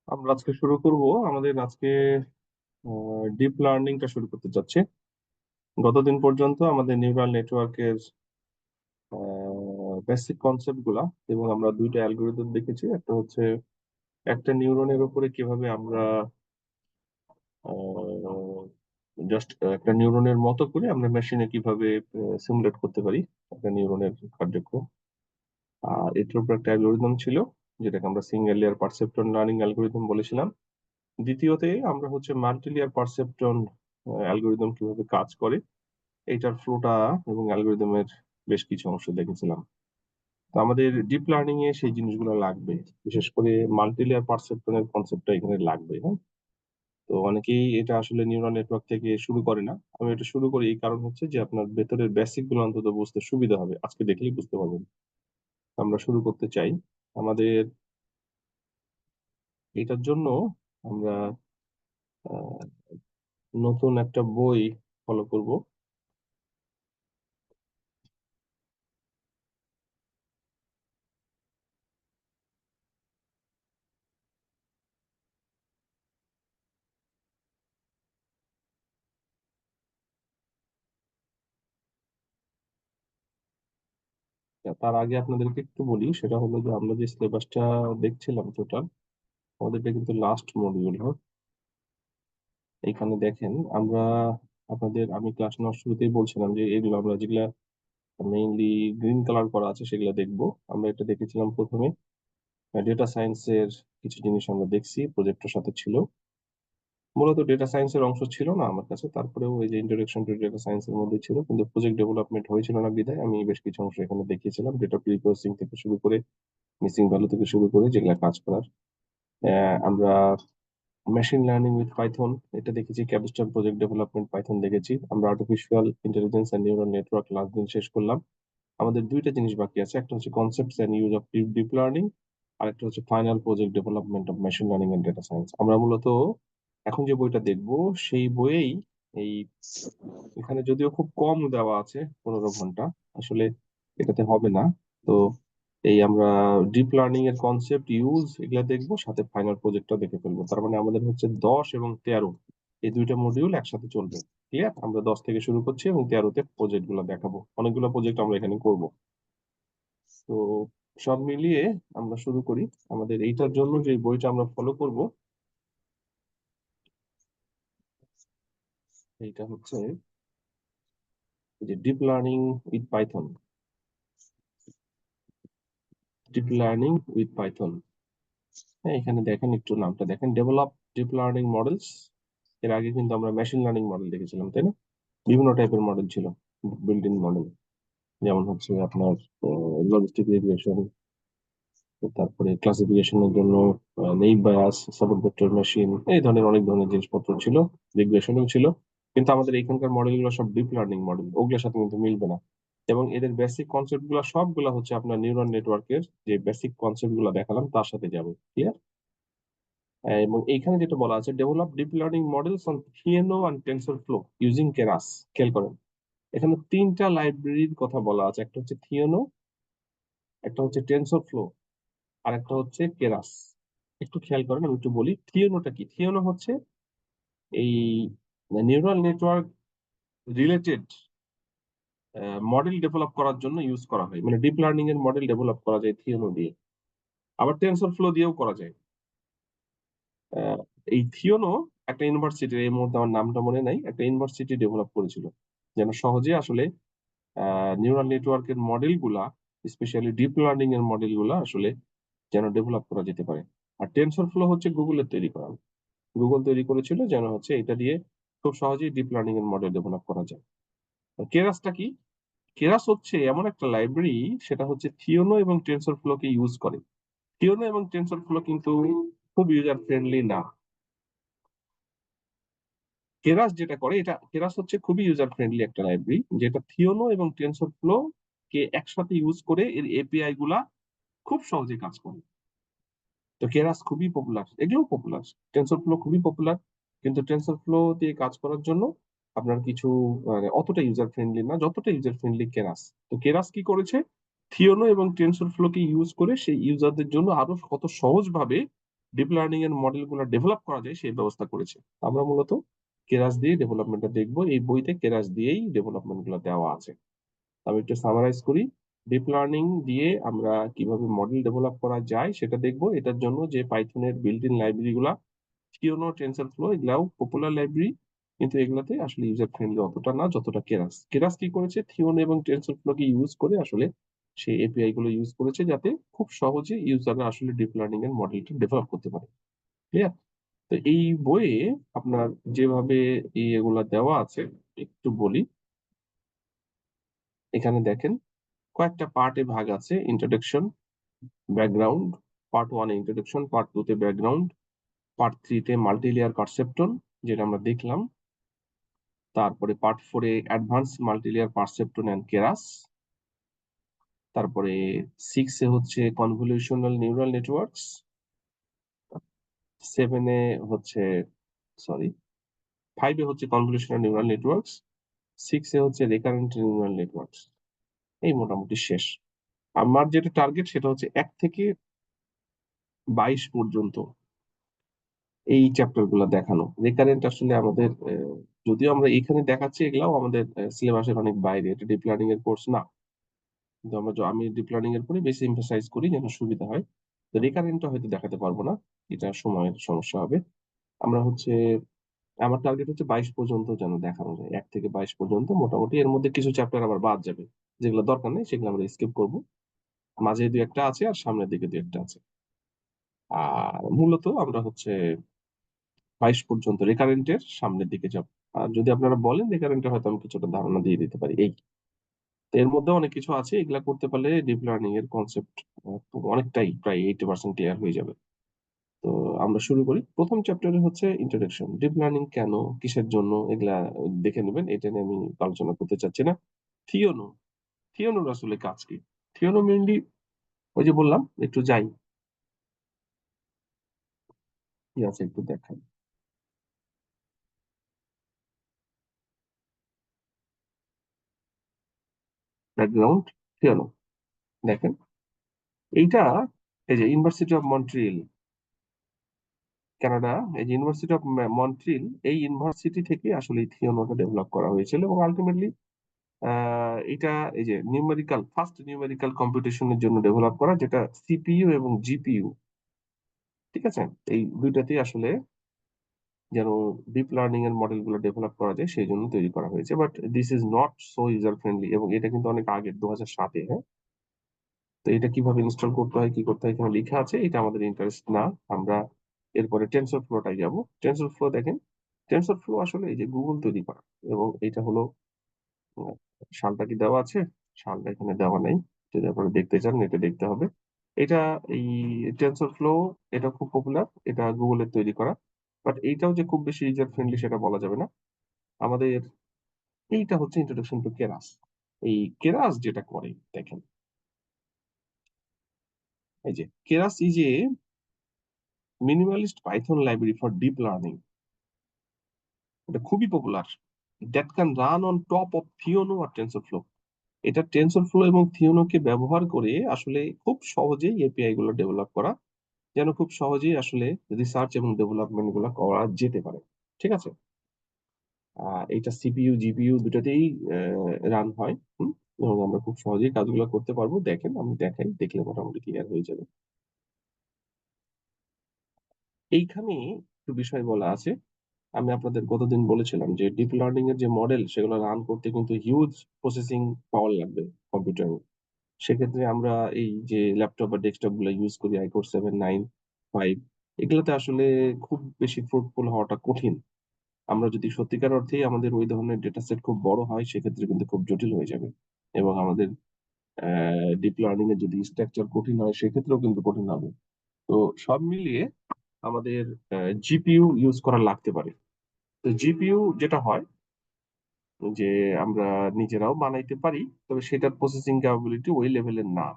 আমরা আজকে শুরু করব আমাদের আজকে ডিপ লার্নিংটা শুরু করতে যাচ্ছি। গতদিন পর্যন্ত আমাদের নিউরাল নেটওয়ার্কের বেসিক কনসেপ্ট গুলা এবং আমরা দুইটা অ্যালগোরিদম দেখেছি। একটা হচ্ছে একটা নিউরনের উপরে কিভাবে আমরা জাস্ট একটা নিউরনের মতো করে আমরা মেশিনে কিভাবে সিমুলেট করতে পারি একটা নিউরনের কার্যক্রম। আর এটার উপর একটা অ্যালগোরিদম ছিল যেটাকে আমরা single layer perceptron learning algorithm বলেছিলাম। দ্বিতীয়তে আমরা হচ্ছে মাল্টিলেয়ার পারসেপ্ট্রন অ্যালগোরিদম কিভাবে কাজ করে এইটার ফ্লোটা এবং অ্যালগোরিদমের বেশ কিছু অংশ দেখেছিলাম। তো আমাদের ডিপ লার্নিং এ সেই জিনিসগুলো লাগবে, বিশেষ করে মাল্টিলেয়ার পারসেপশনের কনসেপ্টটা এখানে লাগবে। হ্যাঁ, তো অনেকেই এটা আসলে নিউরাল নেটওয়ার্ক থেকে শুরু করে না। আমি এটা শুরু করি এই কারণ হচ্ছে যে আপনার ভেতরের বেসিক গুলো অন্তত বুঝতে সুবিধা হবে, আজকে দেখলেই বুঝতে পারবেন। আমরা শুরু করতে চাই। আমাদের এটার জন্য আমরা আহ, নতুন একটা বই ফলো করব। তার আগে আপনাদেরকে একটু বলি, সেটা হলো যে আমরা যে সিলেবাসটা দেখছিলাম টোটাল, আমাদের এটা কিন্তু লাস্ট মডিউল। হ্যাঁ, এখানে দেখেন আমরা আমি ক্লাস নেওয়ার শুরুতেই বলছিলাম যে এগুলো আমরা যেগুলা মেইনলি গ্রিন কালার করা আছে সেগুলো দেখবো। আমরা এটা দেখেছিলাম প্রথমে ডেটা সায়েন্সের কিছু জিনিস আমরা দেখছি, প্রজেক্টের সাথে ছিল। মূলত ডেটা সায়েন্সের অংশ ছিল না আমার কাছে, তারপরেও এই যে ইন্ট্রোডাকশন টু ডেটা সায়েন্সের মধ্যে ছিল, কিন্তু প্রজেক্ট ডেভেলপমেন্ট হয়েছিল না বিধায় আমি বেশ কিছু অংশ এখানে দেখিয়েছিলাম, ডেটা প্রি প্রসেসিং থেকে শুরু করে মিসিং ভ্যালু থেকে শুরু করে যেগুলা কাজ করার। আমরা মেশিন লার্নিং উইথ পাইথন এটা দেখেছি, ক্যাপস্টন প্রজেক্ট ডেভেলপমেন্ট পাইথন দেখেছি। আমরা artificial intelligence and neural network last দিন শেষ করলাম। আমাদের দুইটা জিনিস বাকি আছে, একটা হচ্ছে concepts and use of deep learning, আর একটা হচ্ছে final project development of machine learning and data science. আমরা মূলত এখন যে বইটা দেখবো সেই বইয়েই এই এখানে যদিও খুব কম দেওয়া আছে, 15 ঘন্টা, আসলে এটাতে হবে না। তো এই আমরা ডিপ লার্নিং এর কনসেপ্ট ইউজ এগুলা দেখবো, সাথে ফাইনাল প্রজেক্টটা দেখে ফেলবো। তার মানে আমাদের হচ্ছে 10 এবং 13 এই দুইটা মডিউল একসাথে চলবে। ক্লিয়ার? আমরা 10 থেকে শুরু করছি এবং 13তে প্রজেক্ট গুলো দেখাবো, অনেকগুলো প্রজেক্ট আমরা এখানে করব। তো সব মিলিয়ে আমরা শুরু করি। আমাদের এইটার জন্য যে বইটা আমরা ফলো করব এইটা হচ্ছে যে deep learning with Python. Deep learning with Python, হ্যাঁ, এখানে দেখেন, একটু নামটা দেখেন, ডেভেলপ ডিপ লার্নিং মডেলস। এর আগে কিন্তু আমরা মেশিন লার্নিং মডেল দেখেছিলাম, তাই না? বিভিন্ন টাইপের মডেল ছিল, বিল্ট ইন মডেল, যেমন হচ্ছে আপনার লজিস্টিক রিগ্রেশন, তারপরে ক্লাসিফিকেশনের জন্য naive bias, support vector machine, এই ধরনের অনেক ধরনের জিনিসপত্র ছিল, রিগ্রেশনও ছিল। কিন্তু আমাদের এখানকার মডেলগুলো সব ডিপ লার্নিং মডেল, ওগুলোর সাথে কিন্তু মিলবে না। এবং এদের বেসিক কনসেপ্ট গুলা সবগুলা হচ্ছে আপনার নিউরাল নেটওয়ার্কের যে বেসিক কনসেপ্ট গুলা দেখালাম তার সাথে যাবে। ক্লিয়ার? এবং এইখানে যেটা বলা আছে, develop deep learning models on Theano and TensorFlow using Keras. খেয়াল করেন, এখানে তিনটা লাইব্রেরির কথা বলা আছে, একটা হচ্ছে থিয়েনো, একটা হচ্ছে টেনসর ফ্লো, আর একটা হচ্ছে কেরাস। একটু খেয়াল করেন, আমি একটু বলি থিয়েনোটা কি। থিয়েনো হচ্ছে এই neural network related model develop করার জন্য ইউজ করা হয়, মানে ডিপ লার্নিং এর মডেল ডেভেলপ করা যায় থিয়েনো দিয়ে, আবার টেনসর ফ্লো দিয়েও করা যায়। আহ, এই থিওনো একটা ইউনিভার্সিটির, এই মুহূর্তে আমার নামটা মনে নাই, একটা ইউনিভার্সিটি ডেভেলপ করেছিল যেন সহজে আসলে নিউরাল নেটওয়ার্কের মডেল গুলা, স্পেশালি ডিপ লার্নিং এর মডেল গুলা আসলে যেন ডেভেলপ করা যেতে পারে। আর টেনসর ফ্লো হচ্ছে গুগলের তৈরি করা, গুগল তৈরি করেছিল যেন হচ্ছে এটা দিয়ে খুব সহজেই ডিপ লার্নিং এর মডেল ডেভেলপ করা যায়। কেরাসটা কি? কেরাস হচ্ছে এমন একটা লাইব্রেরি, সেটা হচ্ছে থিওনো এবং টেনসর ফ্লোকে ইউজ করে। থিওনো এবং টেনসর ফ্লো কিন্তু খুব ইউজার ফ্রেন্ডলি না। কেরাস যেটা করে, এটা কেরাস হচ্ছে খুবই ইউজার ফ্রেন্ডলি একটা লাইব্রেরি, যেটা থিওনো এবং টেনসর ফ্লো কে একসাথে ইউজ করে এর এপিআই গুলা খুব সহজে কাজ করে। তো কেরাস খুবই পপুলার, এগুলো পপুলার, টেনসর ফ্লো খুবই পপুলার, কিন্তু টেনসর ফ্লো দিয়ে কাজ করার জন্য আপনার কিছু মানে অতটা ইউজার ফ্রেন্ডলি না যতটা ইউজার ফ্রেন্ডলি কেরাস। তো কেরাস কি করেছে, থিওনো এবং টেনসর ফ্লো কে ইউজ করে সেই ইউজারদের জন্য আরো কত সহজ ভাবে ডিপ লার্নিং এর মডেলগুলো ডেভেলপ করা যায় সেই ব্যবস্থা করেছে। আমরা মূলত কেরাস দিয়ে ডেভেলপমেন্টটা দেখবো, এই বইতে কেরাস দিয়েই ডেভেলপমেন্ট গুলো দেওয়া আছে। আমি একটু সামারাইজ করি। ডিপ লার্নিং দিয়ে আমরা কিভাবে মডেল ডেভেলপ করা যায় সেটা দেখবো। এটার জন্য যে পাইথনের বিল্ট ইন লাইব্রেরি গুলা, থিওনো, টেনসরফ্লো, এগুলাও পপুলার লাইব্রেরি, কিন্তু এগুলাতে আসলে ইউজার ফ্রেন্ডলি অতটা না যতটা কেরাস। কেরাস কি করেছে, থিওনো এবং টেনসরফ্লো কে ইউজ করে আসলে সেই এপিআই গুলো ইউজ করেছে যাতে খুব সহজে ইউজাররা আসলে ডিপ লার্নিং এর মডেলটা ডেভেলপ করতে পারে। ক্লিয়ার? তো এই বইয়ে আপনার যেভাবে এগুলা দেওয়া আছে একটু বলি। এখানে দেখেন কয়েকটা পার্টে ভাগ আছে। ইন্ট্রোডাকশন, ব্যাকগ্রাউন্ড, পার্ট ওয়ানে ইন্ট্রোডাকশন, পার্ট টু তে ব্যাকগ্রাউন্ড, পার্ট থ্রি তে মাল্টিলেয়ার পারসেপ্ট্রন যেটা আমরা দেখলাম, তারপরে পার্ট ফোরে অ্যাডভান্স মাল্টিলেয়ার পারসেপ্ট্রন অ্যান্ড কেরাস, তারপরে সিক্সে হচ্ছে কনভলিউশনাল নিউরাল নেটওয়ার্কস, সেভেনে হচ্ছে, সরি, ফাইভে হচ্ছে কনভলিউশনাল নিউরাল নেটওয়ার্কস, সিক্সে হচ্ছে রিকারেন্ট নিউরাল নেটওয়ার্কস। এই মোটামুটি শেষ। আমার যেটা টার্গেট সেটা হচ্ছে 1 থেকে 22 পর্যন্ত এই চ্যাপ্টার গুলো দেখানো। রিকারেন্ট আসলে আমাদের যদিও আমরা এখানে দেখাচ্ছি, এগুলাও আমাদের সিলেবাসের অনেক বাইরে, এটা ডিপ লার্নিং এর কোর্স না, কিন্তু আমি ডিপ লার্নিং এর উপরে বেশি এমফাসাইজ করি যেন সুবিধা হয়। তো রিকারেন্টটা হয়তো দেখাতে পারবো না, এটা সময়ের সমস্যা হবে। আমরা হচ্ছে, আমার টার্গেট হচ্ছে 22 পর্যন্ত যেন দেখানো যায়, 1 থেকে 22 পর্যন্ত মোটামুটি। এর মধ্যে কিছু চ্যাপ্টার আবার বাদ যাবে, যেগুলো দরকার নেই সেগুলো আমরা স্কিপ করব। মাঝে দু একটা আছে আর সামনের দিকে দু একটা আছে। আর মূলত আমরা হচ্ছে 22 পর্যন্ত রেকারেন্টের সামনের দিকে যাব। আর যদি আপনারা বলেন রেকারেন্টের, হয়তো আমি কিছুটা ধারণা দিয়ে দিতে পারি। এই তো এর মধ্যে অনেক কিছু আছে, এগুলা করতে পারলে ডিপ লার্নিং এর কনসেপ্ট অনেকটাই প্রায় 80% ক্লিয়ার হয়ে যাবে। তো আমরা শুরু করি। প্রথম চ্যাপ্টারে হচ্ছে ইন্ট্রোডাকশন, ডিপ লার্নিং কেন, কিসের জন্য, এগুলা দেখে নেবেন, এটা নিয়ে আমি আলোচনা করতে চাচ্ছি না। থিওনো, থিওনোর আসলে কাজ কি? থিওনো মেইনলি ওই যে বললাম, একটু যাই, কি আছে একটু দেখাই। ব্যাকগ্রাউন্ড, থিওনো, দেখেন এইটা, এই যে ইউনিভার্সিটি অফ মন্ট্রিল, কানাডা, এই যে ইউনিভার্সিটি অফ মন্ট্রিল, এই ইউনিভার্সিটি থেকে আসলে এই থিওনোটা ডেভেলপ করা হয়েছিল এবং আলটিমেটলি এটা এই যে নিউমেরিক্যাল, ফার্স্ট নিউমেরিক্যাল কম্পিউটেশনের জন্য ডেভেলপ করা, যেটা সিপিইউ এবং জিপিইউ, ঠিক আছে, এই দুইটাতেই আসলে যেন ডিপ লার্নিং এর মডেল গুলো ডেভেলপ করা যায় সেই জন্য তৈরি করা হয়েছে। But this is not so user friendly, এবং এটা কিন্তু অনেক আগের, 2007-এ। হ্যাঁ, তো এটা কিভাবে ইনস্টল করতে হয়, কি করতে হয়, এখানে লেখা আছে, এটা আমাদের ইন্টারেস্ট না। আমরা এরপরে টেনসর ফ্লোটাই যাব। টেনসর ফ্লো দেখেন, টেনসর ফ্লো আসলে এই যে গুগল তৈরি করা, এবং এটা হলো উম, সালটা কি দেওয়া আছে? সালটা এখানে দেওয়া নেই, যদি আপনারা দেখতে চান নেটে দেখতে হবে। এটা, এই টেনসর ফ্লো, এটা খুব পপুলার, এটা গুগলের তৈরি করা। বাট এইটাও যে খুব বেশি ইউজার ফ্রেন্ডলি সেটা বলা যাবে না। আমাদের এইটা হচ্ছে ইন্ট্রোডাকশন টু কেরাস। এই কেরাস যেটা করে দেখেন, এই যে Keras is a minimalist Python library for deep learning. এটা খুবই popular, that can run on top of Theano আর টেনসরফ্লো। এটা টেনসরফ্লো এবং থিওনোকে ব্যবহার করে আসলে খুব সহজেই এপিআই গুলো ডেভেলপ করা, যেন খুব সহজেই আসলে রিসার্চ এবং ডেভেলপমেন্ট গুলো করা যেতে পারে। ঠিক আছে, এটা সিপিইউ জিপিইউ দুটাতেই রান হয়। এবং আমরা খুব সহজেই কাজগুলো করতে পারবো। দেখেন, আমি দেখাই, দেখলে মোটামুটি ক্লিয়ার হয়ে যাবে। এইখানে একটু বিষয় বলা আছে। আমি আপনাদের গতদিন বলেছিলাম যে ডিপ লার্নিং এর যে মডেল, সেগুলো রান করতে কিন্তু হিউজ প্রসেসিং পাওয়ার লাগবে কম্পিউটারে। সেক্ষেত্রে আমরা এই যে ল্যাপটপ বা ডেস্কটপ গুলো ইউজ করি, i9 9 5, এগুলোতে আসলে খুব বেশি ফ্রুটফুল হওয়াটা কঠিন। আমরা যদি সত্যিকার অর্থেই আমাদের ওই ধরনের ডেটা সেট খুব বড় হয়, সেক্ষেত্রে কিন্তু খুব জটিল হয়ে যাবে। এবং আমাদের ডিপ লার্নিং এর যদি স্ট্রাকচার কঠিন হয়, সেক্ষেত্রেও কিন্তু কঠিন হবে। তো সব মিলিয়ে আমাদের জিপিইউ ইউজ করা লাগতে পারে। তো জিপিইউ যেটা হয় যে আমরা নিজেরাও বানাইতে পারি, তবে সেটার প্রসেসিং ক্যাপাবিলিটি ওই লেভেলের না।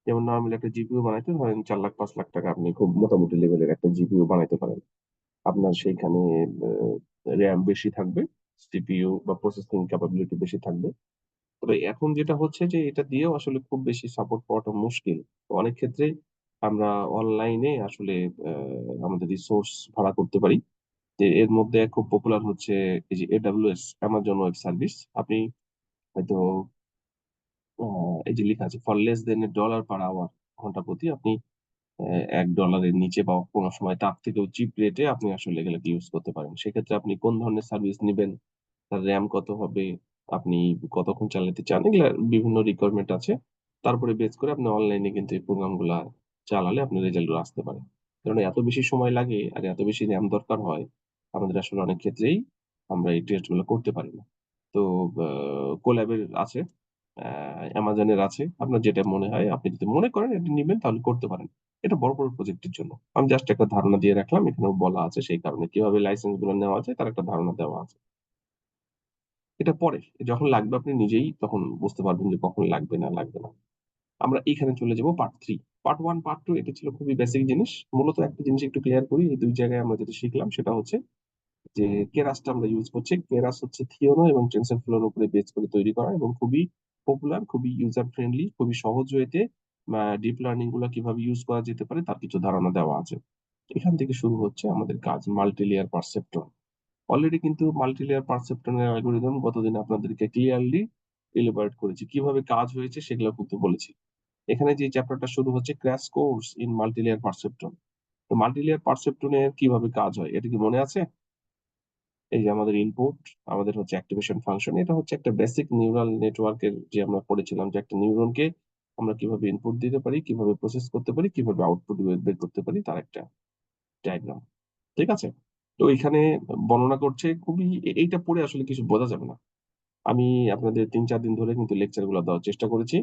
যেমন নর্মালি একটা জিপিইউ বানাইতে ধরেন 4 লাখ 5 লাখ টাকা, আপনি খুব মোটামুটি লেভেলের একটা জিপিইউ বানাইতে পারেন। আপনার সেইখানে র্যাম বেশি থাকবে, সিপিইউ বা প্রসেসিং ক্যাপাবিলিটি বেশি থাকবে। তবে এখন যেটা হচ্ছে যে এটা দিয়েও আসলে খুব বেশি সাপোর্ট পাওয়াটা মুশকিল। তো অনেক ক্ষেত্রে আমরা অনলাইনে আসলে আমাদের রিসোর্স ভাড়া করতে পারি। যে এর মধ্যে খুব পপুলার হচ্ছে এই যে AWS, অ্যামাজন ওয়েব সার্ভিস। আপনি হয়তো এই যে লেখা আছে for less than $1 per hour, ঘন্টা প্রতি আপনি $1 নিচে বা কোনো সময় তার থেকেও চিপ রেটে আপনি আসলে এগুলোকে ইউজ করতে পারেন। সেক্ষেত্রে আপনি কোন ধরনের সার্ভিস নিবেন, তার র্যাম কত হবে, আপনি কতক্ষণ চালাতে চান, এগুলা বিভিন্ন রিকোয়ারমেন্ট আছে। তারপরে বেস করে আপনি অনলাইনে কিন্তু এই প্রোগ্রাম গুলা চালালে আপনার রেজাল্ট গুলো আসতে পারে। কারণ এত বেশি সময় লাগে আর এত বেশি র্যাম দরকার হয়, আমাদের আসলে অনেক ক্ষেত্রেই আমরা এই টেস্ট গুলো করতে পারি না। তো কোল্যাবের আছে, অ্যামাজনের আছে। আপনার যেটা মনে হয়, আপনি যদি মনে করেন এটা নিবেন তাহলে করতে পারেন। এটা বড় বড় প্রজেক্টের জন্য। আমি জাস্ট একটা ধারণা দিয়ে রাখলাম, এখানেও বলা আছে সেই কারণে কিভাবে লাইসেন্স গুলো নেওয়া যায় তার একটা ধারণা দেওয়া আছে। এটা পরে যখন লাগবে আপনি নিজেই তখন বুঝতে পারবেন যে কখন লাগবে না লাগবে না। আমরা এখানে চলে যাব পার্ট 3। পার্ট 1, পার্ট 2 এটা ছিল খুবই বেসিক জিনিস। মূলত একটা জিনিস একটু ক্লিয়ার করি, এই দুই জায়গায় আমরা যেটা শিখলাম সেটা হচ্ছে যে কেরাসটা আমরা ইউজ করছি। কেরাস হচ্ছে থিওনো এবং টেনসরফ্লোর উপরে বেস করে তৈরি করা এবং খুবই পপুলার, খুবই ইউজার ফ্রেন্ডলি, খুবই সহজ ওয়েতে ডিপ লার্নিং গুলো কিভাবে ইউজ করা যেতে পারে তার কিছু ধারণা দেওয়া আছে। এখান থেকে শুরু হচ্ছে আমাদের কাজ, মাল্টি লেয়ার পারসেপ্ট্রন। অলরেডি কিন্তু মাল্টি লেয়ার পারসেপ্ট্রনের অ্যালগরিদম গতদিন আপনাদেরকে ক্লিয়ারলি ইলাবোরেট করেছি, কিভাবে কাজ হয়েছে সেগুলো কিন্তু বলেছি। এখানে যে চ্যাপ্টারটা শুরু হচ্ছে crash course in multi layer perceptron. তো মাল্টি লেয়ার পারসেপ্ট্রনের কিভাবে কাজ হয় এটা কি মনে আছে? এই যে আমাদের ইনপুট, আমাদের হচ্ছে অ্যাক্টিভেশন ফাংশন, এটা হচ্ছে একটা বেসিক নিউরাল নেটওয়ার্কের যে আমরা পড়েছিলাম যে একটা নিউরনকে আমরা কিভাবে ইনপুট দিতে পারি, কিভাবে প্রসেস করতে পারি, কিভাবে আউটপুট বের করতে পারি, তার একটা ডায়াগ্রাম। ঠিক আছে? তো এখানে বর্ণনা করছে খুবই, এইটা পড়ে আসলে কিছু বোঝা যাবে না। আমি আপনাদের 3-4 দিন ধরে কিন্তু লেকচার গুলো দেওয়ার চেষ্টা করেছি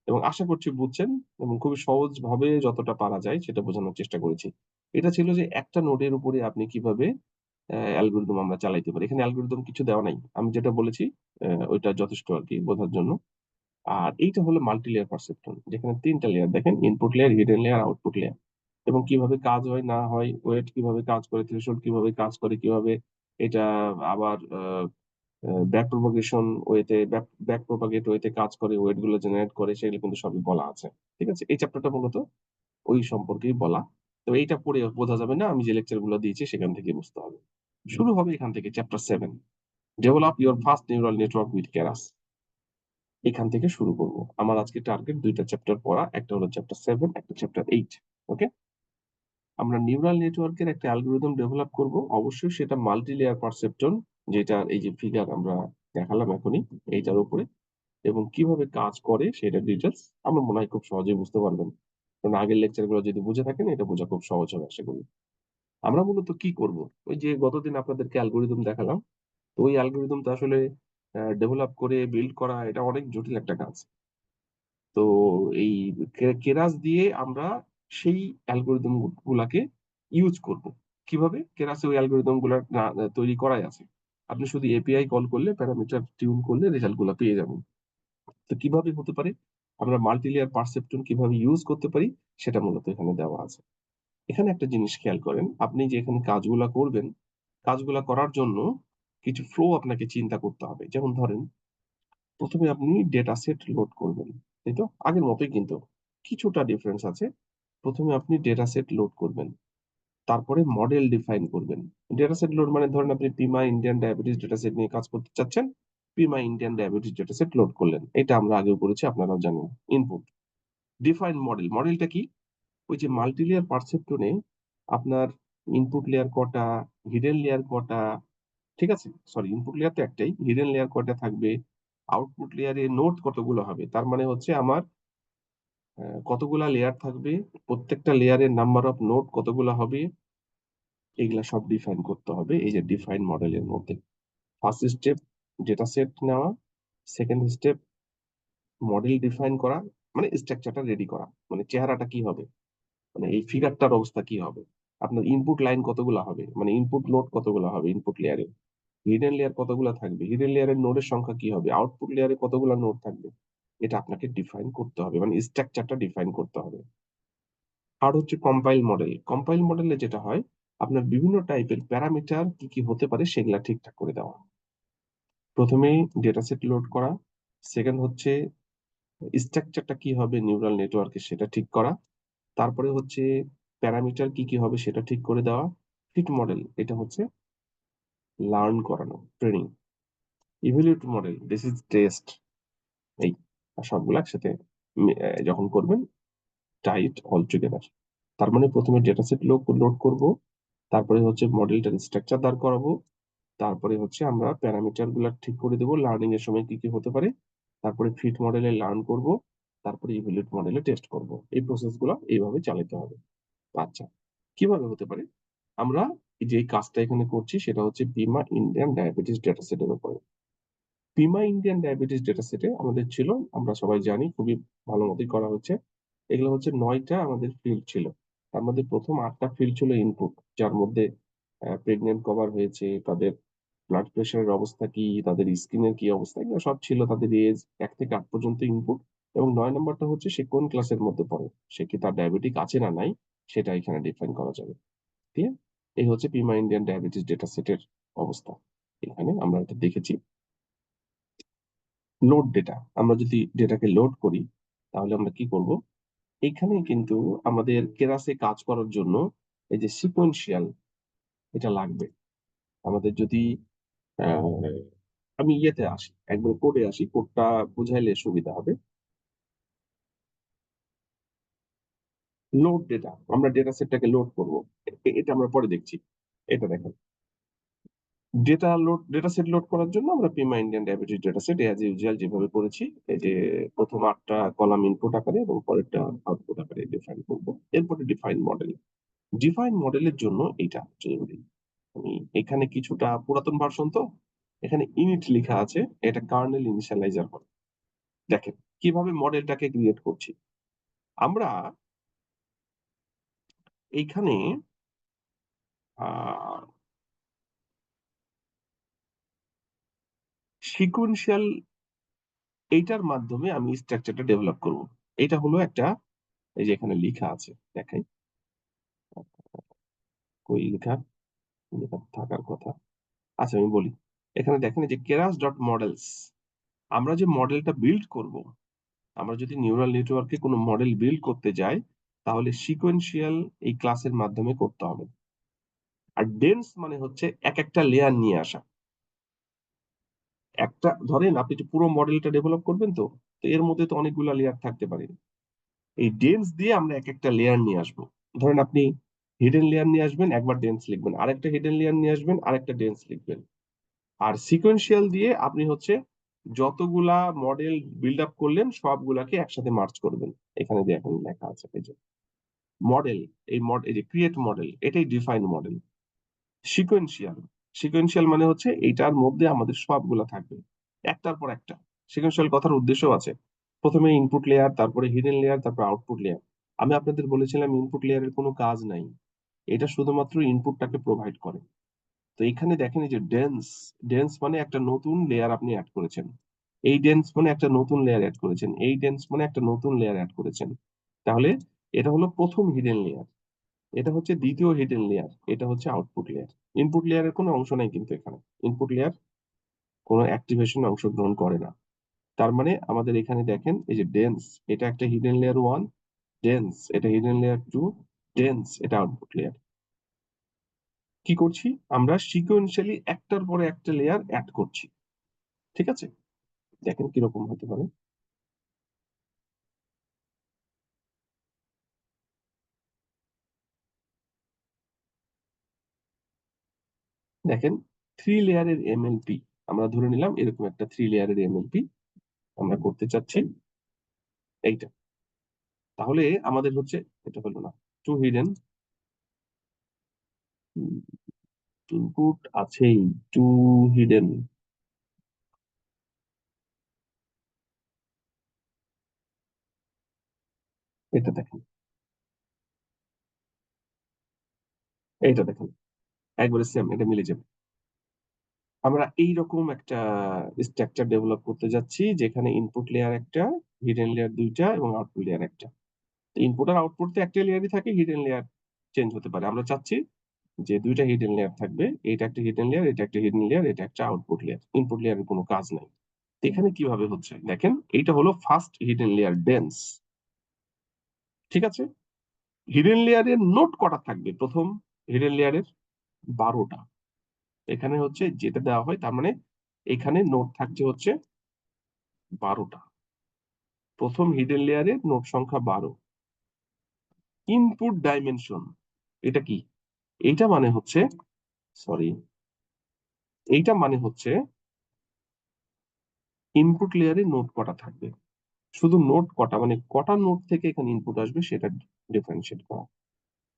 এবং আশা করছি বুঝছেন এবং খুবই সহজ ভাবে যতটা পারা যায় সেটা বোঝানোর চেষ্টা করেছি। এটা ছিল যে একটা নোডের উপরে আপনি কিভাবে অ্যালগরিদম আমরা চালাইতে পারি। এখানে অ্যালগরিদম কিছু দেওয়া নাই। আমি যেটা বলেছি ওইটা যথেষ্ট আরকি বোঝার জন্য। আর এইটা হলো মাল্টি লেয়ার পারসেপট্রন, যেখানে ৩টা লেয়ার দেখেন, input layer, hidden layer, output layer. এবং কিভাবে কাজ হয় না হয়, ওয়েট কিভাবে কাজ করে, থ্রেশহোল্ড কিভাবে কাজ করে, কিভাবে এটা আবার ব্যাক প্রপাগেশন ওয়েতে, ব্যাক প্রপাগেট ওয়েতে কাজ করে, ওয়েট গুলো জেনারেট করে, সেগুলো কিন্তু সবই বলা আছে। ঠিক আছে? এই চ্যাপ্টারটা মূলত ওই সম্পর্কেই বলা। তো এইটা পড়ে বোঝা যাবে না, আমি যে লেকচার গুলো দিয়েছি সেখান থেকে বুঝতে হবে। শুরু হবে এখান থেকে chapter 7, develop your first neural network with Keras. এখান থেকে শুরু করব। আমার আজকে টার্গেট 2টা চ্যাপ্টার পড়া, একটা হলো চ্যাপ্টার 7, একটা চ্যাপ্টার 8। ওকে? আমরা নিউরাল নেটওয়ার্কের একটা অ্যালগরিদম ডেভেলপ করব, অবশ্যই সেটা মাল্টি লেয়ার পারসেপট্রন, যেটা এই যে ফিগার আমরা দেখালাম এখনই এইটার উপরে, এবং কিভাবে কাজ করে সেটা ডিটেলস আমার মনে হয় খুব সহজেই বুঝতে পারবেন। কারণ আগের লেকচার গুলো যদি বুঝে থাকেন এটা বোঝা খুব সহজ হবে আশা করি। আমরা মূলত কি করব, ওই যে গতদিন আপনাদেরকে অ্যালগরিদম দেখালাম, তো ওই অ্যালগরিদম তো আসলে ডেভেলপ করে বিল্ড করা এটা অনেক জটিল একটা কাজ। তো এই কেরাস দিয়ে আমরা সেই অ্যালগরিদম গুলাকে ইউজ করব। কিভাবে? কেরাসে ওই অ্যালগরিদম গুলা তৈরি করাই আছে। আপনি শুধু এপিআই কল করলে, প্যারামিটার টিউন করলে রেজাল্ট গুলা পেয়ে যাবেন। তো কিভাবে হতে পারে, আমরা মাল্টি লেয়ার পারসেপট্রন কিভাবে ইউজ করতে পারি সেটা মূলত এখানে দেওয়া আছে। এখানে একটা জিনিস খেয়াল করেন, আপনি যে এখানে কাজগুলা করবেন, কাজগুলা করার জন্য কিছু ফ্লো আপনাকে চিন্তা করতে হবে। যেমন ধরেন, প্রথমে আপনি ডেটা সেট লোড করবেন, তাই তো? আগের মতোই কিন্তু কিছুটা ডিফারেন্স আছে। প্রথমে আপনি ডেটা সেট লোড করবেন, তারপরে মডেল ডিফাইন করবেন। ডেটা সেট লোড মানে ধরেন আপনি Pima Indian diabetes data set নিয়ে কাজ করতে চাচ্ছেন, Pima Indian diabetes data set load করলেন, এটা আমরা আগেও করেছি, আপনারাও জানেন। Input, define model. মডেলটা কি? ওই যে মাল্টি লেয়ার পারসেপট্রনে আপনার ইনপুট লেয়ার কটা, হিডেন লেয়ার কটা, ঠিক আছে? সরি, ইনপুট লেয়ার তো একটাই, হিডেন লেয়ার কয়টা থাকবে, আউটপুট লেয়ারে নোড কতগুলো হবে, তার মানে হচ্ছে আমার কতগুলা লেয়ার থাকবে, প্রত্যেকটা লেয়ারের নাম্বার অফ নোড কতগুলা হবে, এগুলা সব ডিফাইন করতে হবে এই যে ডিফাইন মডেলের মধ্যে। ফার্স্ট স্টেপ ডেটা সেট নেওয়া, সেকেন্ড স্টেপ মডেল ডিফাইন করা, মানে স্ট্রাকচারটা রেডি করা, মানে চেহারাটা কি হবে, মানে এই ফিগারটার অবস্থা কি হবে, আপনার ইনপুট লাইন কতগুলা হবে, মানে ইনপুট নোড কতগুলা হবে ইনপুট লেয়ারে, হিডেন লেয়ার কতগুলা থাকবে, হিডেন লেয়ারের নোডের সংখ্যা কি হবে, আউটপুট লেয়ারে কতগুলা নোড থাকবে, এটা আপনাকে ডিফাইন করতে হবে, মানে স্ট্রাকচারটা ডিফাইন করতে হবে। আর হচ্ছে কম্পাইল মডেল। কম্পাইল মডেলে যেটা হয়, আপনার বিভিন্ন টাইপের প্যারামিটার কি কি হতে পারে সেগুলা ঠিকঠাক করে দেওয়া। প্রথমেই ডেটা সেট লোড করা, সেকেন্ড হচ্ছে স্ট্রাকচারটা কি হবে নিউরাল নেটওয়ার্কের সেটা ঠিক করা, তারপরে হচ্ছে প্যারামিটার কি কি হবে সেটা ঠিক করে দেওয়া। ফিট মডেল এটা হচ্ছে লার্ন করানো, training. Evaluate model this is test. এই আর সবগুলো একসাথে যখন করবেন টাইট অল টুগেদার। তার মানে প্রথমে ডেটা সেট লোড করব, তারপরে হচ্ছে মডেলটার স্ট্রাকচার দাঁড় করাবো, তারপরে হচ্ছে আমরা প্যারামিটার গুলা ঠিক করে দেবো লার্নিং এর সময় কি কি হতে পারে, তারপরে ফিট মডেলে লার্ন করব, তারপরে ইভ্যালুয়েট মডেলে টেস্ট করব। এই প্রসেস গুলো এইভাবে চালাতে হবে। আচ্ছা, কিভাবে হতে পারে? আমরা যে কাজটা এখানে করছি সেটা হচ্ছে বিমা ইন্ডিয়ান ডায়াবেটিস ডেটা সেটের উপরে। বিমা ইন্ডিয়ান ডায়াবেটিস ডেটা সেটে আমাদের ছিল, আমরা সবাই জানি খুবই ভালো মতোই করা হচ্ছে, এগুলো হচ্ছে 9টা আমাদের ফিল্ড ছিল। তার মধ্যে প্রথম 8টা ফিল্ড ছিল ইনপুট, যার মধ্যে প্রেগনেন্ট কভার হয়েছে, তাদের ব্লাড প্রেশারের অবস্থা কি, তাদের স্কিনের কি অবস্থা, এগুলো সব ছিল, তাদের এজ 1 থেকে 8 পর্যন্ত ইনপুট। এবং 9 নম্বরটা হচ্ছে সে কোন ক্লাসের মধ্যে পড়ে, সে কি তার ডায়াবেটিক আছে না নাই সেটা এখানে ডিফাইন করা যাবে। ঠিক আছে, এই হচ্ছে পিমা ইন্ডিয়ান ডায়াবেটিস ডেটা সেটের অবস্থা। এখানে আমরা এটা দেখেছি। লোড ডেটা, আমরা যদি ডেটাকে লোড করি তাহলে আমরা কি করব? এখানে কিন্তু আমাদের কেরাসে কাজ করার জন্য এই যে সিকোয়েন্সিয়াল এটা লাগবে। আমাদের যদি আহ, আমি ইয়েতে আসি, একবার কোডে আসি, কোডটা বুঝাইলে সুবিধা হবে। লোড ডেটা, আমরা ডেটা সেটটাকে লোড করব, এটা আমরা পরে দেখছি। এটা দেখেন, ডেটা সেট লোড করার জন্য আমরা Pima Indian diabetes data set as usual যেভাবে করেছি, এই যে প্রথম 8টা কলাম ইনপুট আকারে এবং পরেরটা আউটপুট আকারে ডিফাইন করব। এরপরে ডিফাইন মডেল। ডিফাইন মডেলের জন্য এটা জরুরি। আমি এখানে কিছুটা পুরাতন ভার্সন তো, এখানে ইনিট লেখা আছে, এটা কার্নেল ইনিশিয়ালাইজার করে। দেখেন কিভাবে মডেলটাকে ক্রিয়েট করছি আমরা। এইখানে সিকুয়েন্সিয়াল এইটার মাধ্যমে আমি স্ট্রাকচারটা ডেভেলপ করব। এটা হলো একটা, এই যে এখানে লেখা আছে দেখাই, কই লেখা, লেখা থাকার কথা। আচ্ছা আমি বলি, এখানে দেখেন এই যে কেরাস ডট মডেলস, আমরা যে মডেলটা বিল্ড করব, আমরা যদি নিউরাল নেটওয়ার্কে কোনো মডেল বিল্ড করতে যাই তাহলে সিকোয়েন্সিয়াল এই ক্লাসের মাধ্যমে করতে হবে। আর ডেন্স মানে হচ্ছে এক একটা লেয়ার নিয়ে আসা। একটা ধরেন আপনি যে পুরো মডেলটা ডেভেলপ করবেন, তো তো এর মধ্যে তো অনেকগুলো লেয়ার থাকতে পারে। এই ডেন্স দিয়ে আমরা এক একটা লেয়ার নিয়ে আসবো। ধরেন আপনি হিডেন লেয়ার নিয়ে আসবেন, একবার ডেন্স লিখবেন, আরেকটা হিডেন লেয়ার নিয়ে আসবেন, আরেকটা ডেন্স লিখবেন। আর সিকোয়েন্সিয়াল দিয়ে আপনি হচ্ছে যতগুলা মডেল বিল্ড আপ করলেন সবগুলাকে একসাথে মার্চ করবেন। এখানে দিয়ে এখন লেখা আছে এই যে মডেল, এই যে ক্রিয়েট মডেল, এটাই ডিফাইন মডেল। সিকোয়েন্সিয়াল, সিকোয়েন্সিয়াল মানে হচ্ছে এইটার মধ্যে আমাদের সবগুলা থাকবে একটার পর একটা। সিকোয়েন্সিয়াল কথার উদ্দেশ্য আছে, প্রথমে ইনপুট লেয়ার, তারপরে হিডেন লেয়ার, তারপর আউটপুট লেয়ার। আমি আপনাদের বলেছিলাম ইনপুট লেয়ারের কোনো কাজ নাই, এটা শুধুমাত্র ইনপুটটাকে প্রোভাইড করে। তো এখানে দেখেন এই যে ডেন্স, ডেন্স মানে একটা নতুন লেয়ার আপনি অ্যাড করেছেন, এই ডেন্স মানে একটা নতুন লেয়ার অ্যাড করেছেন, এই ডেন্স মানে একটা নতুন লেয়ার অ্যাড করেছেন। তাহলে এটা হলো প্রথম হিডেন লেয়ার, এটা হচ্ছে দ্বিতীয় হিডেন লেয়ার, এটা হচ্ছে আউটপুট লেয়ার। ইনপুট লেয়ারের কোনো অংশ নাই কিন্তু এখানে, ইনপুট লেয়ার কোনো অ্যাক্টিভেশনে অংশগ্রহণ করে না। তার মানে আমাদের এখানে দেখেন এই যে ডেন্স, এটা একটা হিডেন লেয়ার 1, ডেন্স এটা হিডেন লেয়ার 2, ডেন্স এটা আউটপুট লেয়ার। কি করছি আমরা? সিকোয়েন্সিয়ালি একটার পরে একটা লেয়ার অ্যাড করছি। ঠিক আছে, দেখেন কিরকম হতে পারে। দেখেন 3 লেয়ারের এমএলপি, আমরা ধরে নিলাম এরকম একটা 3 লেয়ারের এমএলপি আমরা করতে চাচ্ছি এইটা। তাহলে আমাদের হচ্ছে, এটা হলো না, টু হিডেন ইনপুট আছেই, টু হিডেন, এটা দেখেন, এইটা দেখেন, একবারে সেম, এটা মিলে যাবে। আমরা এইরকম একটা স্ট্রাকচার ডেভেলপ করতে যাচ্ছি যেখানে ইনপুট লেয়ার একটা, হিডেন লেয়ার 2টা এবং আউটপুট লেয়ার একটা। ইনপুট আর আউটপুট তো একটা লেয়ারই থাকে, হিডেন লেয়ার চেঞ্জ হতে পারে। আমরা চাচ্ছি যে 2টা হিডেন লেয়ার থাকবে, এটা একটা হিডেন লেয়ার, এটা একটা হিডেন লেয়ার, এটা একটা আউটপুট লেয়ার। ইনপুট লেয়ারের কোনো কাজ নাই। তো এখানে কিভাবে হচ্ছে দেখেন, এইটা হলো ফার্স্ট হিডেন লেয়ার ডেন্স। ঠিক আছে, হিডেন লেয়ারের নোড কটা থাকবে? প্রথম হিডেন লেয়ারের 12টা। এখানে হচ্ছে যেটা দেওয়া হয়, তার মানে এখানে নোড থাকছে হচ্ছে 12টা। প্রথম হিডেন লেয়ারের নোড সংখ্যা 12। ইনপুট ডাইমেনশন এটা কি? এইটা মানে হচ্ছে, সরি, এইটা মানে হচ্ছে ইনপুট লেয়ারে নোড কটা থাকবে। শুধু নোড কটা, মানে কটা নোড থেকে এখানে ইনপুট আসবে সেটা ডিফারেন্সিয়েট করা।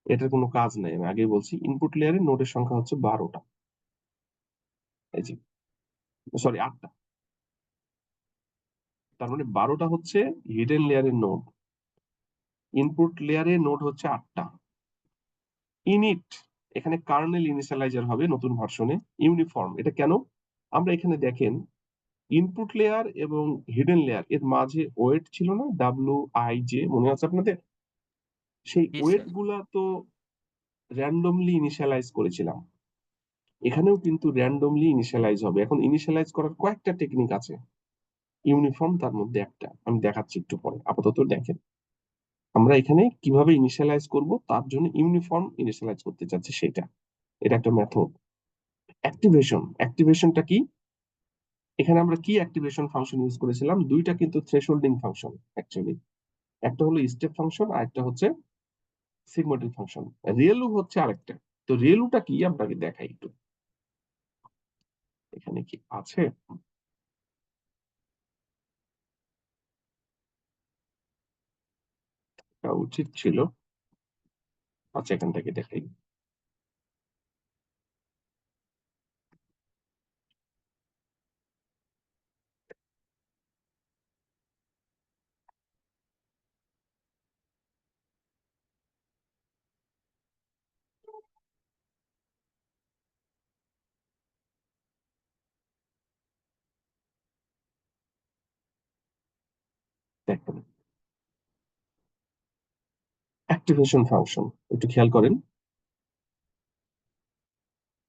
এটার কোনো কাজ নাই, আমি আগেই বলছি ইনপুট লেয়ারে নোডের সংখ্যা হচ্ছে 12টা। এই যে, সরি, 8টা। তার মানে 12টা হচ্ছে হিডেন লেয়ারের নোড, ইনপুট লেয়ারে নোড হচ্ছে 8টা। ইনিট, এখানে কার্নেল ইনিশিয়ালাইজার হবে নতুন ভার্সনে। ইউনিফর্ম, এটা কেন? আমরা এখানে দেখেন ইনপুট লেয়ার এবং হিডেন লেয়ার এর মাঝে ওয়েট ছিল না, WIJ, মনে আছে আপনাদের? সেই জি ওয়েট স্যার। গুলা তো র্যান্ডমলি ইনিশিয়ালাইজ করেছিলাম, এখানেও কিন্তু র্যান্ডমলি ইনিশিয়ালাইজ হবে। এখন ইনিশিয়ালাইজ করার কয়েকটা টেকনিক আছে, ইউনিফর্ম তার মধ্যে একটা, আমি দেখাচ্ছি একটু পরে। আপাতত দেখেন আমরা এখানে কিভাবে ইনিশিয়ালাইজ করব, তার জন্য ইউনিফর্ম ইনিশিয়ালাইজ করতে চাচ্ছি সেটা। এটা একটা মেথড। অ্যাক্টিভেশন, অ্যাক্টিভেশনটা কি? এখানে আমরা কি অ্যাক্টিভেশন ফাংশন ইউজ করেছিলাম? দুইটা কিন্তু থ্রেশহোল্ডিং ফাংশন অ্যাকচুয়ালি। একটা হলো স্টেপ ফাংশন আর একটা হচ্ছে সিগময়েডাল ফাংশন। রিয়েলু হচ্ছে আরেকটা। তো রিয়েলুটা কি আপনাকে দেখাই একটু, এখানে কি আছে? উচিত ছিল। আচ্ছা, এখান থেকে দেখাই। দেখেন অ্যাক্টিভেশন ফাংশন, একটু খেয়াল করেন।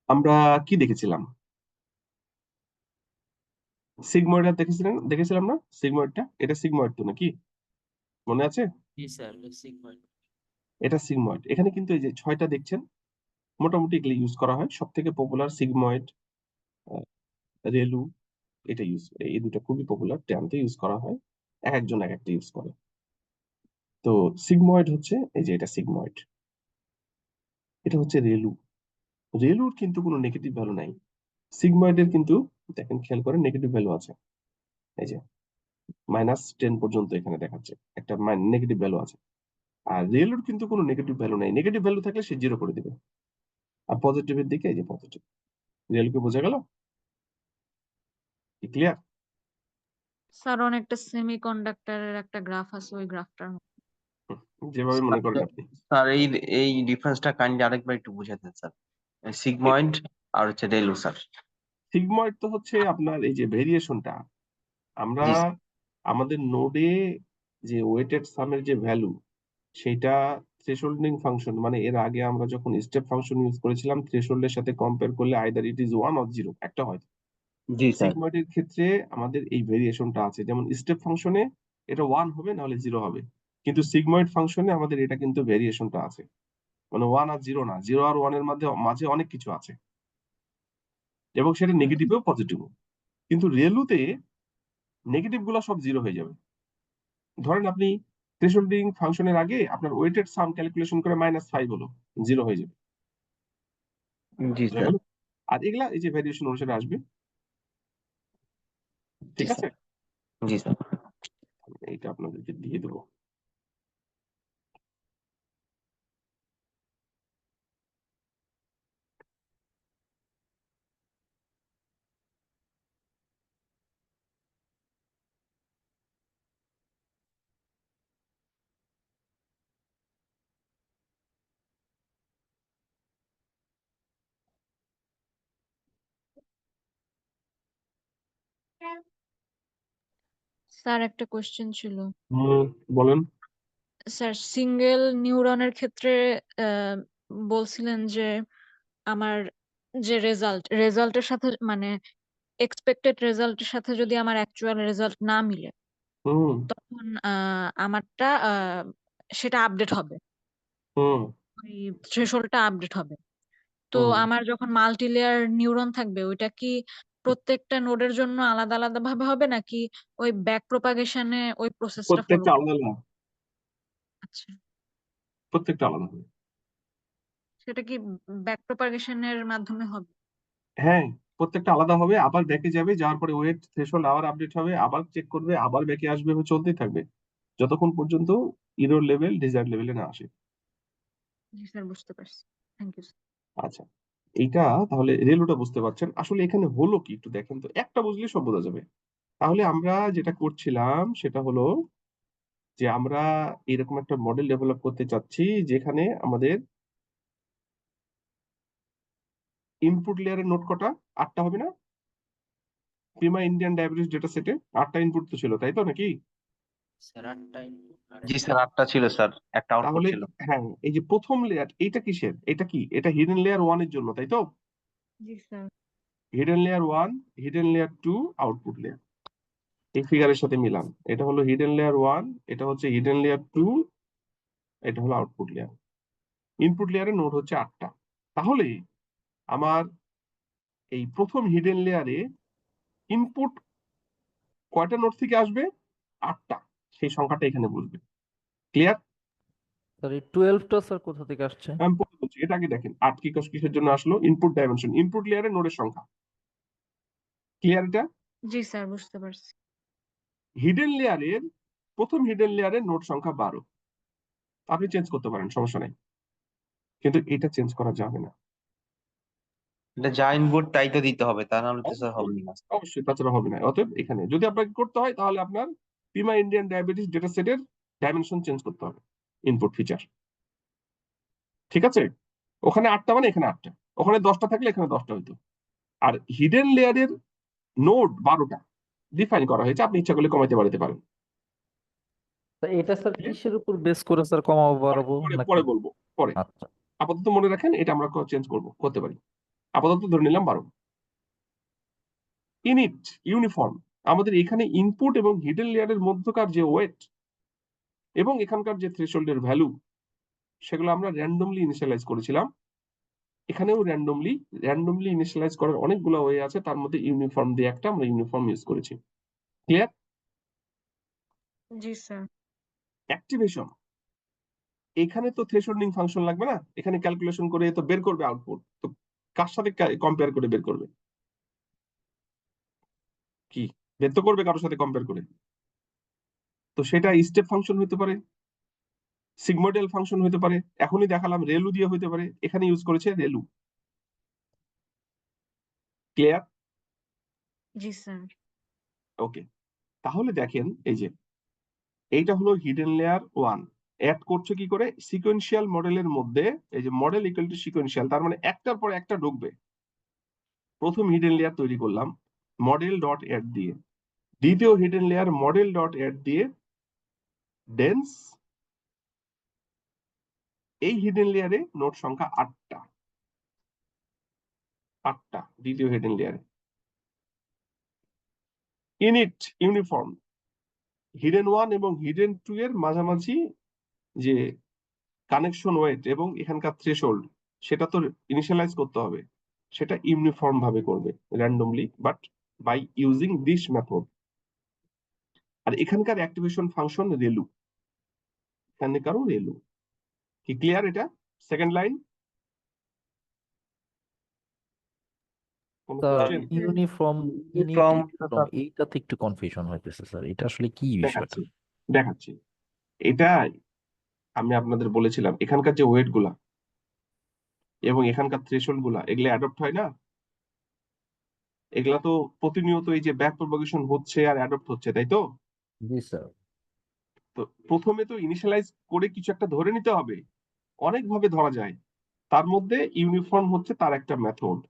আমরা কি দেখেছিলাম? সিগময়েডটা দেখেছিলাম না? সিগময়েডটা, এটা সিগময়েড তো নাকি, মনে আছে? জি স্যার, সিগমা। এটা সিগময়েড। এখানে কিন্তু এই যে 6টা দেখছেন, মোটামুটি এগুলো ইউজ করা হয়। সব থেকে পপুলার সিগময়েড, রেলু, এটা ইউজ, এই দুটো খুবই পপুলার, ট্যানতে ইউজ করা হয়। এক একজন এক একটা ইউজ করে। তো সিগময়েড হচ্ছে এই যে, এটা সিগময়েড, এটা হচ্ছে রেলু। রেলুর কিন্তু কোনো নেগেটিভ ভ্যালু নাই। সিগময়েডের কিন্তু দেখেন, খেয়াল করেন, নেগেটিভ ভ্যালু আছে। এই যে -10 পর্যন্ত এখানে দেখাচ্ছে একটা নেগেটিভ ভ্যালু আছে। আর রেলুর কিন্তু কোনো নেগেটিভ ভ্যালু নাই, নেগেটিভ ভ্যালু থাকলে সে জিরো করে দিবে। আর পজিটিভের দিকে এই যে পজিটিভ। রেলকে বোঝা গেল? ক্লিয়ার? স্যার অনেকটা সেমিকন্ডাক্টরের একটা গ্রাফ আছে, ওই গ্রাফটার যেভাবে মনে করেন আপনি। স্যার এই ডিফারেন্সটা কাইন্ডলি আরেকবার একটু বুঝাতেন স্যার, সিগময়েড আর হচ্ছে রেলু স্যার। সিগময়েড তো হচ্ছে আপনার এই যে ভেরিয়েশনটা, আমরা জি আমাদের নোডে যে ওয়েটেড সামের যে ভ্যালু, সেটা থ্রেশহোল্ডিং ফাংশন, মানে এর আগে আমরা যখন স্টেপ ফাংশন ইউজ করেছিলাম, থ্রেশহোল্ডের সাথে কম্পেয়ার করলে আইদার ইট ইজ 1 অর 0, একটা হয়। জি স্যার। সিগময়েডের ক্ষেত্রে আমাদের এই ভেরিয়েশনটা আছে, যেমন স্টেপ ফাংশনে এটা 1 হবে, নাহলে 0 হবে। কিন্তু সিগময়েড ফাংশনে আমাদের এটা কিন্তু ভেরিয়েশনটা আছে, মানে 1 আর 0 না, 0 আর 1 এর মাঝে মাঝে অনেক কিছু আছে, এবং সেটা নেগেটিভও পজিটিভও। কিন্তু রেলুতে নেগেটিভ গুলা সব 0 হয়ে যাবে। ধরেন আপনি থ্রেশহোল্ডিং ফাংশনের আগে আপনার ওয়েটেড সাম ক্যালকুলেশন করে -5 হলো, 0 হয়ে যাবে। জি বুঝা স্যার। গেল? আর এগুলা এই যে ভেরিয়েশন অনুসারে আসবে। জি ঠিক আছে, স্যার। জি স্যার। এইটা আপনাদেরকে দিয়ে দেবো। স্যার একটা কোশ্চেন ছিল। বলেন। স্যার সিঙ্গেল নিউরনের ক্ষেত্রে আহ, বলছিলেন যে আমার যে রেজাল্টের সাথে মানে এক্সপেক্টেড রেজাল্টের সাথে যদি আমার অ্যাকচুয়াল রেজাল্ট না মিলে, হুম তখন আমারটা সেটা আপডেট হবে। হুম ওই থ্রেশহোল্ডটা আপডেট হবে। তো হুম আমার যখন মাল্টি লেয়ার নিউরন থাকবে ওইটা কি প্রত্যেকটা নোডের জন্য আলাদা আলাদা ভাবে হবে নাকি ওই ব্যাক প্রপাগেশনে ওই প্রসেসটা ফলো প্রত্যেকটা করবে? আলাদা আলাদা, আচ্ছা, প্রত্যেকটা আলাদা হবে। সেটা কি ব্যাক প্রপাগেশনের মাধ্যমে হবে? হ্যাঁ, প্রত্যেকটা আলাদা হবে, আবার ব্যাকে যাবে, যাওয়ার পরে ওয়েট থ্রেশহোল্ড আবার আপডেট হবে, আবার চেক করবে, আবার ব্যাকে আসবে, চলতেই থাকবে যতক্ষণ পর্যন্ত ইরর লেভেল ডিজায়ার লেভেলে না আসে। জি স্যার, বুঝতে পারছি। Thank you. আচ্ছা, এইটা তাহলে রেলোটা বুঝতে পারছেন। আসলে এখানে হলো কি একটু দেখেন তো, একটা বুঝলে সব বোঝা যাবে। তাহলে আমরা যেটা করছিলাম সেটা হলো যে আমরা এরকম একটা মডেল ডেভেলপ করতে চাচ্ছি যেখানে আমাদের ইনপুট লেয়ারের নোট কটা, 8টা হবে না? প্রিমা ইন্ডিয়ান ডায়াবেটিস ডেটা সেটে 8টা ইনপুট তো ছিল, তাই তো নাকি? জি স্যার, 8টা ছিল স্যার, একটা আউটপুট তাহলে ছিল। হ্যাঁ, এই যে প্রথম লেয়ার, এটা কিসের, এটা কি, এটা হিডেন লেয়ার 1 এর জন্য, তাই তো? জি sir. Hidden layer 1, hidden layer 2, output layer. এই ফিগারের সাথে মিলান, এটা হলো হিডেন লেয়ার 1, এটা হচ্ছে হিডেন লেয়ার 2, এটা হলো আউটপুট লেয়ার। ইনপুট লেয়ারে নোড হচ্ছে 8টা। তাহলে আমার এই প্রথম হিডেন লেয়ারে ইনপুট কয়টা নোড থেকে আসবে? 8টা। সেই সংখ্যাটা এখানে বলবে। ক্লিয়ার? স্যার এই 12টা স্যার কোথা থেকে আসছে? আমি পরে বলছি, এটা আগে দেখেন 8 কিসের জন্য আসলো। ইনপুট ডাইমেনশন, ইনপুট লেয়ারে নোডের সংখ্যা। ক্লিয়ার এটা? জি স্যার, বুঝতে পারছি। হিডেন লেয়ারের প্রথম হিডেন লেয়ারের নোড সংখ্যা 12। আপনি চেঞ্জ করতে পারেন, সমস্যা নাই, কিন্তু এটা চেঞ্জ করা যাবে না। এটা যা ইনপুট তাই তো দিতে হবে, তা নাহলে তো স্যার হবে অবশ্যই না। অবশ্যই, তাছাড়া হবে না। অতএব এখানে যদি আপনাকে করতে হয় তাহলে আপনার পিমা ইন্ডিয়ান ডায়াবেটিস ডেটা সেটের ডাইমেনশন চেঞ্জ করতে হবে, ইনপুট ফিচার। ঠিক আছে? ওখানে 8টা মানে এখানে 8টা, ওখানে 10টা থাকলে এখানে 10টা হইতো। আর হিডেন লেয়ারের নোড 12টা ডিফাইন করা হয়েছে, আপনি ইচ্ছা করলে কমাইতে বাড়াতে পারেন। তা এটা স্যার কিসের উপর বেস করে স্যার কমাবো পরে বাড়াবো পরে নাকি? পরে বলবো, পরে। আচ্ছা আপাতত মনে রাখেন এটা আমরা চেঞ্জ করতে পারি। আপাতত ধরে নিলাম 12। ইনিট ইউনিফর্ম, আমাদের এখানে ইনপুট এবং হিডেন লেয়ারের মধ্যকার যে ওয়েট এবং এখানকার যে থ্রেশহোল্ডের ভ্যালু, সেগুলো আমরা র্যান্ডমলি ইনিশিয়ালাইজ করেছিলাম। এখানেও র্যান্ডমলি ইনিশিয়ালাইজ করার অনেকগুলো ওয়ে আছে, তার মধ্যে ইউনিফর্ম দিয়ে একটা আমরা ইউনিফর্ম ইউজ করেছি। ক্লিয়ার? জি স্যার। অ্যাক্টিভেশন, এখানে তো থ্রেশহোল্ডিং ফাংশন লাগবে না, এখানে ক্যালকুলেশন করে তো বের করবে আউটপুট, তো কার সাথে কম্পেয়ার করে বের করবে? কি বের তো করবে কারোর সাথে কম্পেয়ার করে। তো সেটা স্টেপ ফাংশন হতে পারে, সিগময়েডাল ফাংশন হতে পারে, এখনই দেখালাম রেলু দিয়ে হতে পারে, এখানে ইউজ করেছে রেলু। ক্লিয়ার? জি স্যার। ওকে, তাহলে দেখেন এই যে এইটা হলো হিডেন লেয়ার 1। অ্যাড করছে কি করে? সিকোয়েন্সিয়াল মডেলের মধ্যে, এই যে মডেল ইকুয়াল টু সিকোয়েন্সিয়াল, তার মানে একটার পর একটা ঢুকবে। প্রথম হিডেন লেয়ার তৈরি করলাম মডেল ডট অ্যাড দিয়ে, দ্বিতীয় hidden layer model dot add দিয়ে, ডেন্স। এই হিডেন লেয়ারে নোড সংখ্যা 8টা, 8টা দ্বিতীয় হিডেন লেয়ারে। ইনিট ইউনিফর্ম, হিডেন 1 এবং হিডেন 2 এর মাঝামাঝি যে কানেকশন ওয়েট এবং এখানকার থ্রেশহোল্ড, সেটা তো ইনিশিয়ালাইজ করতে হবে। সেটা ইউনিফর্ম ভাবে করবে, randomly, but by using this method. আর এখানকার অ্যাক্টিভেশন ফাংশন রেলু, এখানকারও রেলু। কি ক্লিয়ার এটা? সেকেন্ড লাইন, কোনো sir question? Uniform init from uniform এইটাতে একটু কনফিউশন হইতেছে স্যার, এটা আসলে কি বিষয়টা? দেখাচ্ছি, দেখাচ্ছি। এটা আমি আপনাদের বলেছিলাম, এখানকার যে ওয়েট গুলা এবং এখানকার থ্রেশহোল্ড গুলা, এগুলো অ্যাডপ্ট হয় না? এগুলা তো প্রতিনিয়ত এই যে ব্যাক প্রপাগেশন হচ্ছে আর অ্যাডপ্ট হচ্ছে, তাই তো? জি স্যার। তো প্রথমে তো ইনিশিয়ালাইজ করে কিছু একটা ধরে নিতে হবে, অনেক ভাবে ধরা যায়, তার মধ্যে ইউনিফর্ম হচ্ছে তার একটা মেথড।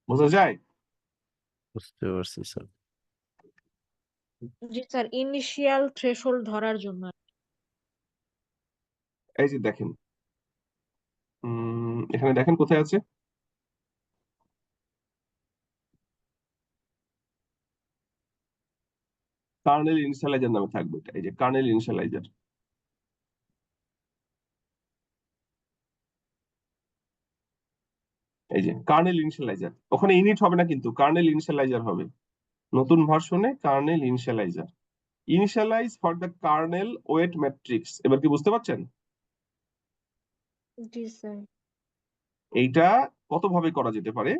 বোঝা যায়? বুঝতে পারছি স্যার। জি স্যার, ইনিশিয়াল থ্রেশহোল্ড ধরার জন্য। এই যে দেখেন, এখানে দেখেন কোথায় আছে, কার্নেল ইনিশিয়ালাইজার নামে থাকবে এটা, এই যে কার্নেল ইনিশিয়ালাইজার। এই যে কার্নেল ইনিশিয়ালাইজার, ওখানে ইনিট হবে না কিন্তু কার্নেল ইনিশিয়ালাইজার হবে নতুন ভার্সনে, kernel initializer. Initialize for the kernel weight matrix, এবার কি বুঝতে পারছেন? জি স্যার। এইটা কত ভাবে করা যেতে পারে?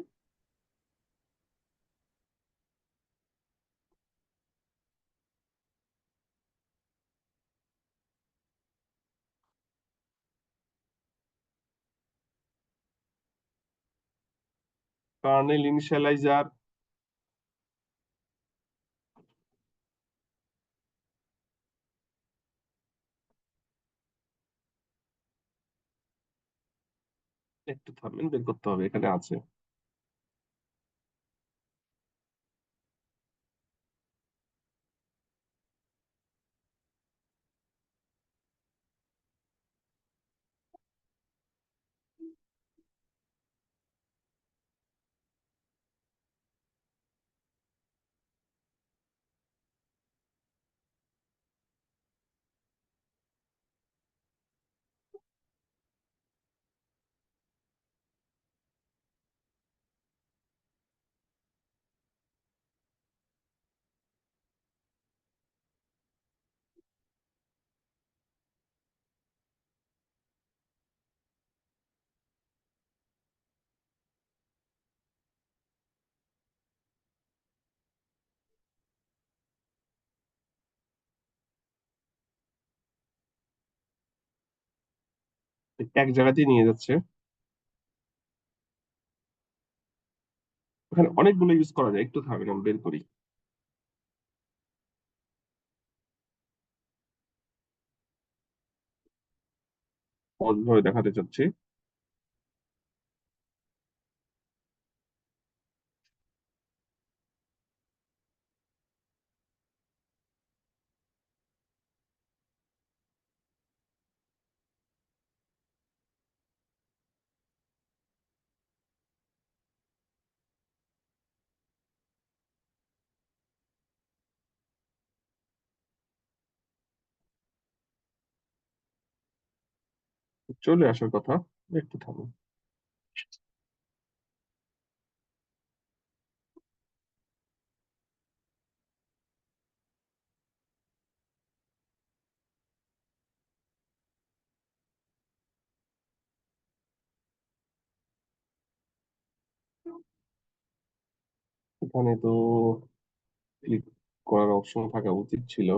কার্নেল ইনিশিয়ালাইজার একটু থামেন, বের করতে হবে, এখানে আছে। এক জায়গাতেই নিয়ে যাচ্ছে, ওখানে অনেকগুলো ইউজ করা যায়, একটু থামেন আমি বের করি। সহজভাবে দেখাতে চাচ্ছি। চলে আসার কথা, একটু থামুন। এখানে তো ক্লিক করার অপশন থাকা উচিত ছিল।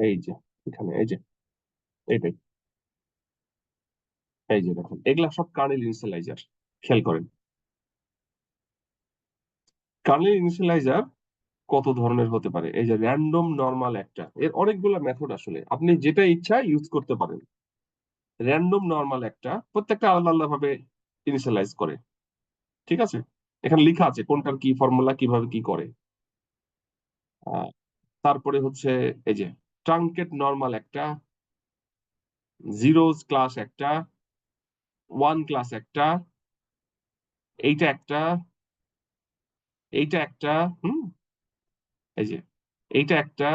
এই যে এখানে, এই যে এইটাই, এই যে দেখুন এগুলা সব কার্নেল ইনিশিয়ালাইজার। খেয়াল করেন, কার্নেল ইনিশিয়ালাইজার কত ধরনের হতে পারে। এই যে র্যান্ডম নরমাল একটা, এর অনেকগুলো মেথড, আসলে আপনি যেটা ইচ্ছা ইউজ করতে পারেন। র্যান্ডম নরমাল একটা, প্রত্যেকটা আলাদা আলাদা ভাবে ইনিশিয়ালাইজ করে, ঠিক আছে? এখানে লেখা আছে কোনটার কি ফর্মুলা, কিভাবে কি করে। আহ, তারপরে হচ্ছে এই যে ট্রাঙ্কেট নরমাল একটা, জিরোজ ক্লাস একটা, ওয়ান ক্লাস একটা, এইটা একটা, এইটা একটা, হুম, এই যে এইটা একটা,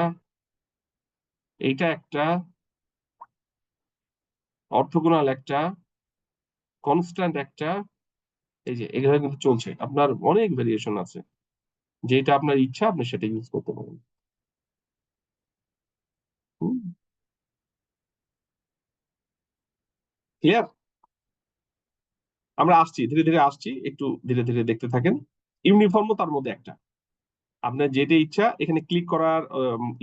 এইটা একটা, অর্থোগোনাল একটা, কনস্ট্যান্ট একটা। এই যে এগুলো কিন্তু চলছে, আপনার অনেক ভেরিয়েশন আছে, যেটা আপনার ইচ্ছা আপনি সেটা ইউজ করতে পারেন। ক্লিয়ার? আমরা আসছি, ধীরে ধীরে আসছি, একটু ধীরে ধীরে দেখতে থাকেন। ইউনিফর্মও তার মধ্যে একটা, আপনার যেটা ইচ্ছা এখানে ক্লিক করার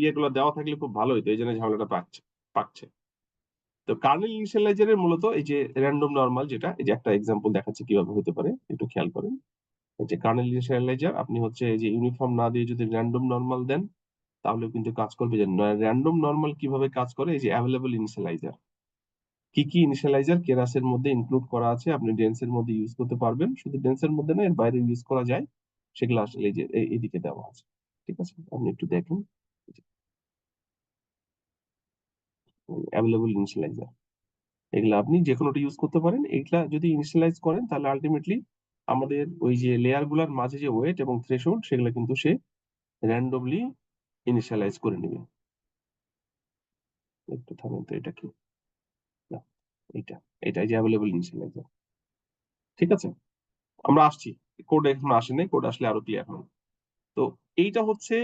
ইয়েগুলো দেওয়া থাকলে খুব ভালো হতো, এই জন্য ঝামেলাটা পাচ্ছে। তো কার্নেল ইনিশিয়ালাইজারের মূলত এই যে র্যান্ডম নরমাল, যেটা এই যে একটা এক্সাম্পল দেখাচ্ছে কিভাবে হতে পারে, একটু খেয়াল করেন। এই যে কার্নেল ইনিশিয়ালাইজার, আপনি হচ্ছে এই যে ইউনিফর্ম না দিয়ে যদি র্যান্ডম নরমাল দেন তাহলে কিন্তু কাজ করবে। যে র্যান্ডম নরমাল কিভাবে কাজ করে, এই যে অ্যাভেলেবল ইনিশিয়ালাইজার, কি কি ইনিশিয়ালাইজার কেরাসের মধ্যে ইনক্লুড করা আছে, আপনি ডেন্সের মধ্যে ইউজ করতে পারবেন। শুধু ডেন্সের মধ্যে না, এর বাইরে ইউজ করা যায়, সেগুলো আসলে এই যে এইদিকে দেওয়া আছে। ঠিক আছে, আপনি একটু দেখেন। অ্যাভেলেবল ইনিশিয়ালাইজার, এগুলা আপনি যে কোনোটা ইউজ করতে পারেন। এগুলা যদি ইনিশিয়ালাইজ করেন তাহলে আলটিমেটলি আমাদের ওই যে লেয়ার গুলার মাঝে যে ওয়েট এবং থ্রেশহোল্ড, সেগুলো কিন্তু সে র্যান্ডমলি ইনিশিয়ালাইজ করে নিবে। একটু থামেন তো, এটা কি? না, এইটা এইটা যে অ্যাভেলেবল ইনিশিয়ালাইজার। ঠিক আছে, আমরা আসছি। কোড এখন আসে নাই, কোড আসলে আরো ক্লিয়ার হবে। তো এইটা হচ্ছে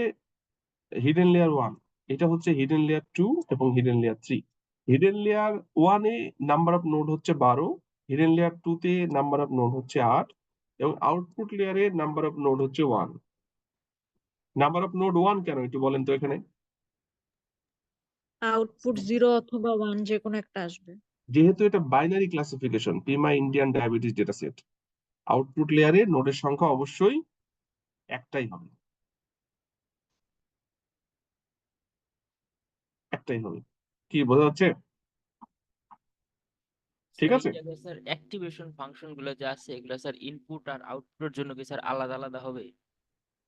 হিডেন লেয়ার 1, এটা হচ্ছে হিডেন লেয়ার 2 এবং hidden layer 3। Hidden layer 1 A number of node হচ্ছে 12, হিডেন লেয়ার 2 তে নাম্বার অফ নোড হচ্ছে 8 এবং আউটপুট লেয়ারে নাম্বার অফ নোড হচ্ছে 1। নাম্বার অফ নোড 1 কেন একটু বলেন তো এখানে? আউটপুট 0 অথবা 1 যে কোনো একটা আসবে। যেহেতু এটা binary classification, Pima Indian diabetes data set, output লেয়ারে নোডের সংখ্যা অবশ্যই একটাই হবে, একটাই হবে। কি বোঝা যাচ্ছে? ঠিক স্যার এই আছে, জায়গায় স্যার অ্যাক্টিভেশন ফাংশন গুলো যা আছে এগুলো স্যার ইনপুট আর আউটপুটের জন্য কি স্যার আলাদা আলাদা হবে,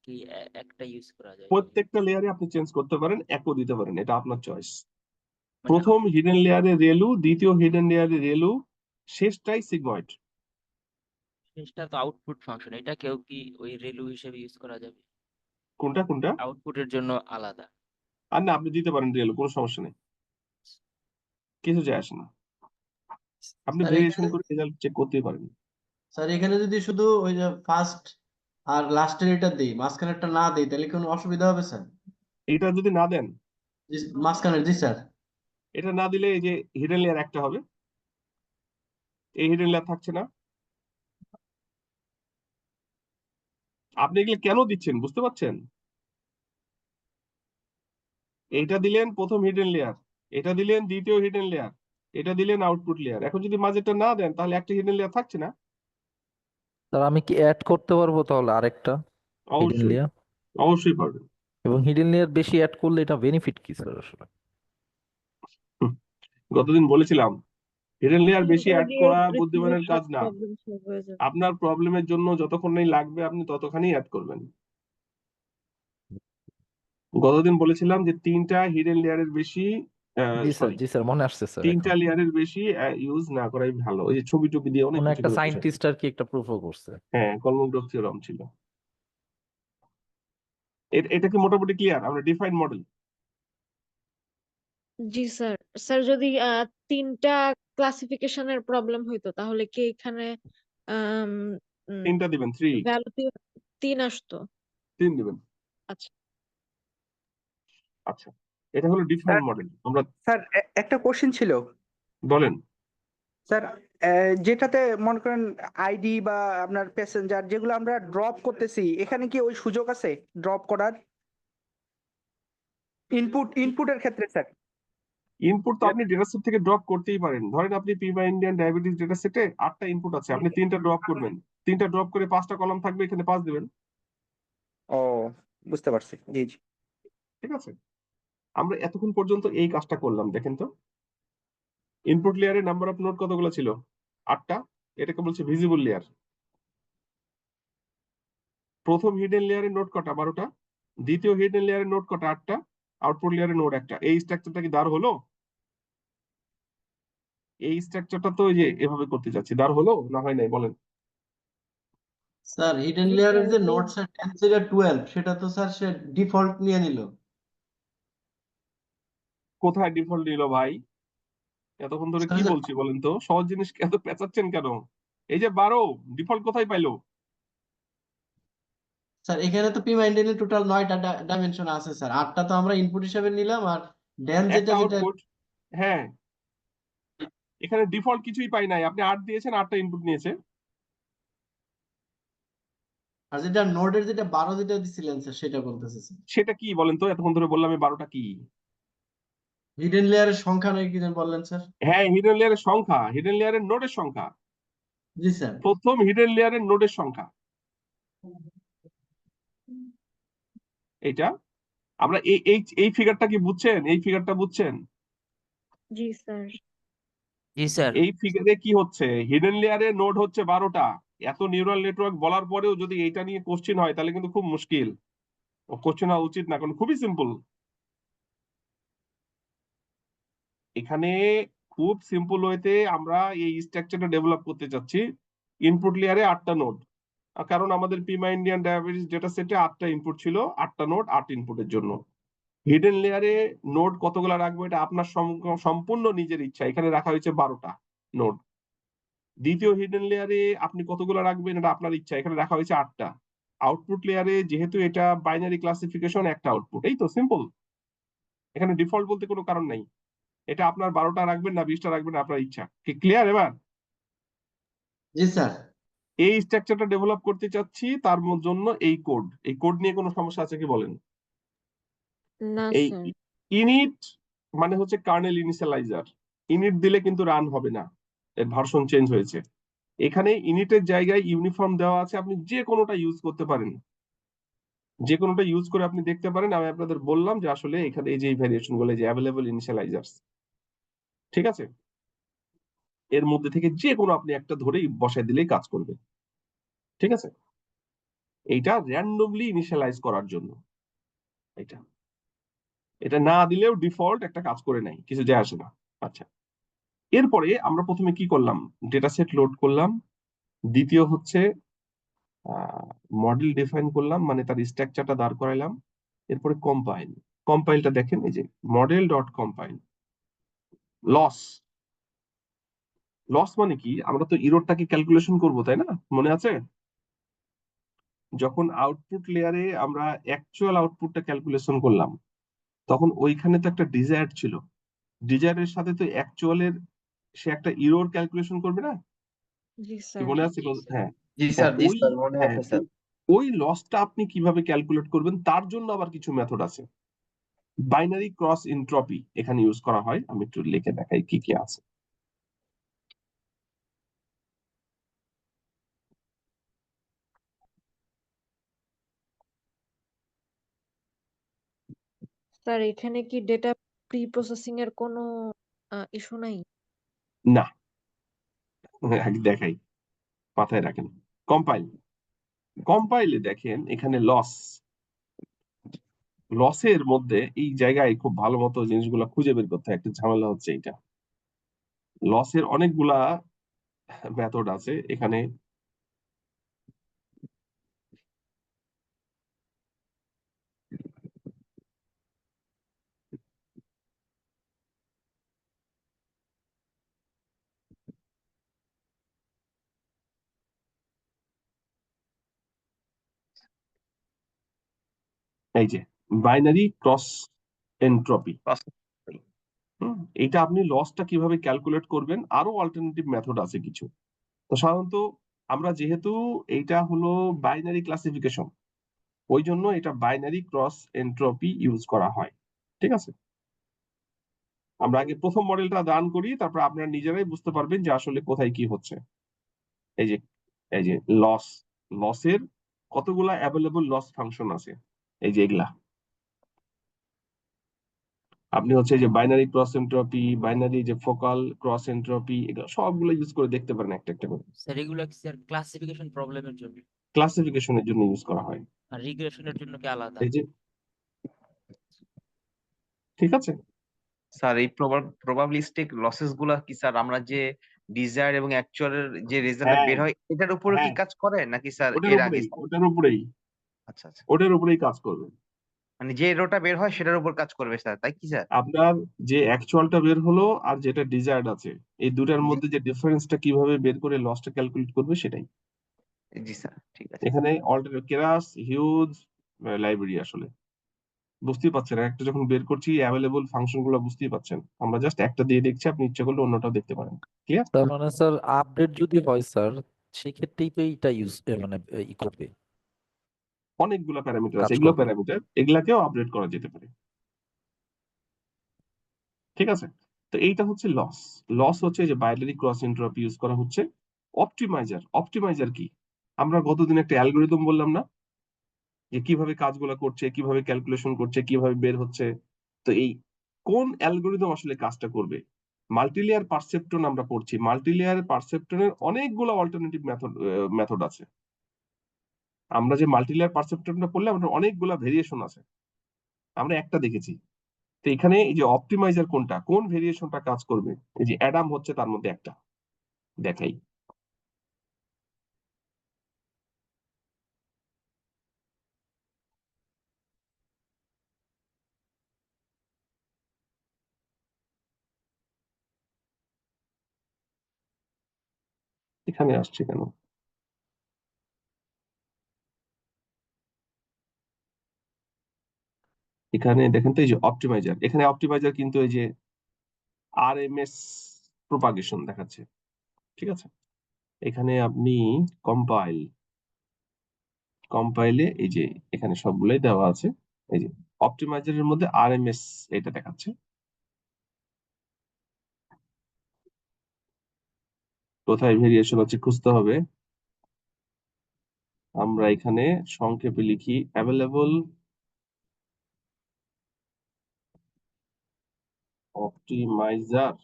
কি একটা ইউজ করা যায়? প্রত্যেকটা লেয়ারে আপনি চেঞ্জ করতে পারেন, একও দিতে পারেন, এটা আপনার চয়েস। মানে প্রথম হিডেন লেয়ারে রেলু, দ্বিতীয় হিডেন লেয়ারে রেলু, শেষটাই সিগময়েড। শেষটা তো আউটপুট ফাংশন, এটা কেউ কি ওই রেলু হিসেবে ইউজ করা যাবে? কোনটা কোনটা? আউটপুটের জন্য আলাদা। আর না, আপনি দিতে পারেন রেলু, কোনো সমস্যা নেই, কিছু যায় আসে না। আপনি স্যার ভেরিয়েশন এখানে করে রেজাল্ট চেক করতেই পারেন। স্যার এখানে যদি শুধু ওই যে ফার্স্ট আর লাস্টের এটা দেই, মাঝখানেরটা না দেই, তাহলে কোনো অসুবিধা হবে স্যার? এটা যদি না দেন, মাঝখানের, জি স্যার। এটা না দিলে এই যে হিডেন লেয়ার একটা হবে, এই হিডেন লেয়ার থাকছে না। আপনি এগুলো কেন দিচ্ছেন বুঝতে পারছেন? এইটা দিলেন প্রথম হিডেন লেয়ার, এটা দিলেন দ্বিতীয় হিডেন লেয়ার, এটা দিলেন আউটপুট লেয়ার। এখন যদি মাঝেরটা না দেন তাহলে একটা হিডেন লেয়ার থাকছে না। স্যার আমি কি অ্যাড করতে পারবো তাহলে আরেকটা হিডেন অবশ্যই, লেয়ার? অবশ্যই পারবেন। এবং হিডেন লেয়ার বেশি অ্যাড করলে এটা বেনিফিট কি স্যার আসলে? হুম, গতদিন বলেছিলাম হিডেন লেয়ার বেশি অ্যাড করা ইমিডিয়েট বুদ্ধিমানের কাজ না। প্রবলেম সলভ হয়ে যাবে। আপনার প্রবলেমের জন্য যতক্ষণই লাগবে আপনি ততখানি অ্যাড করবেন। গতদিন বলেছিলাম যে 3টা হিডেন লেয়ারের বেশি, জি স্যার, সরি, জি স্যার, মনে আসছে স্যার 3টা এখন। লেয়ারের বেশি ইউজ না করাই ভালো। ওই যে ছবি টবি দিয়ে অনেক কোন কিছু একটা করে বোঝায়। সায়েন্টিস্ট আর কি একটা প্রুফও করছে। হ্যাঁ, কলমগ্রফ থিওরাম ছিল। এটা কি মোটামুটি ক্লিয়ার? আমরা ডিফাইন মডেল। জি স্যার। স্যার যদি 3টা ক্লাসিফিকেশনের প্রবলেম হইতো তাহলে কি এখানে 3টা দিবেন, 3 ভ্যালু 3 আসতো? 3 দিবেন। আচ্ছা। আচ্ছা, এটা হলো ডিফাইন স্যার মডেল। আমরা স্যার একটা কোশ্চেন ছিল বলেন। স্যার। যেটাতে মনে করেন আইডি বা আপনার প্যাসেঞ্জার যেগুলো আমরা ড্রপ করতেছি, এখানে কি ওই সুযোগ আছে ড্রপ করার ইনপুটের ক্ষেত্রে স্যার? ইনপুট তো আপনি ডেটা সেট থেকে ড্রপ করতেই পারেন। ধরেন আপনি পিবা ইন্ডিয়ান ডায়াবেটিস ডেটা সেটে 8টা ইনপুট আছে, আপনি 3টা ড্রপ করবেন, 3টা ড্রপ করে 5টা কলাম থাকবে, এখানে 5 দিবেন। ও, বুঝতে পারছি, জি জি। ঠিক আছে, আমরা এতক্ষণ পর্যন্ত এই কাজটা করলাম। দেখেন তো, ইনপুট লেয়ারে নাম্বার অফ নোড কতগুলো ছিল? 8টা। এটাকে বলছে ভিজিবল লেয়ার। প্রথম হিডেন লেয়ারে নোড কটা? 12টা। দ্বিতীয় হিডেন লেয়ারে নোড কটা? 8টা। আউটপুট লেয়ারে নোড একটা। এই স্ট্রাকচারটা কি দাঁড় হলো? এই স্ট্রাকচারটা তো ওই যে এভাবে করতে যাচ্ছি, দাঁড় হলো না হয় নাই বলেন? স্যার হিডেন জি লেয়ারের স্যার। যে নোটস 10 থেকে 12, সেটা তো স্যার সে ডিফল্ট নিয়ে নিল। কোথায় ডিফল্ট নিল ভাই? এতক্ষণ ধরে কি বলছি বলেন তো, সহজ জিনিস এত পেঁচাচ্ছেন কেন? এই যে 12 ডিফল্ট কোথায় পাইলো? স্যার এখানে তো পি মাইন্ডের টোটাল 9টা ডাইমেনশন আছে স্যার, 8টা তো আমরা ইনপুট হিসেবে নিলাম, আর ড্যান একটা যেটা যেটা আউটপুট। হ্যাঁ, এখানে ডিফল্ট কিছুই পাই নাই, আপনি 8 দিয়েছেন, 8টা ইনপুট নিয়েছে। আর যেটা নোডের যেটা 12 যেটা দিছিলেন স্যার, সেটা বলতেছে স্যার। সেটা কি বলেন তো? এতক্ষণ ধরে বললাম এই 12টা কি? হিডেন লেয়ারের সংখ্যা নয় কি যেন বললেন স্যার? হ্যাঁ, হিডেন লেয়ারের সংখ্যা, হিডেন লেয়ারের নোডের সংখ্যা, জি স্যার। প্রথম হিডেন লেয়ারের নোডের সংখ্যা এটা। আমরা এই এই এই ফিগারটা কি বুঝছেন? এই ফিগারটা বুঝছেন? জি স্যার। জি স্যার। এই ফিগারে কি হচ্ছে? হিডেন লেয়ারে নোড হচ্ছে 12টা। এত নিউরাল নেটওয়ার্ক বলার পরেও যদি এইটা নিয়ে কোশ্চেন হয় তাহলে কিন্তু খুব মুশকিল। কোশ্চেন হওয়া উচিত না, কারণ খুবই সিম্পল। এখানে খুব সিম্পল ওয়েতে আমরা এই স্ট্রাকচারটা ডেভেলপ করতে চাচ্ছি। ইনপুট লেয়ারে 8টা নোড, কারণ আমাদের পিমা ইন্ডিয়ান ডায়াবেটিস ডেটা সেটে 8টা ইনপুট ছিল, 8টা নোড 8 ইনপুটের জন্য। হিডেন লেয়ারে নোড কতগুলা রাখবো এটা আপনার সম্পূর্ণ নিজের ইচ্ছা। এখানে রাখা হয়েছে 12টা নোড। দ্বিতীয় হিডেন লেয়ারে আপনি কতগুলো রাখবেন এটা আপনার ইচ্ছা, এখানে রাখা হয়েছে 8টা। আউটপুট লেয়ারে যেহেতু এটা বাইনারি ক্লাসিফিকেশন, একটা আউটপুট, এই তো সিম্পল। এখানে ডিফল্ট বলতে কোনো কারণ নাই। এটা আপনার 12টা রাখবেন না 20টা রাখবেন আপনার ইচ্ছা। কি ক্লিয়ার এবার? জি স্যার। এই স্ট্রাকচারটা ডেভেলপ করতে চাচ্ছি, তার জন্য এই কোড নিয়ে কোনো সমস্যা আছে কি বলেন? না এই স্যার। ইনিট মানে হচ্ছে কার্নেল ইনিশিয়ালাইজার। ইনিট দিলে কিন্তু রান হবে না, এর ভার্সন চেঞ্জ হয়েছে। এখানে ইনিটের জায়গায় ইউনিফর্ম দেওয়া আছে, আপনি যে কোনোটা ইউজ করতে পারেন, যে কোনোটা ইউজ করে আপনি দেখতে পারেন। আমি আপনাদের বললাম যে আসলে এখানে এই যে ভ্যারিয়েশন গুলো, যে অ্যাভেলেবল ইনিশিয়ালাইজার্স, ঠিক আছে, এর মধ্যে থেকে যে কোনো আপনি একটা ধরেই বসাই দিলেই কাজ করবে, ঠিক আছে। এইটা র্যান্ডমলি ইনিশিয়ালাইজ করার জন্য, এটা এটা না দিলেও ডিফল্ট একটা কাজ করে নাই, কিছু যায় আসে না। আচ্ছা, এরপরে আমরা প্রথমে কি করলাম, ডেটা সেট লোড করলাম। দ্বিতীয় হচ্ছে মডেল ডিফাইন করলাম, মানে তার স্ট্রাকচারটা দাঁড় করাইলাম। এরপরে কম্পাইলটা দেখেন, এই যে model dot compile. Loss loss মানে কি, আমরা তো ইরোরটাকে ক্যালকুলেশন করব, তাই না? মনে আছে যখন আউটপুট লেয়ারে আমরা অ্যাকচুয়াল আউটপুটটা ক্যালকুলেশন করলাম, তখন ওইখানে তো একটা ডিজায়ার ছিল। ডিজায়ারের সাথে তো অ্যাকচুয়ালের সে একটা ইরোর ক্যালকুলেশন করবে না? জি কি স্যার। মনে আছে? হ্যাঁ, জি হ্যাঁ, স্যার, জি ওই স্যার, মনে হ্যাঁ আছে স্যার। ওই লসটা আপনি কিভাবে ক্যালকুলেট করবেন তার জন্য আবার কিছু মেথড আছে। বাইনারি ক্রস এনট্রপি এখানে ইউজ করা হয়। আমি একটু লিখে দেখাই কি কি আছে। স্যার এখানে কি ডেটা প্রি প্রসেসিং এর কোনো ইস্যু নাই? না, আগে দেখাই, মাথায় রাখেন। কম্পাইলে দেখেন এখানে লসের মধ্যে এই জায়গায় খুব ভালো মতো জিনিসগুলো খুঁজে বের করতে হয়। একটা ঝামেলা হচ্ছে এইটা, লসের অনেকগুলা মেথড আছে এখানে। এই যে বাইনারি ক্রস এনট্রপি, এটা আপনি লসটা কিভাবে ক্যালকুলেট করবেন, আরো অল্টারনেটিভ মেথড আছে কিছু। তো সাধারণত আমরা যেহেতু এইটা হলো বাইনারি ক্লাসিফিকেশন, ওই জন্য এটা বাইনারি ক্রস এনট্রপি ইউজ করা হয়, ঠিক আছে। আমরা আগে প্রথম মডেলটা রান করি, তারপর আপনারা নিজেরাই বুঝতে পারবেন যে আসলে কোথায় কি হচ্ছে। এই যে এই যে লসের কতগুলা অ্যাভেলেবল লস ফাংশন আছে, এই যে এগুলা আপনি হচ্ছে যে বাইনারি ক্রস এনট্রপি, বাইনারি যে ফোকাল ক্রস এনট্রপি, এগুলো সবগুলো ইউজ করে দেখতে পারেন একটা একটা করে। স্যার এগুলো কি স্যার ক্লাসিফিকেশন প্রবলেমের জন্য, ক্লাসিফিকেশনের জন্য ইউজ করা হয়, আর রিগ্রেশনের জন্য কি আলাদা? এই যে, ঠিক আছে। স্যার এই প্রবাবিলিস্টিক লসেস গুলা কি স্যার আমরা যে ডিজায়ার এবং অ্যাকচুয়ালের যে রেজাল্টটা হ্যাঁ, বের হয় এটার উপরে কি হ্যাঁ, কাজ করে নাকি স্যার ওটার এর আগে? উপরেই ওটার উপরেই আচ্ছা আচ্ছা, ওটার উপরেই কাজ করবে। মানে যে এরোটা বের হয় সেটার উপর কাজ করবে স্যার, তাই কি স্যার? আপনার যে অ্যাকচুয়ালটা বের হলো আর যেটা ডিজায়ার্ড আছে, এই দুটার জি মধ্যে যে ডিফারেন্সটা কিভাবে বের করে লসটা ক্যালকুলেট করবে সেটাই। জি স্যার, ঠিক আছে। এখানে অল্টারনেট কেরাস হিউজ লাইব্রেরি, আসলে বুঝতেই পারছেন, একটা যখন বের করছি অ্যাভেলেবল ফাংশন গুলো বুঝতেই পারছেন। আমরা জাস্ট একটা দিয়ে দেখছি, আপনি ইচ্ছা করলে অন্যটাও দেখতে পারেন। ক্লিয়ার? তার মানে স্যার আপডেট যদি হয় স্যার, সেক্ষেত্রেই তো এইটা ইউজ মানে ই করবে, অনেকগুলো প্যারামিটার আছে, কাজ এগুলো করবে। প্যারামিটার, এগুলাকেও আপডেট করা যেতে পারে, ঠিক আছে। তো এইটা হচ্ছে লস হচ্ছে যে বাইনারি ক্রস এনট্রপি ইউজ করা হচ্ছে। অপটিমাইজার কি, আমরা গতদিন একটা অ্যালগোরিদম বললাম না, যে কিভাবে কাজগুলো করছে, কিভাবে ক্যালকুলেশন করছে, কিভাবে বের হচ্ছে। তো এই কোন অ্যালগোরিদম আসলে কাজটা করবে, মাল্টিলেয়ার পারসেপ্ট্রন আমরা পড়ছি। মাল্টিলেয়ার পারসেপ্ট্রনের অনেকগুলো অল্টারনেটিভ মেথড আছে। আমরা যে মাল্টিলেয়ার পারসেপ্ট্রনটা পড়লে আমাদের অনেকগুলো ভেরিয়েশন আছে, আমরা একটা দেখেছি। তো এখানে এই যে অপটিমাইজার কোনটা, কোন ভেরিয়েশনটা কাজ করবে, এই যে অ্যাডাম হচ্ছে তার মধ্যে একটা, দেখাই। এখানে আসছে কেন? এখানে দেখেন তো এই যে অপটিমাইজার, এখানে অপটিমাইজার কিন্তু এই যে আরএমএস প্রপাগেশন দেখাচ্ছে, ঠিক আছে? এখানে আপনি কম্পাইলে এই যে এখানে সবগুলোই দেওয়া আছে, এই যে অপটিমাইজারের মধ্যে আরএমএস এটা দেখাচ্ছে। কোথায় ভেরিয়েশন হচ্ছে খুঁজতে হবে। আমরা এখানে সংক্ষেপে লিখি অ্যাভেলেবল অপটিমাইজার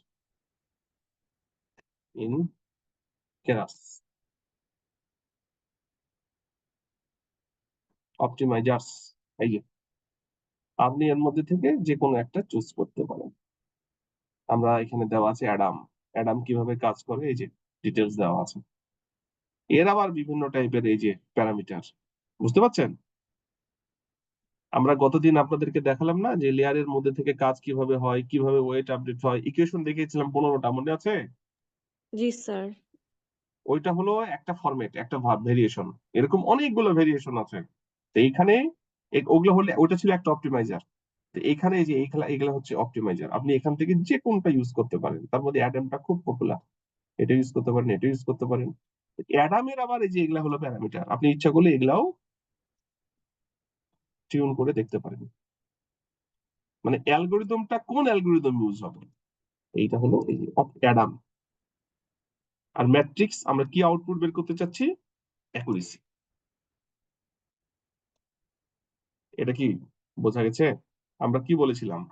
ইন কেরাস, অপটিমাইজার্স, এই যে আপনি এর মধ্যে থেকে যে কোনো একটা চুজ করতে পারেন। আমরা এখানে দেওয়া আছে অ্যাডাম, অ্যাডাম কিভাবে কাজ করে এই যে ডিটেলস দেওয়া আছে। এর আবার বিভিন্ন টাইপের এই যে প্যারামিটার, বুঝতে পারছেন? আমরা গতদিন আপনাদেরকে দেখালাম না যে লেয়ারের মধ্যে থেকে কাজ কিভাবে হয়, কিভাবে ওয়েট আপডেট হয়, ইকুয়েশন দেখিয়েছিলাম 15টা, মনে আছে? জি স্যার। ওইটা হলো একটা ফরম্যাট, একটা ভেরিয়েশন, এরকম অনেকগুলো ভেরিয়েশন আছে। তো এইখানে ওগুলো হলে ওটা ছিল একটা অপটিমাইজার। তো এখানে এই যে এইগুলা এগুলা হচ্ছে অপটিমাইজার, আপনি এখান থেকে যে কোনটা ইউজ করতে পারেন। তার মধ্যে অ্যাডামটা খুব পপুলার, এটা ইউজ করতে পারেন, এটা ইউজ করতে পারেন। অ্যাডামের আবার এই যে এগুলা হলো প্যারামিটার, আপনি ইচ্ছা করলে এগুলাও টিউন করে দেখতে পারেন। মানে অ্যালগোরিদমটা কোন অ্যালগোরিদম ইউজ হবে, এইটা হলো এই যে অ্যাডাম। আর ম্যাট্রিক্স আমরা কি আউটপুট বের করতে চাচ্ছি? অ্যাকুরেসি। এটা কি বোঝা গেছে? আমরা কি বলেছিলাম?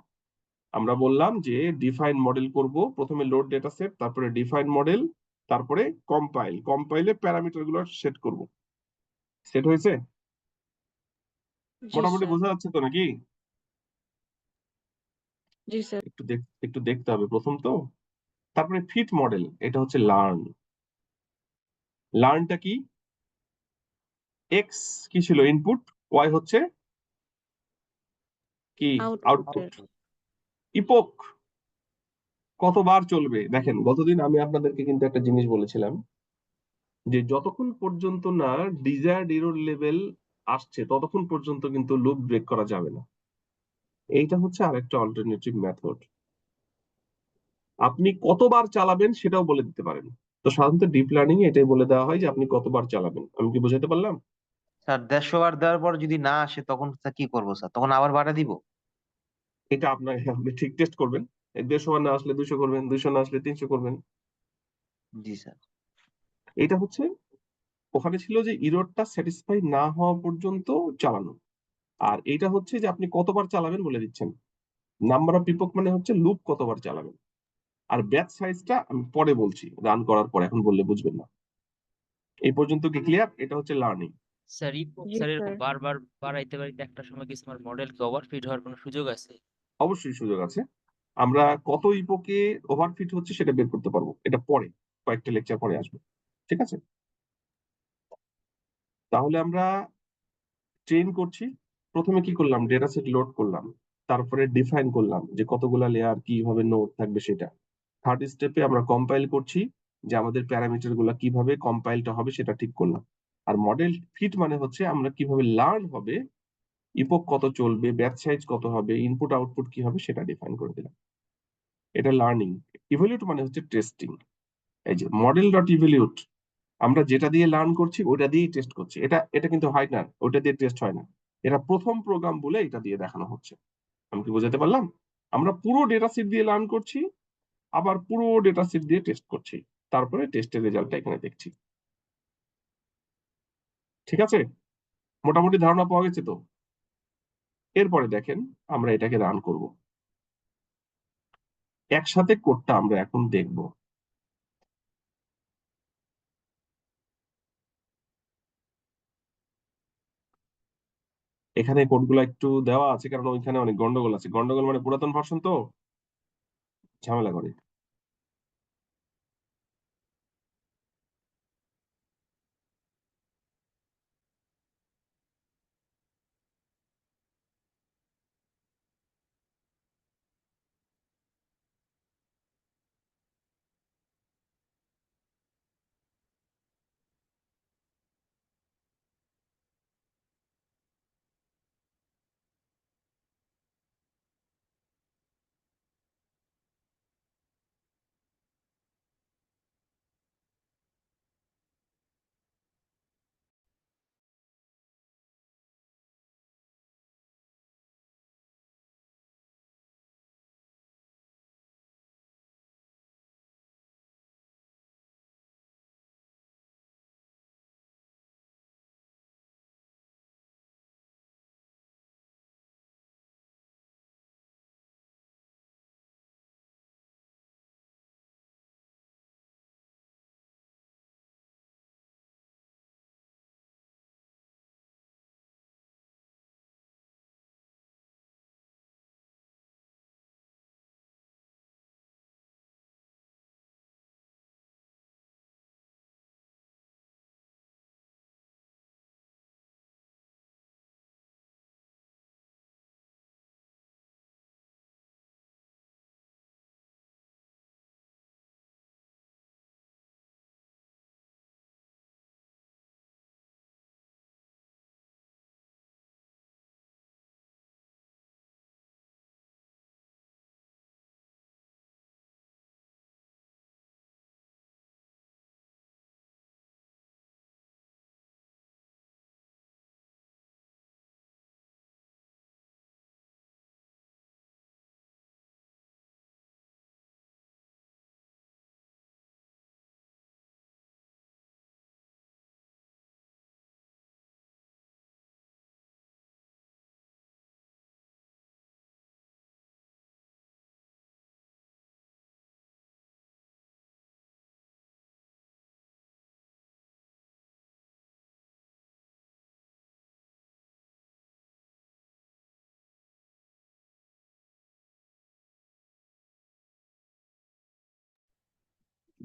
আমরা বললাম যে ডিফাইন মডেল করব, প্রথমে লোড ডেটা সেট, তারপরে ডিফাইন মডেল, তারপরে কম্পাইলে প্যারামিটার গুলো সেট করব। সেট হয়েছে? জি মোটামুটি স্যার। বোঝা যাচ্ছে তো নাকি? জি স্যার। একটু দেখতে হবে প্রথম তো। তারপরে ফিট মডেল, এটা হচ্ছে লার্ন। লার্নটা কি? এক্স কি ছিল ইনপুট, ওয়াই হচ্ছে কি আউটপুট। আউটপুটের। ইপোক কতবার চলবে দেখেন, গতদিন আমি আপনাদেরকে কিন্তু একটা জিনিস বলেছিলাম যে যতক্ষণ পর্যন্ত না ডিজায়ার্ড এরর লেভেল আসছে ততক্ষণ পর্যন্ত কিন্তু লুপ ব্রেক করা যাবে না। এইটা হচ্ছে আরেকটা অল্টারনেটিভ মেথড। আপনি কতবার চালাবেন সেটাও বলে দিতে পারেন। তো সাধারণত ডিপ লার্নিং এ এটাই বলে দেওয়া হয় যে আপনি কতবার চালাবেন। আমি কি বোঝাতে পারলাম? স্যার 150 বার দেওয়ার পর যদি না আসে তখন স্যার কি করবো স্যার? তখন আবার বাড়া দিব? এটা আপনি ঠিক টেস্ট করবেন। 150 বার না আসলে 200 করবেন, 200 না আসলে 300 করবেন। জি স্যার। এটা হচ্ছে ওখানে ছিল যে ইররটা স্যাটিসফাই না হওয়া পর্যন্ত চালানো। আর এটা হচ্ছে যে আপনি কতবার চালাবেন বলে দিচ্ছেন। নাম্বার অফ পিপক মানে হচ্ছে লুপ কতবার চালাবেন। আর ব্যাচ সাইজটা আমি পরে বলছি, রান করার পর, এখন বললে বুঝবেন না। এই পর্যন্ত কি ক্লিয়ার? এটা হচ্ছে লার্নিং। স্যার জি স্যার স্যার। এরকম বারবার বাড়াইতে বাড়াইতে একটা সময় কি আমার মডেলকে ওভারফিট হওয়ার কোনো সুযোগ আছে? অবশ্যই সুযোগ আছে। আমরা কত ইপোকে ওভারফিট হচ্ছে সেটা বের করতে পারবো, এটা পরে, কয়েকটা লেকচার পরে আসবে, ঠিক আছে? তাহলে আমরা ট্রেন করছি। প্রথমে কি করলাম? ডেটা সেট লোড করলাম, তারপরে ডিফাইন করলাম যে কতগুলা লেয়ার কিভাবে নোড থাকবে সেটা। থার্ড স্টেপে আমরা কম্পাইল করছি যে আমাদের প্যারামিটার গুলা কিভাবে কম্পাইলটা হবে সেটা ঠিক করলাম। আর মডেল ফিট মানে হচ্ছে আমরা কিভাবে লার্ন হবে, ইপোক কত চলবে, ব্যাচ সাইজ কত হবে, ইনপুট আউটপুট কি হবে সেটা ডিফাইন করে দিলাম। এটা লার্নিং। ইভ্যালুয়েট মানে হচ্ছে টেস্টিং। এই যে মডেল ডট ইভ্যালুয়েট, আমরা যেটা দিয়ে লার্ন করছি ওটা দিয়েই টেস্ট করছি। এটা এটা কিন্তু হয় না, ওটা দিয়ে টেস্ট হয় না। এটা প্রথম প্রোগ্রাম বলে এটা দিয়ে দেখানো হচ্ছে। আমি কি বোঝাতে পারলাম? আমরা পুরো ডেটা সেট দিয়ে লার্ন করছি, আবার পুরো ডেটা সেট দিয়ে টেস্ট করছি, তারপরে টেস্টের রেজাল্টটা এখানে দেখছি। ঠিক আছে? মোটামুটি ধারণা পাওয়া গেছে তো? এরপরে দেখেন আমরা এটাকে রান করব। একসাথে কোডটা আমরা এখন দেখব। এখানে কোডগুলো একটু দেওয়া আছে কারণ ওইখানে অনেক গন্ডগোল আছে। গন্ডগোল মানে পুরাতন ভার্সন তো ঝামেলা করে।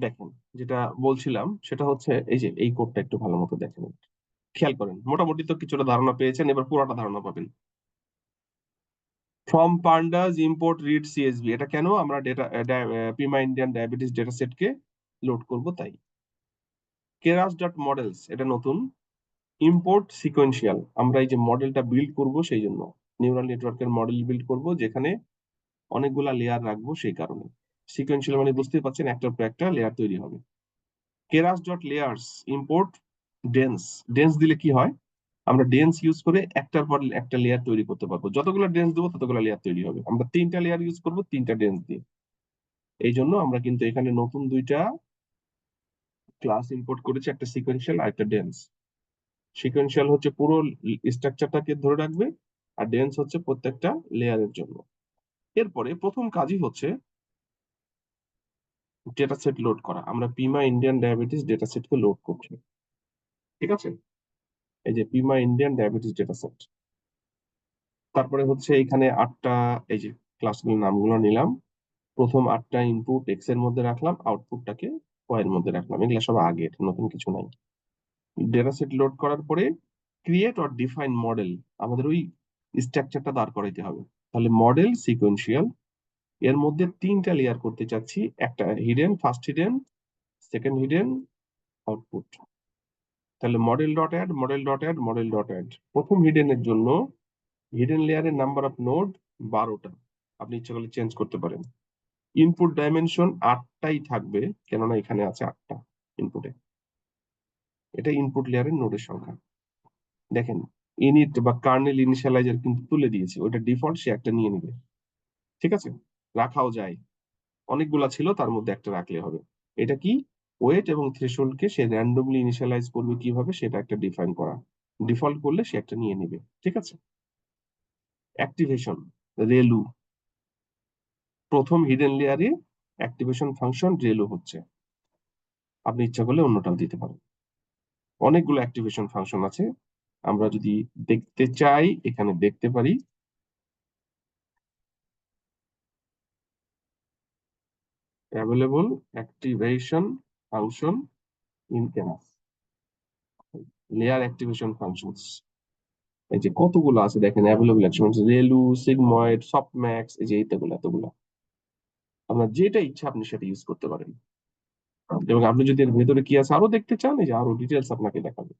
দেখেন যেটা বলছিলাম সেটা হচ্ছে এই যে এই কোডটা একটু ভালো মতো দেখেন, খেয়াল করেন, মোটামুটি তো কিছুটা ধারণা পেয়েছেন, এবার পুরোটা ধারণা পাবেন। From pandas import read CSV, এটা কেন আমরা পিমা ইন্ডিয়ান ডায়াবেটিস ডেটা সেটকে লোড করব তাই। কেরাস ডট মডেলস, এটা নতুন। ইম্পোর্ট সিকোয়েন্সিয়াল, আমরা এই যে মডেলটা বিল্ড করব সেই জন্য নিউরাল নেটওয়ার্কের মডেল বিল্ড করব যেখানে অনেকগুলা লেয়ার রাখবো সেই কারণে। সিকোয়েন্সিয়াল মানে বুঝতেই পারছেন একটার পর একটা লেয়ার তৈরি হবে। Keras dot layers import dense, dense দিলে কি হয়, আমরা ডেন্স ইউজ করে একটার পর একটা লেয়ার তৈরি করতে পারবো, যতগুলো ডেন্স দেবো ততগুলো লেয়ার তৈরি হবে। আমরা 3টা লেয়ার ইউজ করবো 3টা ডেন্স দিয়ে। এই জন্য আমরা কিন্তু এখানে নতুন 2টা ক্লাস ইম্পোর্ট করেছি, একটা সিকোয়েন্সিয়াল আর একটা ডেন্স। সিকোয়েন্সিয়াল হচ্ছে পুরো স্ট্রাকচারটাকে ধরে রাখবে, আর ডেন্স হচ্ছে প্রত্যেকটা লেয়ারের জন্য। এরপরে প্রথম কাজই হচ্ছে ডেটা সেট লোড করা। আমরা পিমা ইন্ডিয়ান ডায়াবেটিস ডেটা সেটকে লোড করছি, ঠিক আছে। এই যে পিমা ইন্ডিয়ান ডায়াবেটিস ডেটা সেট, তারপরে হচ্ছে এখানে 8টা এই যে ক্লাসগুলোর নামগুলো নিলাম। প্রথম 8টা ইনপুট এক্স এর মধ্যে রাখলাম, আউটপুটটাকে ওয়াই এর মধ্যে রাখলাম, এগুলো সব আগের, নতুন কিছু নাই। ডেটা সেট লোড করার পরে ক্রিয়েট অর ডিফাইন মডেল, আমাদের ওই স্ট্রাকচারটা দাঁড় করাইতে হবে। তাহলে মডেল সিকোয়েন্সিয়াল, এর মধ্যে 3টা লেয়ার করতে চাচ্ছি, একটা hidden, first hidden, second hidden, output. তাহলে model dot add, model dot add, model dot add. প্রথম হিডেনের জন্য হিডেন লেয়ারের নাম্বার অফ নোড 12টা, আপনি ইচ্ছা করলে চেঞ্জ করতে পারেন। ইনপুট ডাইমেনশন 8টাই থাকবে, কেননা এখানে আছে 8টা ইনপুটে, এটা ইনপুট লেয়ারের নোডের সংখ্যা। দেখেন ইনিট বা কার্নেল ইনিশিয়ালাইজার কিন্তু তুলে দিয়েছে, ওটা ডিফল্ট, সে একটা নিয়ে নেবে, ঠিক আছে। রাখাও যায়, অনেকগুলা ছিল তার মধ্যে একটা রাখলে হবে। এটা কি, ওয়েট এবং থ্রেশহোল্ডকে সে র্যান্ডমলি ইনিশিয়ালাইজ করবে কিভাবে সেটা একটা ডিফাইন করা, ডিফল্ট করলে সে একটা নিয়ে নেবে, ঠিক আছে। অ্যাক্টিভেশন রেলু, প্রথম হিডেন লেয়ারে অ্যাক্টিভেশন ফাংশন রেলু হচ্ছে, আপনি ইচ্ছা করলে অন্যটাও দিতে পারেন। অনেকগুলো অ্যাক্টিভেশন ফাংশন আছে, আমরা যদি দেখতে চাই এখানে দেখতে পারি। Available activation function in Keras, layer activation functions, এই যে কতগুলো আছে দেখেন, available activation, relu, sigmoid, softmax, এই যে এতগুলো। আপনার যেটা ইচ্ছা আপনি সেটা ইউজ করতে পারেন। এবং আপনি যদি এর ভেতরে কি আছে আরো দেখতে চান, এই যে আরো ডিটেলস আপনাকে দেখাবে।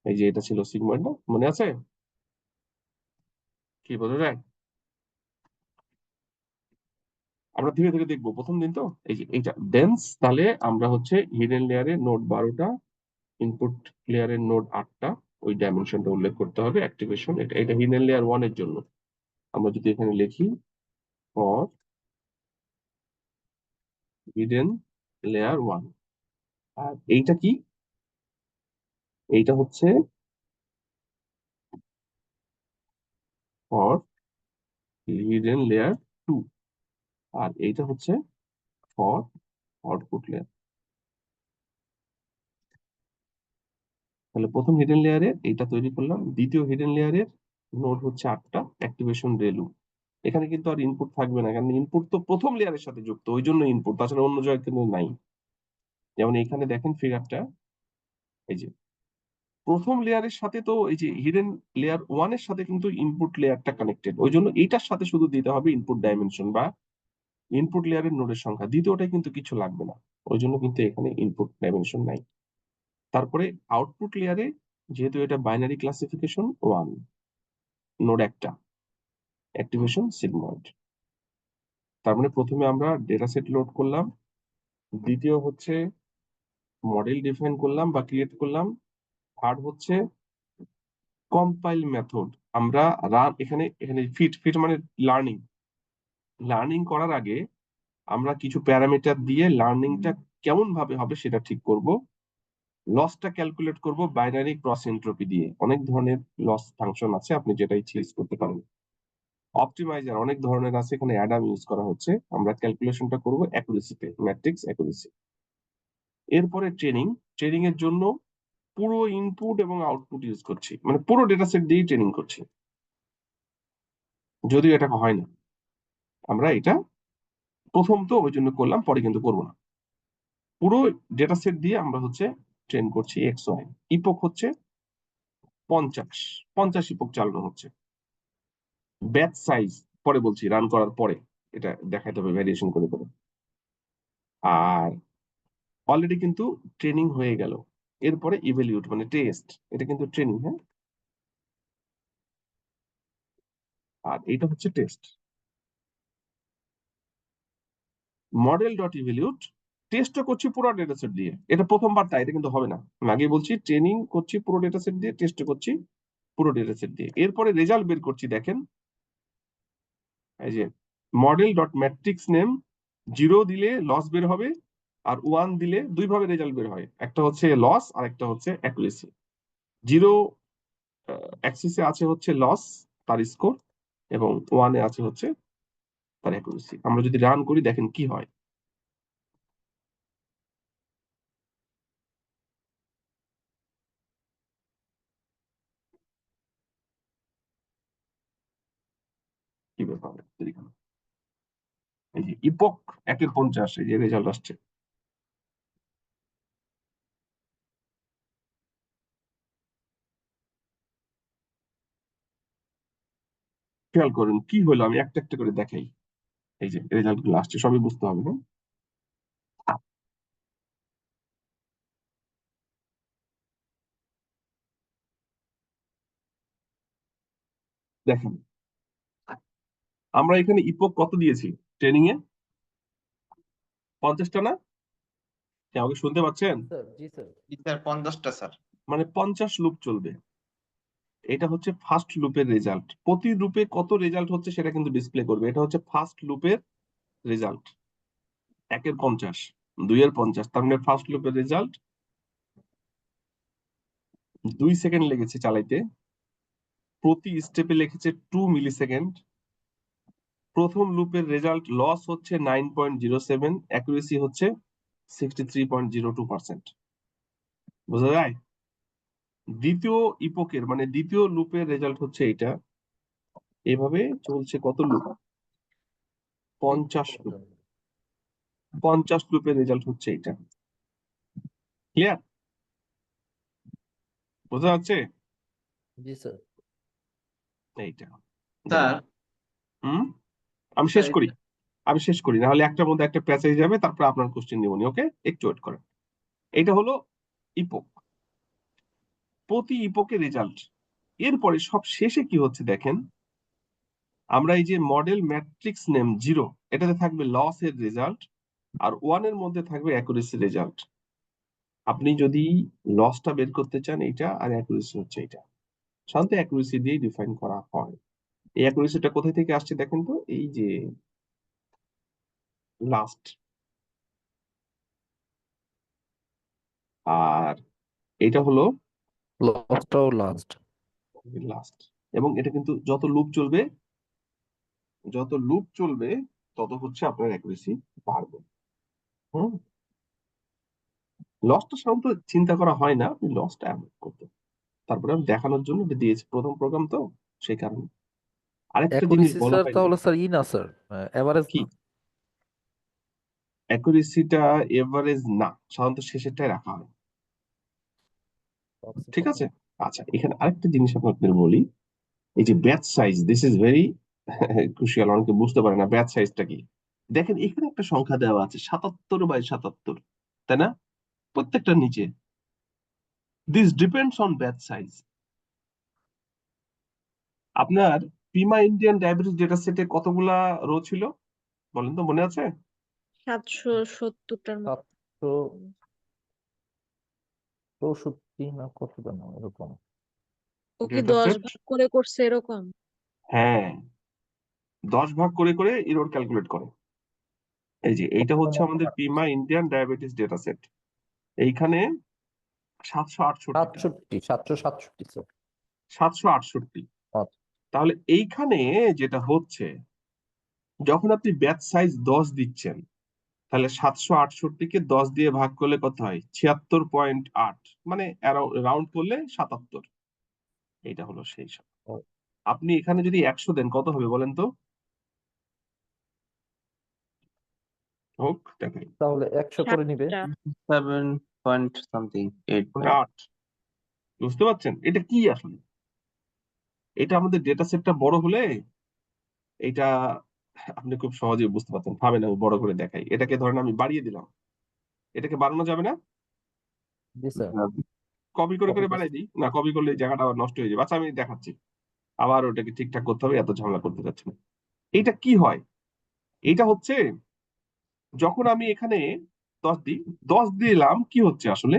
এই যে এটা ছিল সিগময়েড, না মনে আছে, কি বোঝা যায়? আমরা ধীরে ধীরে দেখবো, প্রথম দিন তো। এই যে এইটা ডেন্স, তাহলে আমরা হচ্ছে হিডেন লেয়ারে নোড 12টা, ইনপুট লেয়ারের নোড 8টা, ওই ডাইমেনশনটা উল্লেখ করতে হবে। অ্যাক্টিভেশন, এটা হিডেন লেয়ার 1 এর জন্য। আমরা যদি এখানে লিখি ফর হিডেন লেয়ার 1, আর এইটা কি, এইটা হচ্ছে ফর হিডেন লেয়ার 2, আর এইটা হচ্ছে ফর আউটপুট লেয়ার। তাহলে প্রথম হিডেন লেয়ারে এইটা তৈরি করলাম, দ্বিতীয় হিডেন লেয়ারের নোড হচ্ছে 8টা, অ্যাক্টিভেশন রেলু। এখানে কিন্তু আর ইনপুট থাকবে না, কারণ ইনপুট তো প্রথম লেয়ারের সাথে যুক্ত, ওই জন্য ইনপুট, তাছাড়া অন্য জায়গায় কিন্তু নাই। যেমন এখানে দেখেন ফিগারটা, এই যে প্রথম লেয়ারের সাথে তো এই যে হিডেন লেয়ার 1 এর সাথে কিন্তু ইনপুট লেয়ারটা কানেক্টেড, ওই জন্য এইটার সাথে শুধু দিতে হবে ইনপুট ডাইমেনশন বা ইনপুট লেয়ারের নোডের সংখ্যা, দ্বিতীয়টাই কিন্তু কিছু লাগবে না, ওই জন্য কিন্তু এখানে ইনপুট ডাইমেনশন নাই। তারপরে আউটপুট লেয়ারে যেহেতু এটা বাইনারি ক্লাসিফিকেশন 1, নোড একটা, অ্যাক্টিভেশন সিগময়েড। তার মানে প্রথমে আমরা ডেটা সেট লোড করলাম, দ্বিতীয় হচ্ছে মডেল ডিফাইন করলাম বা ক্রিয়েট করলাম, থার্ড হচ্ছে কম্পাইল মেথড। আমরা রান, এখানে এখানে ফিট মানে লার্নিং করার আগে আমরা কিছু প্যারামিটার দিয়ে লার্নিংটা কেমন ভাবে হবে সেটা ঠিক করব। লসটা ক্যালকুলেট করব বাইনারি ক্রস এন্ট্রপি দিয়ে, অনেক ধরনের লস ফাংশন আছে, আপনি যেটা ইচ্ছে ইউজ করতে পারেন। অপটিমাইজার অনেক ধরনের আছে, এখানে অ্যাডাম ইউজ করা হচ্ছে, আমরা ক্যালকুলেশনটা করব অ্যাকুরেসিতে, ম্যাট্রিক্স অ্যাকুরেসি। এরপরে ট্রেনিং এর জন্য পুরো ইনপুট এবং আউটপুট ইউজ করছি, মানে পুরো ডেটা সেট দিয়েই ট্রেনিং করছি, যদিও এটা হয় না, আমরা এটা প্রথম তো ওই জন্য করলাম, পরে কিন্তু করবো না। পুরো ডেটা সেট দিয়ে আমরা হচ্ছে ট্রেন করছি এক্স ওয়াই। ইপক হচ্ছে 50 ইপক চালানো হচ্ছে। ব্যাচ সাইজ পরে বলছি, রান করার পরে এটা দেখাতে হবে ভ্যারিয়েশন করে করে। আর অলরেডি কিন্তু ট্রেনিং হয়ে গেল, এরপরে ইভ্যালিউট মানে টেস্ট, এটা কিন্তু ট্রেনিং। হ্যাঁ, আর এটা হচ্ছে টেস্ট। মডেল ডট ইভ্যালিউট টেস্টও করছি পুরো ডেটা সেট দিয়ে, এটা প্রথমবার, তাই এটা কিন্তু হবে না। আমি আগে বলছি ট্রেনিং করছি পুরো ডেটা সেট দিয়ে, টেস্ট করছি পুরো ডেটা সেট দিয়ে, এরপরে রেজাল্ট বের করছি। দেখেন এই যে মডেল ডট ম্যাট্রিক্স নেম, 0 দিলে লস বের হবে, আর 1 দিলে দুই ভাবে রেজাল্ট বের হয়, একটা হচ্ছে লস আর একটা হচ্ছে অ্যাকুরেসি। 0 অ্যাক্সিসে আছে হচ্ছে লস, তার স্কোর, এবং 1 এ আছে হচ্ছে তার অ্যাকুরেসি। আমরা যদি রান করি দেখেন কি হয়। কি ব্যাপার, এই যে ইপক 1/50, এই যে রেজাল্ট আসছে। খেয়াল করুন কি হলো, আমি একটা একটা করে দেখাই। এই যে রেজাল্ট গুলো আসছে, সবই বুঝতে হবে। হ্যাঁ, দেখেন আমরা এখানে ইপক কত দিয়েছি ট্রেনিং এ, 50টা না? কি আমাকে শুনতে পাচ্ছেন? স্যার জি স্যার। জি স্যার, 50টা স্যার। মানে 50 লুপ চলবে। এটা হচ্ছে ফার্স্ট লুপের রেজাল্ট। প্রতি লুপে কত রেজাল্ট হচ্ছে সেটা কিন্তু ডিসপ্লে করবে। এটা হচ্ছে ফার্স্ট লুপের রেজাল্ট, 1/50, 2/50, তার মানে ফার্স্ট লুপের রেজাল্ট 2 সেকেন্ড লেগেছে চালাইতে। প্রতি স্টেপে লেগেছে 2 মিলিসেকেন্ড। প্রথম লুপের রেজাল্ট লস হচ্ছে 9.07, অ্যাকুরেসি হচ্ছে 63.02%। বোঝা যায়? দ্বিতীয় ইপোকের মানে দ্বিতীয় লুপের রেজাল্ট হচ্ছে এটা। এভাবে চলছে কত লুপ, 50 লুপ। 50 লুপের রেজাল্ট হচ্ছে এটা। ক্লিয়ার? বোঝা যাচ্ছে? জি স্যার। এইটা স্যার হুম, আমি স্যার শেষ করি, না হলে একটার মধ্যে একটা প্যাসেজ যাবে, তারপর আপনার কোশ্চেন নিবনি। ওকে, একটু ওয়েট করেন। এটা হলো ইপোক, প্রতি ইপোকের রেজাল্ট। এরপরে সব শেষে কি হচ্ছে দেখেন, আমরা এই যে মডেল ম্যাট্রিক্স নেম 0, এটাতে থাকবে লস এর রেজাল্ট, আর 1 এর মধ্যে থাকবে অ্যাকুরেসি রেজাল্ট। আপনি যদি লসটা বের করতে চান এইটা, আর অ্যাকুরেসি হচ্ছে এটা। সাধারণত অ্যাকুরেসি দিয়ে ডিফাইন করা হয়। এই অ্যাকুরেসিটা কোথায় থেকে আসছে দেখেন তো, এই যে লাস্ট, আর এটা হলো লসটাও লাস্ট। লাস্ট। এবং এটা কিন্তু যত লুপ চলবে তত হচ্ছে আপনার অ্যাকুরেসি বাড়বে। হুম, লসটা সাধারণত চিন্তা করা হয় না, আপনি লসটা অ্যাভয়েড করতে। তারপরে আমি দেখানোর জন্য এটা দিয়েছি, প্রথম প্রোগ্রাম তো সেই কারণে। আরেকটা জিনিস অ্যাকুরেসি বলা স্যার হয়নি, তাহলে স্যার না স্যার, এভারেজ কি না। অ্যাকুরেসিটা এভারেজ না, সাধারণত শেষেরটাই রাখা হয়। ঠিক আছে, আচ্ছা এখানে আরেকটা জিনিস আপনাদের বলি, এই যে batch size, this is very crucial, অনেকে বুঝতে পারে না ব্যাচ সাইজটা কি। দেখেন এখানে একটা সংখ্যা দেওয়া আছে 77/77, তাই না? প্রত্যেকটার নিচে this depends on batch size. আপনার পিমা ইন্ডিয়ান ডায়াবেটিস ডেটা সেটে কতগুলা রো ছিল বলেন তো, মনে আছে? 770টার মতো। 764 না কত জানো এরকম। ও কি ডেটা 10 সেট, ভাগ করে করছে এরকম? হ্যাঁ 10 ভাগ করে করে এরর ক্যালকুলেট করে। এই যে এইটা হচ্ছে আমাদের পিমা ইন্ডিয়ান ডায়াবেটিস ডেটা সেট। এইখানে 768টা, 767 স্যার। 768। আচ্ছা। তাহলে এইখানে যেটা হচ্ছে, যখন আপনি ব্যাচ সাইজ 10 দিচ্ছেন, তাহলে 768-কে 10 দিয়ে ভাগ করলে কত হয়, 76.8, মানে রাউন্ড করলে 77। এটা হলো সেই সব। ও, আপনি এখানে যদি 100 দেন কত হবে বলেন তো? হোক দেখাই। তাহলে 100 করে নিবে। 7 something 8 মানে 8। বুঝতে পারছেন এটা কি আসলে? এটা আমাদের ডেটা সেটটা বড় হলে এটা আপনি খুব সহজেই বুঝতে পারছেন। ভাবেন আমি বড় করে দেখাই। এটাকে ধরেন আমি বাড়িয়ে দিলাম। এটাকে বাড়ানো যাবে না? জি স্যার। কপি করে কপি করে পেস্ট। বাড়াই দিই না, কপি করলে এই জায়গাটা আবার নষ্ট হয়ে যাবে। আচ্ছা আমি দেখাচ্ছি। আবার ওটাকে ঠিকঠাক করতে হবে, এত ঝামেলা করতে যাচ্ছি না। এইটা কি হয়? এইটা হচ্ছে যখন আমি এখানে 10 দিই, 10 দিলাম কি হচ্ছে আসলে?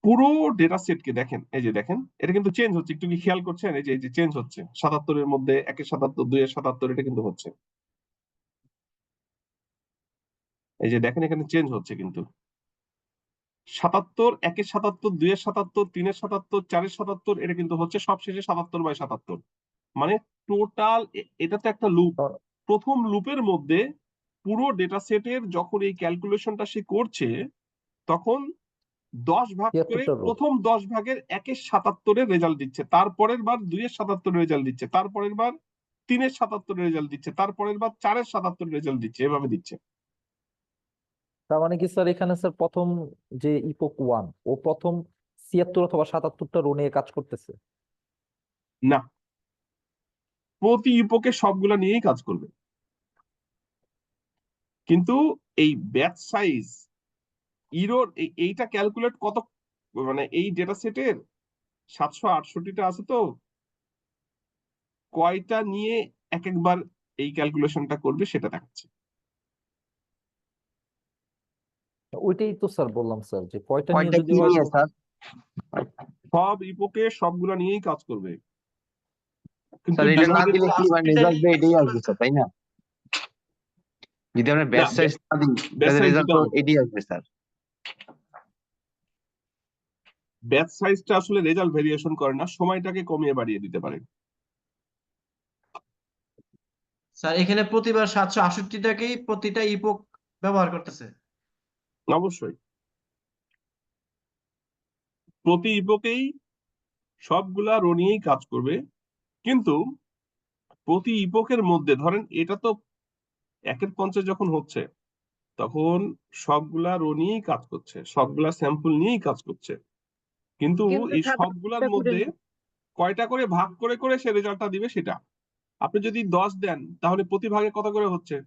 পুরো ডেটা সেটকে দেখেন, এই যে দেখেন এটা কিন্তু চেঞ্জ হচ্ছে, একটু কি খেয়াল করছেন? এই যে চেঞ্জ হচ্ছে 77 এর মধ্যে 1 এর 77, 2 এর 77 এটা কিন্তু হচ্ছে। এই যে দেখেন এখানে চেঞ্জ হচ্ছে কিন্তু 77, 1 এর 77, 2 এর 77, 3 এর 77, 4 এর 77 এটা কিন্তু হচ্ছে সবশেষে 77/77। মানে টোটাল এটা তো একটা লুপ। প্রথম লুপের মধ্যে পুরো ডেটা সেটের যখন এই ক্যালকুলেশনটা সে করছে তখন 10 ভাগ করে 73টা রো। প্রথম 10 ভাগের 1 এর 77 এর রেজাল্ট দিচ্ছে, তারপরের বার 2 এর 77 এর রেজাল্ট দিচ্ছে, তারপরের বার 3 এর 77 এর রেজাল্ট দিচ্ছে, তারপরের বার 4 এর 77 এর রেজাল্ট দিচ্ছে, এভাবে দিচ্ছে। তার মানে কি স্যার এখানে স্যার প্রথম যে ইপোক 1 ও প্রথম 76 অথবা 77টা রো নিয়ে কাজ করতেছে? না, প্রতি ইপোকে সবগুলা নিয়েই কাজ করবে, কিন্তু এই ব্যাচ সাইজ ইরোর এইটা ক্যালকুলেট কত, মানে এই ডেটা সেটের 768টা আছে তো, কয়টা নিয়ে এক একবার এই ক্যালকুলেশনটা করবে সেটা দেখাচ্ছে। ওইটাই তো স্যার বললাম স্যার, যে কয়টা নিয়ে কয়টা যদি কি হয় নিয়ে স্যার? সব ইপোকে সবগুলা নিয়েই কাজ করবে, কিন্তু স্যার এটা না ডিজাইনের দিলে কি মানে রেজাল্ট এটাই আসবে স্যার, তাই না? যদি আমরা না, ব্যাচ সাইজ না দিই ব্যাচ তাহলে সাইজ রেজাল্ট দিতে তো হবে। এটাই আসবে স্যার। ব্যাচ সাইজটা আসলে রেজাল্ট ভেরিয়েশন করে না, সময়টাকে কমিয়ে বাড়িয়ে দিতে পারে। স্যার এখানে প্রতিবার 768টাকেই প্রতিটা ইপোক ব্যবহার করতেছে। অবশ্যই প্রতি ইপোকেই সবগুলা রো নিয়েই কাজ করবে, কিন্তু প্রতি ইপোকের মধ্যে ধরেন এটা তো 1/50 যখন হচ্ছে তখন সবগুলা রো নিয়েই কাজ করছে, সবগুলা স্যাম্পল নিয়েই কাজ করছে, কিন্তু কিন্তু এই সবগুলার 77টা করে মধ্যে কয়টা করে ভাগ করে করে সে রেজাল্টটা দিবে সেটা। আপনি যদি 10 দেন তাহলে প্রতি ভাগে কত করে হচ্ছে?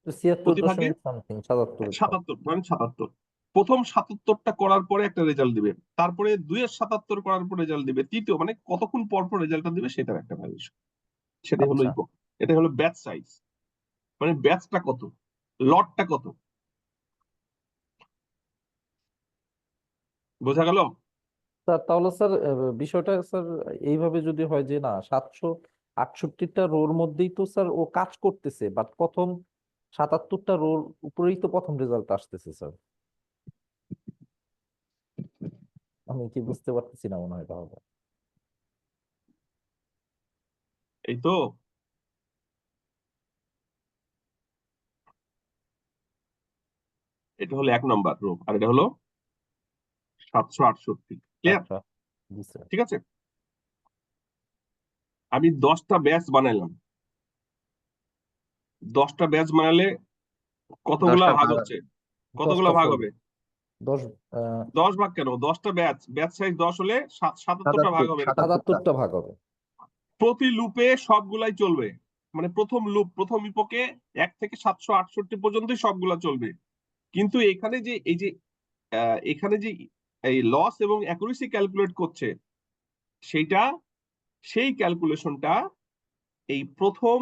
76 প্রতি ভাগে দশমিক সামথিং 77 77, মানে 77। প্রথম 77টা করার পরে একটা রেজাল্ট দিবে, তারপরে 2 এর 77 করার পর রেজাল্ট দিবে, তৃতীয় মানে কতক্ষণ পর পর রেজাল্টটা দিবে সেটার একটা ভ্যালুয়েশন। সেটাই হলো আচ্ছা। ইপো। এটা হলো ব্যাচ সাইজ, মানে ব্যাচটা কত, লটটা কত। বোঝা গেল? স্যার তাহলে স্যার বিষয়টা স্যার এইভাবে যদি হয় যে না 768টা রোর মধ্যেই তো স্যার ও কাজ করতেছে, বাট প্রথম 77টা রোর উপরেই তো প্রথম রেজাল্ট আসতেছে স্যার। আমি কি বুঝতে পারতেছি না মনে হয় তাহলে। এই তো এটা হলো 1 নম্বর রো, আর এটা হলো 768। ক্লিয়ার? আচ্ছা। জি স্যার। ঠিক আছে, আমি 10টা ব্যাচ বানাইলাম। 10টা ব্যাচ বানালে কতগুলা 10টা ভাগ ভাগ হচ্ছে? 10টা কতগুলা ভাগ ফোল্ড। হবে? 10 10 ভাগ কেন, 10টা ব্যাচ, ব্যাচ সাইজ 10 হলে 77টা ভাগ হবে এরকম। 77টা ভাগ হবে। প্রতি লুপে সবগুলাই চলবে, মানে প্রথম লুপ প্রথম ইপোকে 1 থেকে 768 পর্যন্তই সবগুলা চলবে, কিন্তু এখানে যে এই যে এখানে যে এই লস এবং অ্যাকুরেসি ক্যালকুলেট করছে সেইটা, সেই ক্যালকুলেশনটা এই প্রথম,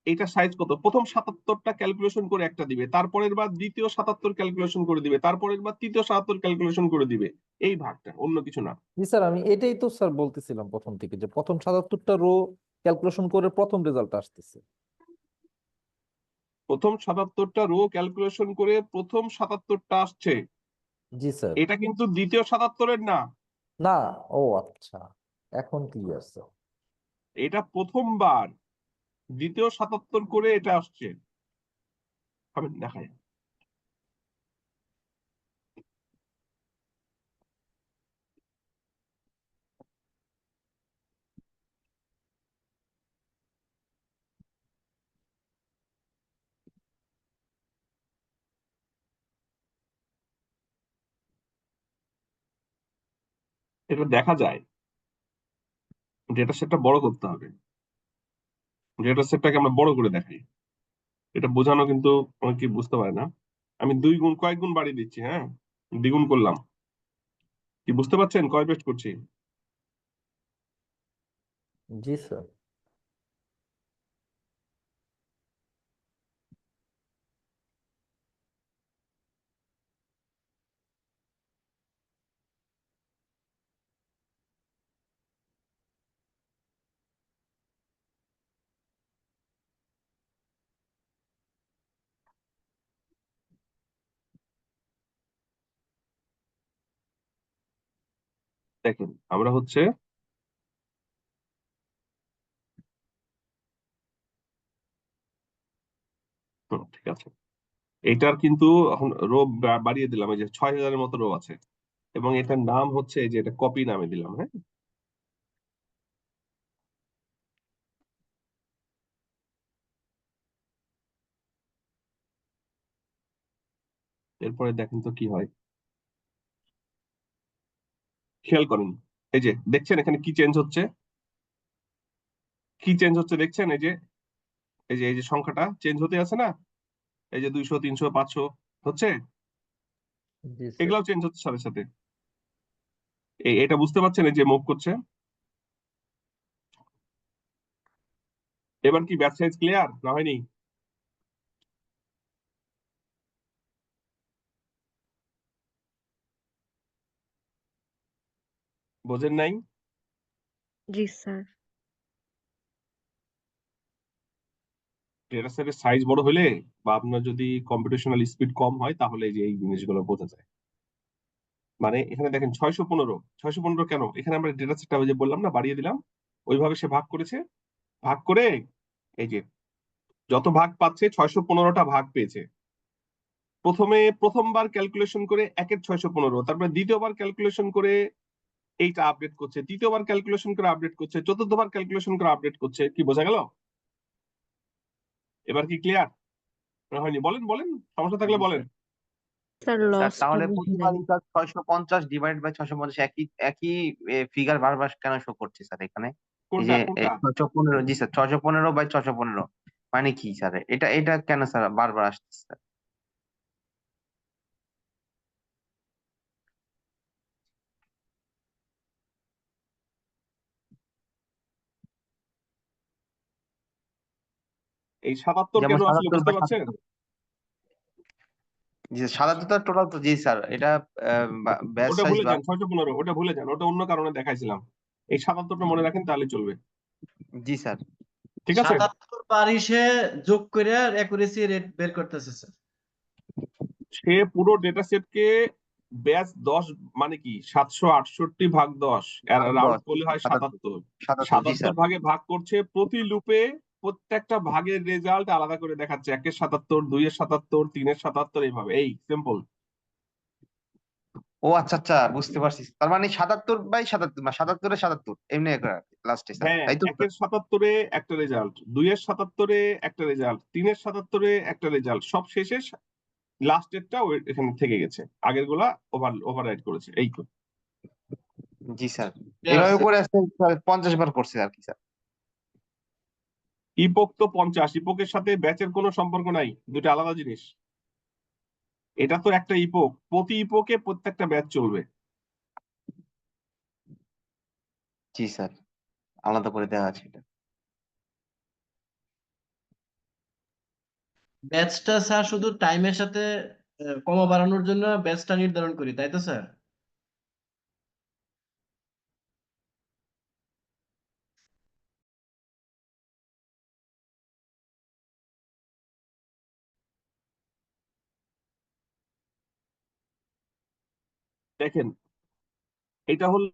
এটা সাইজ কত, প্রথম 77টা ক্যালকুলেশন করে একটা দিবে, তারপরের বার দ্বিতীয় 77 ক্যালকুলেশন করে দিবে, তারপরের বার তৃতীয় 77 ক্যালকুলেশন করে দিবে, এই ভাগটা, অন্য কিছু না। জি স্যার, আমি এটাই তো স্যার বলতেছিলাম প্রথম থেকে, যে প্রথম 77টা রো ক্যালকুলেশন করে প্রথম রেজাল্ট আসতেছে। প্রথম 77টা রো ক্যালকুলেশন করে প্রথম 77টা আসছে, জি স্যার। এটা কিন্তু দ্বিতীয় 77-এর না, না। ও আচ্ছা, এখন ক্লিয়ার স্যার। এটা প্রথমবার দ্বিতীয় 77 করে এটা আসছে। আমি দেখাই, এটা দেখা যায়, ডেটা সেটটা বড় করতে হবে, ডেটা সেটটাকে আমরা বড় করে দেখাই। এটা বোঝানো কিন্তু অনেকে বুঝতে পারে না। আমি কয়েক গুণ বাড়িয়ে দিচ্ছি, হ্যাঁ, দ্বিগুণ করলাম। কি বুঝতে পারছেন কয় পেস্ট করছি? জি স্যার। দেখেন আমরা হচ্ছে ঠিক আছে, এটার কিন্তু এখন রো বাড়িয়ে দিলাম, এই যে 6000-এর মতো রো আছে, এবং এটার নাম হচ্ছে এই যে এটা কপি নামে দিলাম, হ্যাঁ। এরপরে দেখেন তো কি হয়, খেয়াল করেন। এই যে দেখছেন এখানে কি চেঞ্জ হচ্ছে, কি চেঞ্জ হচ্ছে দেখছেন? এই যে সংখ্যাটা চেঞ্জ হতে আছে না, এই যে 200 300 500 হচ্ছে, জি স্যার। এগুলাও চেঞ্জ হচ্ছে সাথে সাথে। এটা বুঝতে পারছেন, এই যে মুভ করছে। এবার কি ব্যাচ সাইজ ক্লিয়ার না হয়নি? বোঝেন নাই? জি স্যার। ডেটা সেটের সাইজ বড় হলে বা আপনার যদি কম্পিউটেশনাল স্পিড কম হয়, তাহলে এই যে এই জিনিসগুলো বোঝা যায়। মানে এখানে দেখেন 615 কেন? এখানে আমরা ডেটা সেটটা ওই যে বললাম না, বাড়িয়ে দিলাম, ওইভাবে সে ভাগ করেছে, ভাগ করে এই যে যত ভাগ পাচ্ছে 615টা ভাগ পেয়েছে। প্রথমবার ক্যালকুলেশন করে 1-এর 615, তারপরে দ্বিতীয়বার ক্যালকুলেশন করে এইটা আপডেট করছে, তৃতীয়বার ক্যালকুলেশন করে আপডেট করছে, চতুর্থবার ক্যালকুলেশন করে আপডেট করছে। কি বোঝা গেল? এবার কি ক্লিয়ার হয়নি? বলেন বলেন, সমস্যা থাকলে জি বলেন। স্যার স্যার লসটা তাহলে বুঝি প্রতিবার নাই। এটা 650 ডিভাইড বাই 650 একই একই ফিগার বারবার কেন শো করছে স্যার এখানে? এই কোনটা যে কোনটা? 615, জি স্যার 615 বাই 615 মানে কি স্যার? এটা এটা কেন স্যার বারবার আসছে স্যার? এই 77 যেমন কেন আসলে 77 বুঝতে বা পারছেন? 77, জি 77 টোটাল তো, জি স্যার এটা ব্যাচ ওটা সাইজ ভুলে বা, যান, 615 ওটা ভুলে যান, ওটা অন্য কারণে দেখাইছিলাম। এই 77টা মনে রাখেন, তাহলে চলবে। জি স্যার। ঠিক আছে। 77 পারিসে যোগ করে অ্যাকুরেসি রেট বের করতেছে স্যার। সে পুরো ডেটা সেটকে ব্যাচ 10 মানে কি 768 ভাগ 10, ভাগ রাউন্ড 10, করলে হয় 77, 77। 77, জি 77 স্যার। ভাগে ভাগ করছে, প্রতি লুপে প্রত্যেকটা ভাগের রেজাল্ট আলাদা করে দেখাচ্ছে, 1-এর 77, 2-এর 77, 3-এর 77, এইভাবে। এই সিম্পল। ও আচ্ছা আচ্ছা, বুঝতে পারছি। তার মানে 77 বাই 77 মানে 77 এ 77 এমনি লাস্টে স্যার, হ্যাঁ, তাই তো? 1-এর 77-এ একটা রেজাল্ট, 2-এর 77-এ একটা রেজাল্ট, 3-এর 77-এ একটা রেজাল্ট, সব শেষে লাস্টেরটা এখানে থেকে গেছে, আগের গুলা ওভাররাইড করেছে, এই তো। জি স্যার। ক্লিয়ার এভাবে স্যার। করে আসতে 50 বার করছে আর কি স্যার। ইপোক তো 50, ইপোকের সাথে ব্যাচের কোনো সম্পর্ক নাই, দুটো আলাদা জিনিস। এটা তো একটা ইপোক, প্রতি ইপোকে প্রত্যেকটা ব্যাচ চলবে। জি স্যার, আলাদা করে দেওয়া আছে এটা। ব্যাচটা স্যার শুধু টাইমের সাথে কমা বাড়ানোর জন্য ব্যাচটা নির্ধারণ করি, তাই তো স্যার? দেখেন এটা হলো,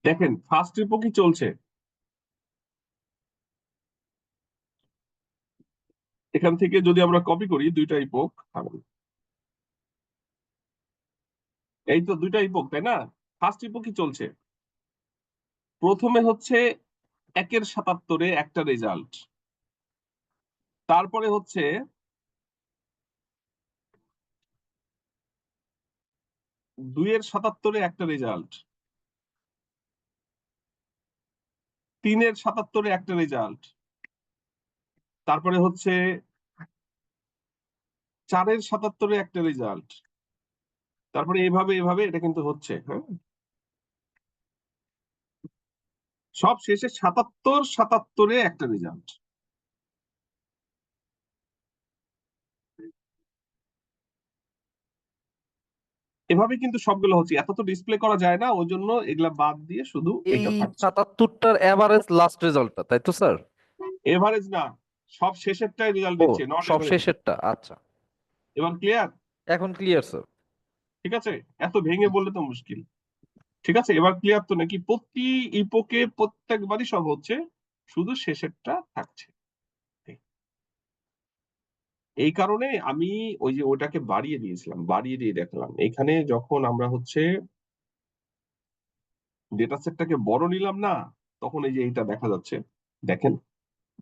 দেখেন ফার্স্ট ইপোকই চলছে, এখান থেকে যদি আমরা কপি করি দুইটা ইপোক, এই তো দুইটা ইপোক, তাই না? ফার্স্ট ইপোকই চলছে। প্রথমে হচ্ছে 1-77 একটা রেজাল্ট, তারপরে হচ্ছে 2-77 একটা রেজাল্ট, 3-77 একটা রেজাল্ট, তারপরে হচ্ছে 4-77 একটা রেজাল্ট, তারপরে এভাবে এভাবে এটা কিন্তু হচ্ছে, হ্যাঁ। সব শেষে 77-77 একটা রেজাল্ট। এভাবে কিন্তু সবগুলো হচ্ছে, এত তো ডিসপ্লে করা যায় না, ওই জন্য এগুলা বাদ দিয়ে শুধু এই এটা থাকছে। 77টার এভারেজ লাস্ট রেজাল্টটা, তাই তো স্যার? এভারেজ না, সব শেষেরটাই রেজাল্ট ও, দিচ্ছে, নট সব এভারেজ। শেষেরটা, আচ্ছা, এবার ক্লিয়ার? এখন ক্লিয়ার স্যার। ঠিক আছে, এত ভেঙে বললে তো মুশকিল। ঠিক আছে, এবার ক্লিয়ার তো নাকি? প্রতি ইপোকে প্রত্যেকবারই সব হচ্ছে, শুধু শেষেরটা থাকছে। এই কারণে আমি ওই যে ওটাকে বাড়িয়ে দিয়েছিলাম, বাড়িয়ে দিয়ে দেখলাম এখানে যখন আমরা হচ্ছে ডেটা সেটটাকে বড় নিলাম না, তখন এই যে এইটা দেখা যাচ্ছে। দেখেন,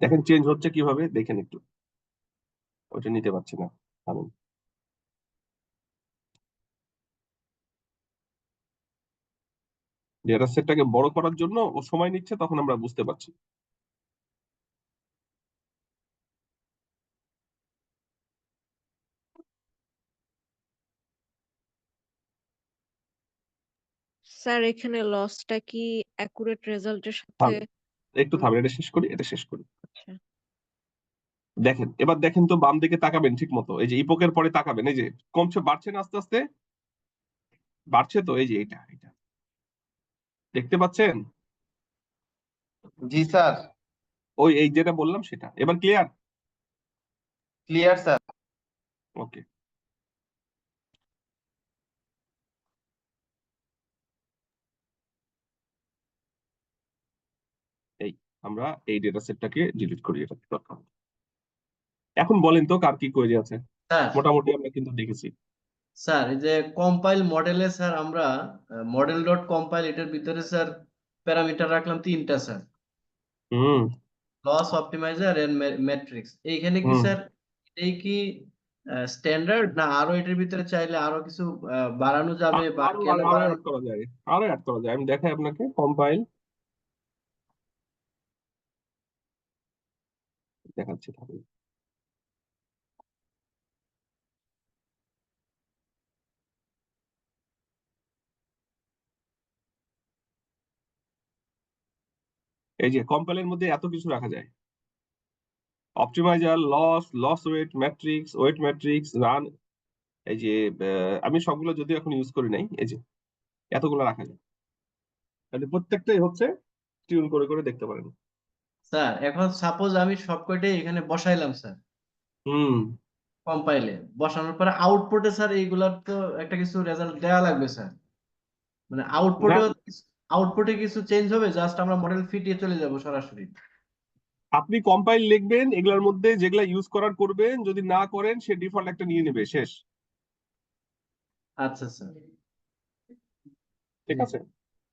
দেখেন চেঞ্জ হচ্ছে কিভাবে, দেখেন একটু। ওইটা নিতে পারছি না আমি। ডেটা সেটটাকে বড় করার জন্য ও সময় নিচ্ছে, তখন আমরা বুঝতে পারছি। স্যার এখানে লসটা কি অ্যাকুরেট রেজাল্টের সাথে? থাম, একটু থামেন, এটা শেষ করি, এটা শেষ করি। আচ্ছা। দেখেন, এবার দেখেন তো, বাম দিকে তাকাবেন ঠিক মতো, এই যে ইপোকের পরে তাকাবেন, এই যে কমছে, বাড়ছে না আস্তে আস্তে? বাড়ছে তো, এই যে এটা এটা দেখতে পাচ্ছেন? জি স্যার, ওই এই যেটা বললাম সেটা। এবার ক্লিয়ার? Clear sir. ওকে। এই আমরা এই ডেটা সেটটাকে ডিলিট করি, এটা দরকার। এখন বলেন তো কার কি কোয়েরি আছে? স্যার মোটামুটি আমরা কিন্তু দেখেছি। স্যার এই যে কম্পাইল মডেলে স্যার আমরা মডেল ডট কম্পাইল এটার ভিতরে স্যার প্যারামিটার রাখলাম 3টা sir, hmm loss optimizer and metrics. এইখানে কি হুম স্যার এই কি স্ট্যান্ডার্ড, না আরো এটার ভিতরে চাইলে আরো কিছু বাড়ানো যাবে বা আরো কেন আরো বাড়ানো? অ্যাড করা যায়, আরো অ্যাড করা যায়। আমি দেখাই আপনাকে, কম্পাইল দেখাচ্ছি, থাকুন। এই যে কম্পাইলের মধ্যে এত কিছু রাখা যায়, optimizer, loss weight metrics, weight metrics, run. এই যে আমি সবগুলো যদিও এখন ইউজ করি নাই, এই যে এতগুলো রাখা যায়। তাহলে প্রত্যেকটাই হচ্ছে টিউন করে করে দেখতে পারেন। স্যার এখন সাপোজ আমি সব কয়টাই এখানে বসাইলাম স্যার, হুম কম্পাইলে বসানোর পরে আউটপুটে স্যার এইগুলার তো একটা কিছু রেজাল্ট দেওয়া লাগবে স্যার, মানে না, আউটপুটে কিছু চেঞ্জ হবে, জাস্ট আমরা মডেল ফিটিয়ে চলে যাব সরাসরি? আপনি কম্পাইল লিখবেন, এগুলোর মধ্যে যেগুলা ইউজ করার করবেন, যদি না করেন সে ডিফল্ট একটা নিয়ে নেবে, শেষ। আচ্ছা স্যার, ঠিক আছে।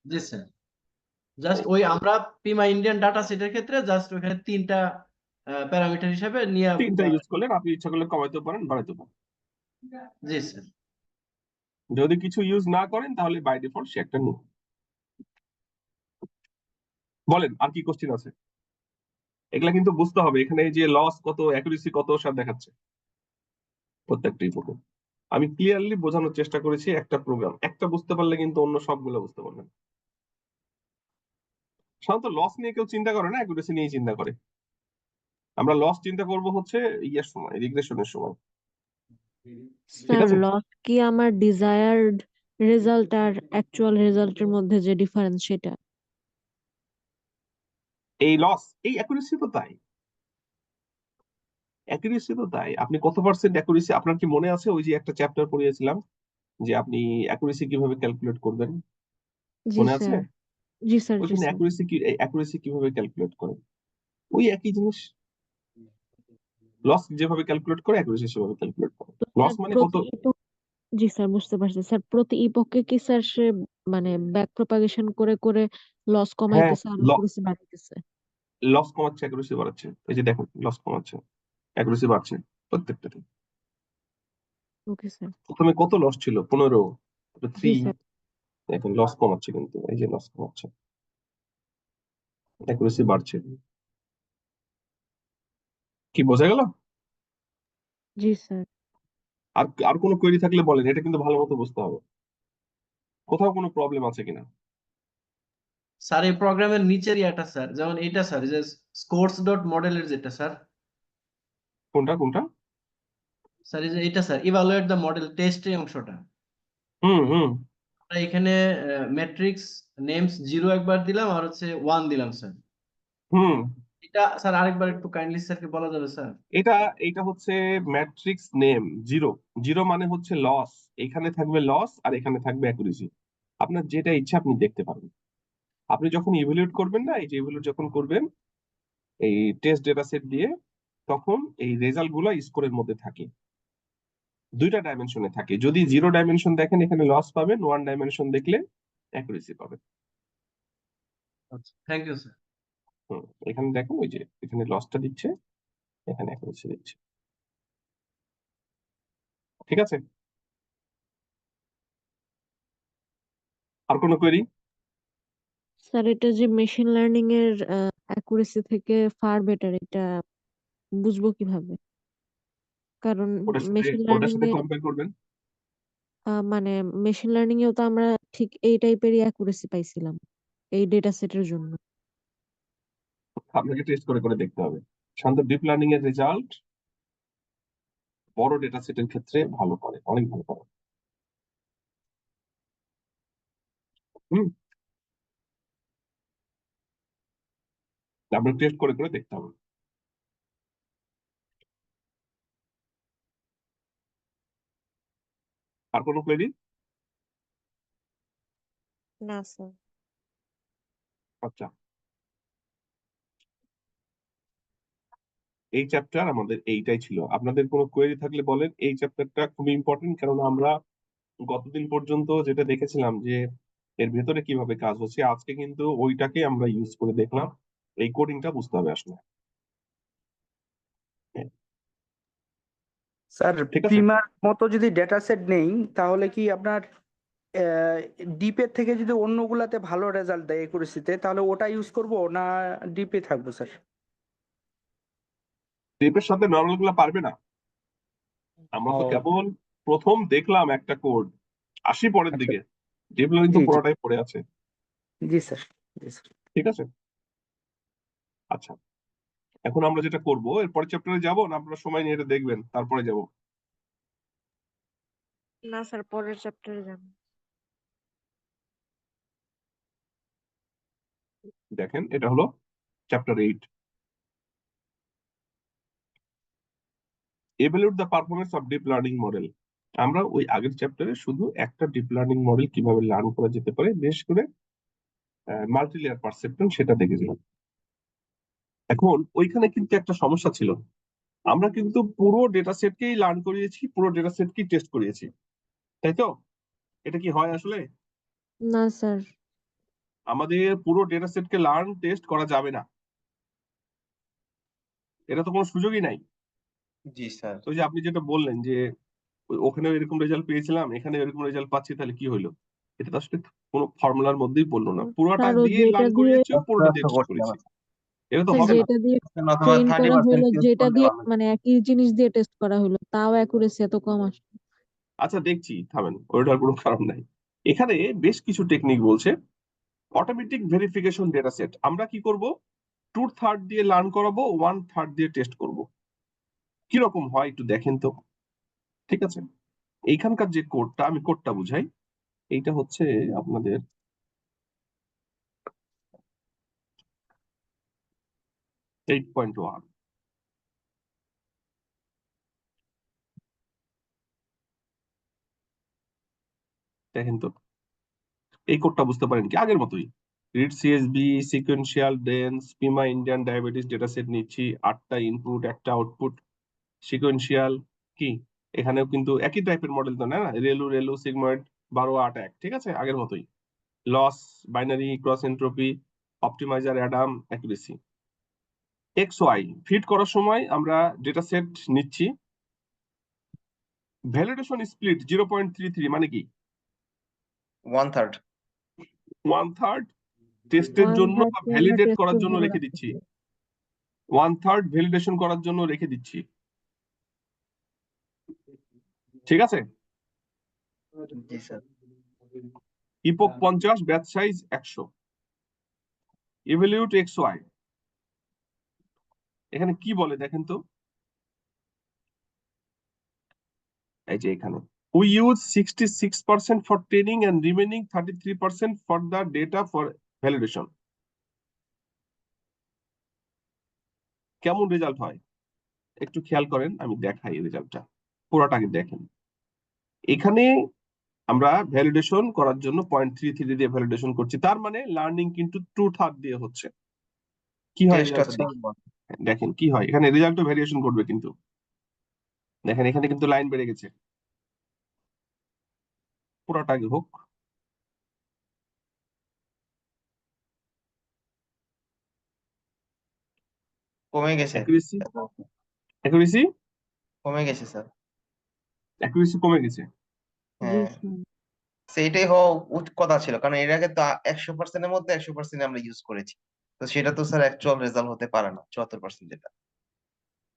জি স্যার। জাস্ট ওই আমরা পিমা ইন্ডিয়ান ডাটা সেটের ক্ষেত্রে জাস্ট ওখানে 3টা প্যারামিটার হিসেবে নিয়ে। তিনটা ইউজ করলেন, আপনি ইচ্ছা করলে কমাইতে পারেন, বাড়াইতে পারেন। জি স্যার। যদি কিছু ইউজ না করেন তাহলে বাই ডিফল্ট সে একটা নিন। বলেন আর কি কোশ্চেন আছে? এগুলা কিন্তু বুঝতে হবে, এখানে এই যে লস কত, অ্যাকুরেসি কত, সব দেখাচ্ছে প্রত্যেকটা রিপোর্টে। আমি ক্লিয়ারলি বোঝানোর চেষ্টা করেছি, একটা প্রোগ্রাম একটা বুঝতে পারলে কিন্তু অন্য সবগুলো বুঝতে পারবেন। সাধারণত লস নিয়ে কেউ চিন্তা করে না, অ্যাকুরেসি নিয়ে চিন্তা করে। আমরা লস চিন্তা করব হচ্ছে ইয়ের সময়, রিগ্রেশনের সময়। ঠিক স্যার আছে, লস কি আমার ডিজায়ার্ড রেজাল্ট আর অ্যাকচুয়াল রেজাল্টের মধ্যে যে ডিফারেন্স সেটা? এই লস, এই অ্যাকুরেসি তো তাই, অ্যাকুরেসি তো তাই। আপনি কত পার্সেন্ট অ্যাকুরেসি, আপনার কি মনে আছে ওই যে একটা চ্যাপ্টার পড়িয়েছিলাম যে আপনি অ্যাকুরেসি কিভাবে ক্যালকুলেট করবেন, জি মনে আছে? স্যার, জি স্যার, জি ওইখানে স্যার। অ্যাকুরেসি কিভাবে ক্যালকুলেট করেন, ওই একই জিনিস। লস যেভাবে ক্যালকুলেট করে অ্যাকুরেসি সেভাবে ক্যালকুলেট করে। তো লস স্যার মানে কত? প্রতি ইপক, জি স্যার বুঝতে পারছি স্যার, প্রতি ইপকে কি স্যার সে মানে ব্যাক প্রপাগেশন করে করে লস হ্যাঁ, কমাইতেছে আর অ্যাকুরেসি বাড়াইতেছে? লস কমাচ্ছে, অ্যাকুরেসি বাড়াচ্ছে। এই যে দেখো, লস কমাচ্ছে, অ্যাকুরেসি বাড়ছে প্রত্যেকটাতে। Okay sir. প্রথমে কত লস ছিল? 15, জি 3, স্যার। এখন লস কমাচ্ছে, কিন্তু এই যে লস কমাচ্ছে, অ্যাকুরেসি বাড়ছে। কি বোঝা গেল? জি স্যার। আর আর কোনো কোয়েরি থাকলে বলেন, এটা কিন্তু ভালো মতো বুঝতে হবে, কোথাও কোনো প্রবলেম আছে কিনা। স্যার এই প্রোগ্রামের নিচের ইয়াটা স্যার, যেমন এটা স্যার, যে স্কোরস ডট মডেলের যেটা স্যার, কোনটা কোনটা? স্যার এই যে এটা sir, evaluate the model test এই অংশটা। হুম হুম আমরা এখানে ম্যাট্রিক্স নেমস 0 একবার দিলাম আর হচ্ছে 1 দিলাম স্যার। হুম এটা স্যার আরেকবার একটু কাইন্ডলি স্যারকে বলা যাবে স্যার? এটা এটা হচ্ছে ম্যাট্রিক্স নেম 0। 0 মানে হচ্ছে লস, এখানে থাকবে লস আর এখানে থাকবে অ্যাকুরেসি। আপনার যেটা ইচ্ছা আপনি দেখতে পারবেন। আপনি যখন ইভ্যালুয়েট করবেন না, এই যে ইভ্যালুয়েট যখন করবেন এই টেস্ট ডেটা সেট দিয়ে, তখন এই রেজাল্ট গুলো স্কোরের মধ্যে থাকে, দুইটা ডাইমেনশনে থাকে। যদি 0 ডাইমেনশন দেখেন এখানে লস পাবেন, 1 ডাইমেনশন দেখলে অ্যাকুরেসি পাবেন। আচ্ছা, থ্যাংক ইউ স্যার। হুম, এখানে দেখেন ওই যে এখানে লসটা দিচ্ছে, এখানে অ্যাকুরেসি দিচ্ছে। ঠিক আছে, আর কোনো কোয়েরি? স্যার এটা যে মেশিন লার্নিং এর অ্যাকুরেসি থেকে ফার বেটার, এটা বুঝবো কিভাবে? কারণ মেশিন ওটার লার্নিং সাথে এ কম্পেয়ার করবেন। মানে মেশিন লার্নিং এও তো আমরা ঠিক এই টাইপেরই অ্যাকুরেসি পাইছিলাম এই ডেটা সেটের জন্য। আপনাকে টেস্ট করে করে দেখতে হবে। শান্ত ডিপ লার্নিং এর রেজাল্ট বড় ডেটা সেটের ক্ষেত্রে ভালো করে, অনেক ভালো করে। হুম, আপনাকে টেস্ট করে করে দেখতে হবে। আর কোনো কোয়েরি? না স্যার। আচ্ছা, এই চ্যাপ্টার আমাদের এইটাই ছিল। আপনাদের কোনো কোয়েরি থাকলে বলেন। এই চ্যাপ্টারটা খুবই ইম্পর্টেন্ট, কারণ আমরা গতদিন পর্যন্ত যেটা দেখেছিলাম যে এর ভেতরে কিভাবে কাজ হচ্ছে, আজকে কিন্তু ওইটাকে আমরা ইউজ করে দেখলাম। এই কোডিংটা বুঝতে হবে আসলে। স্যার ঠিক আছে, প্রিমার মতো যদি ডেটা সেট নেই, তাহলে কি আপনার ডিপের থেকে যদি অন্যগুলাতে ভালো রেজাল্ট দেয় একুরেসিতে, তাহলে ওটা ইউজ করব না ডিপে থাকবো স্যার? টেপের সাথে নর্মাল গুলা পারবে না। আমরা তো ও কেবল প্রথম দেখলাম একটা কোড, আসি পরের আচ্ছা, দিকে। ডিপ লার্নিং তো জি জি পুরোটাই পড়ে আছে। জি স্যার, জি স্যার। ঠিক আছে, আচ্ছা, এখন আমরা যেটা করব, এরপর চ্যাপ্টারে যাব না, আপনারা সময় নিয়ে এটা দেখবেন তারপরে যাব। না স্যার, পরের চ্যাপ্টারে যান। দেখেন, এটা হলো chapter 8, evaluate the performance of deep learning model। আমরা ওই আগের চ্যাপ্টারে শুধু একটা ডিপ লার্নিং মডেল কিভাবে লার্ন করা যেতে পারে, বিশেষ করে মাল্টি লেয়ার পারসেপট্রন, সেটা দেখেছিলাম। এখন ওইখানে কিন্তু একটা সমস্যা ছিল, আমরা কিন্তু পুরো ডেটা সেটকেই লার্ন করিয়েছি, পুরো ডেটা সেটকেই টেস্ট করিয়েছি, তাই তো? এটা কি হয় আসলে? না স্যার। আমাদের পুরো ডেটা সেটকে লার্ন টেস্ট করা যাবে না, এটা তো কোনো সুযোগই নাই। জি স্যার। তো ওই যে আপনি যেটা বললেন যে ওখানেও এরকম রেজাল্ট পেয়েছিলাম, এখানে এরকম রেজাল্ট পাচ্ছি, তাহলে কি হলো? এটা তো আসলে কোনো ফর্মুলার মধ্যেই বললো না, পুরোটা স্যার ও দিয়ে যেটা লার্ন দিয়ে, করিয়েছি, পুরোটা দিয়ে টেস্ট করছি করেছি, আমরা। এটা তো স্যার হবে না। যেটা দিয়ে অথবা ট্রেন 30% করা হলো, টেস্ট যেটা করলে দিয়ে ভালো। মানে একই জিনিস দিয়ে টেস্ট করা হলো, তাও অ্যাকুরেসি এত কম আসে? আচ্ছা দেখছি, থামেন, ওইটার কোনো কারণ নাই। এখানে বেশ কিছু টেকনিক বলছে। অটোমেটিক ভেরিফিকেশন ডেটা সেট, আমরা কি করব, 2/3 দিয়ে লার্ন করাবো, 1/3 দিয়ে টেস্ট করব। কিরকম হয় একটু দেখেন তো। ঠিক আছে, এইখানকার যে কোডটা, আমি কোডটা বুঝাই। এইটা হচ্ছে আপনাদের 8.1। দেখেন তো, এই কোডটা বুঝতে পারেন কি? আগের মতোই, read CSV, sequential, dense, Pima Indian diabetes data set নিচ্ছি, 8টা ইনপুট, একটা আউটপুট, সিকোয়েন্সিয়াল কি, এখানেও কিন্তু একই টাইপের মডেল তো না, রেলু সিগময়েড 12-8-1, ঠিক আছে, আগের মতোই। Loss, binary, cross entropy, optimizer, Adam, accuracy. X Y fit করার সময় আমরা ডেটা সেট নিচ্ছি, ভ্যালিডেশন স্প্লিট 0.33 মানে কি 1/3 1/3 টেস্টের জন্য বা আমরা ভ্যালিডেট করার টেস্টের জন্য জন্য রেখে দিচ্ছি, রাখতেছি। 1/3 ভ্যালিডেশন করার জন্য রেখে দিচ্ছি, ঠিক আছে। জি sir. Epoch 50, batch size 100, evaluate X Y. এখানে কি বলে দেখেন তো, এই যে এখানে we use 66% for training and remaining 33% for the data for validation. কেমন রেজাল্ট হয় একটু খেয়াল করেন, আমি দেখাই রেজাল্টটা, পুরোটাকে দেখেন। এখানে আমরা ভ্যালিডেশন করার জন্য 0.33 দিয়ে ভ্যালিডেশন করছি, তার মানে লার্নিং কিন্তু 2/3 দিয়ে হচ্ছে। কি হয় টেস্ট রেজাল্টটা হচ্ছে দেখেন কি হয়, এখানে রেজাল্টও ভ্যারিয়েশন করবে কিন্তু, দেখেন এখানে কিন্তু লাইন বেড়ে গেছে, পুরোটাকে হোক। কমে গেছে, অ্যাকুরেসি অ্যাকুরেসি কমে গেছে স্যার। অ্যাকুরেসি কমে গেছে। জি হ্যাঁ, স্যার। সেইটাই হওয়া কথা ছিল, কারণ এর আগে তো 100% এর মধ্যে 100% আমরা ইউজ করেছি, তো সেটা তো স্যার অ্যাকচুয়াল রেজাল্ট হতে পারে না 74% যেটা।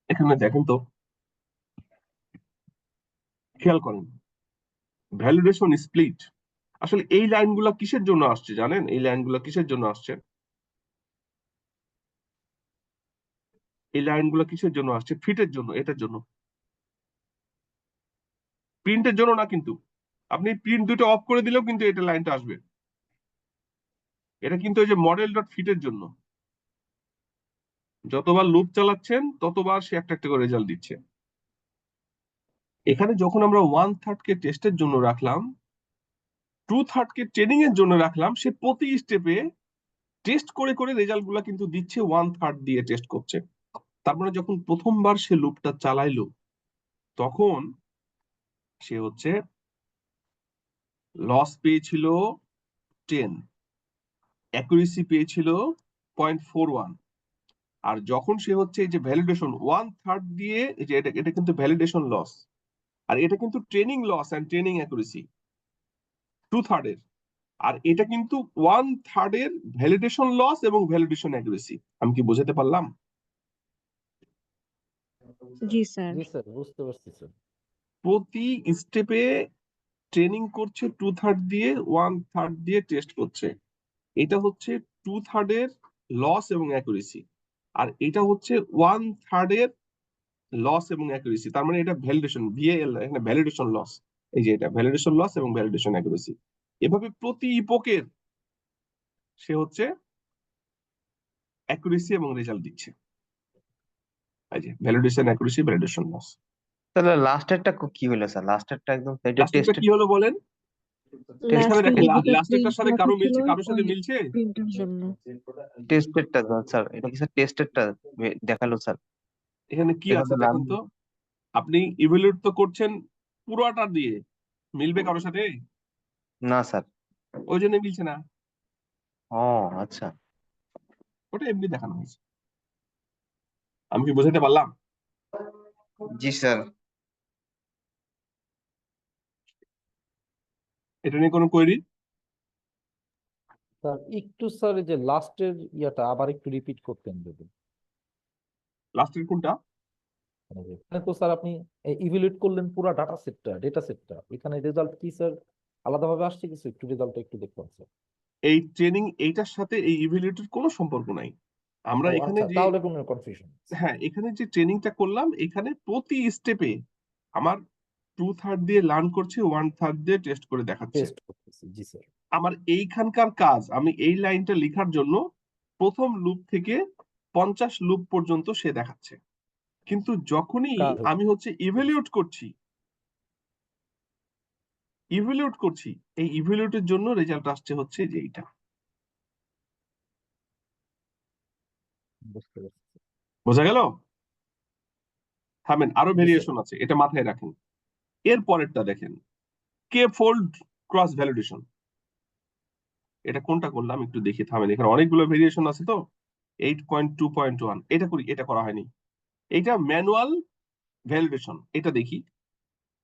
এখানে দেখেন তো, খেয়াল করেন ভ্যালিডেশন স্প্লিট, আসলে এই লাইনগুলো কিসের জন্য আসছে জানেন, এই লাইনগুলো কিসের জন্য আসছে, এই লাইনগুলো কিসের জন্য আসছে, ফিটের জন্য, এটার জন্য, প্রিন্টের জন্য না কিন্তু। আপনি প্রিন্ট দুটো অফ করে দিলেও কিন্তু এটা লাইনটা আসবে, এটা কিন্তু এই যে মডেল ডট ফিটের জন্য। যতবার লুপ চালাচ্ছেন ততবার সে একটা একটা করে রেজাল্ট দিচ্ছে। এখানে যখন আমরা 1/3 কে টেস্টের জন্য রাখলাম, 2/3 কে ট্রেনিং এর জন্য রাখলাম, সে প্রতি স্টেপে টেস্ট করে করে রেজাল্ট গুলা কিন্তু দিচ্ছে, 1/3 দিয়ে টেস্ট করছে। তার মানে যখন প্রথমবার সে লুপটা চালাইলো তখন সে হচ্ছে লস পেয়েছিল 10, অ্যাকুরেসি পেয়েছিল 0.41, আর যখন সে হচ্ছে এই যে ভ্যালিডেশন 1/3 দিয়ে, এই যে এটা কিন্তু ভ্যালিডেশন লস, আর এটা কিন্তু training loss and training accuracy 2/3 এর, আর এটা কিন্তু 1/3 এর ভ্যালিডেশন লস এবং ভ্যালিডেশন অ্যাকুরেসি। আমি কি বোঝাতে পারলাম? জি স্যার। জি স্যার, বুঝতে পারছি স্যার। প্রতি স্টেপে ট্রেনিং করছে 2/3 দিয়ে, 1/3 দিয়ে টেস্ট করছে। এটা হচ্ছে 2/3 এর লস এবং অ্যাকুরেসি, আর এটা হচ্ছে 1/3 এর লস এবং অ্যাকুরেসি। তার মানে এটা ভ্যালিডেশন, ভিএল, এখানে ভ্যালিডেশন লস, এই যে এটা ভ্যালিডেশন লস এবং ভ্যালিডেশন অ্যাকুরেসি। এভাবে প্রতি ইপোকের সে হচ্ছে অ্যাকুরেসি এবং রেজাল্ট দিচ্ছে, এই যে ভ্যালিডেশন, অ্যাকুরেসি, ভ্যালিডেশন লস। তাহলে লাস্টেরটা কি হলো স্যার? লাস্টেরটা একদম এটা লাস্টেরটা টেস্টেড কি হলো বলেন, এখানে লাস্টে দেখেন যেটা লাস্টেরটার প্রিন্ট সাথে লেখা কারো ছিল মিলছে, কারোর সাথে মিলছে? প্রিন্টের জন্য। টেস্টেডটা স্যার, এটা কি স্যার টেস্টেডটা দেখালো স্যার? এখানে কি এটা আছে তো দেখেন তো, আপনি ইভ্যালুয়েট তো করছেন পুরোটা দিয়ে, মিলবে কারোর সাথে? না স্যার। ওই জন্য মিলছে না, ও আচ্ছা। ওটা এমনি দেখানো হয়েছে। আমি কি বোঝাতে পারলাম? জি স্যার। এটা নিয়ে কোনো কোয়েরি? স্যার একটু স্যার এই যে লাস্টের ইয়াটা আবার একটু রিপিট করতেন যদি। লাস্টের কোনটা? এখানে তো স্যার আপনি ইভ্যালুয়েট করলেন পুরো ডেটা সেটটা, এখানে রেজাল্ট কি স্যার আলাদাভাবে আসছে কিছু, একটু রেজাল্টটা একটু দেখলাম স্যার। এই ট্রেনিং এইটার সাথে এই ইভ্যালুয়েটের কোনো সম্পর্ক নাই। আমরা ও এখানে আচ্ছা, যে, তাহলে কোনো কনফিউশন। হ্যাঁ এখানে যে ট্রেনিংটা করলাম, এখানে প্রতি স্টেপে আমার 2/3 দিয়ে লার্ন করছে, 1/3 দিয়ে টেস্ট করে দেখাচ্ছে। টেস্ট করতেছি, জি স্যার। আমার এইখানকার কাজ, আমি এই লাইনটা লেখার জন্য প্রথম লুপ থেকে 50 লুপ পর্যন্ত সে দেখাচ্ছে, কিন্তু যখনই কাজ হচ্ছে। আমি হচ্ছে ইভ্যালুয়েট করছি, এই ইভ্যালুয়েটের জন্য রেজাল্ট আসছে হচ্ছে যে এইটা। বুঝতে পারছি। বোঝা গেল? থামেন, আরো জি স্যার। ভেরিয়েশন আছে, এটা মাথায় রাখেন। এর পরেরটা দেখেন, কে ফোল্ড ক্রস ভ্যালিডেশন। এটা কোনটা করলাম একটু দেখি, থামেন, এখানে অনেকগুলো ভেরিয়েশন আছে তো। 8.2.1 এটা করি, এটা করা হয়নি। এটা ম্যানুয়াল ভ্যালিডেশন, এটা দেখি।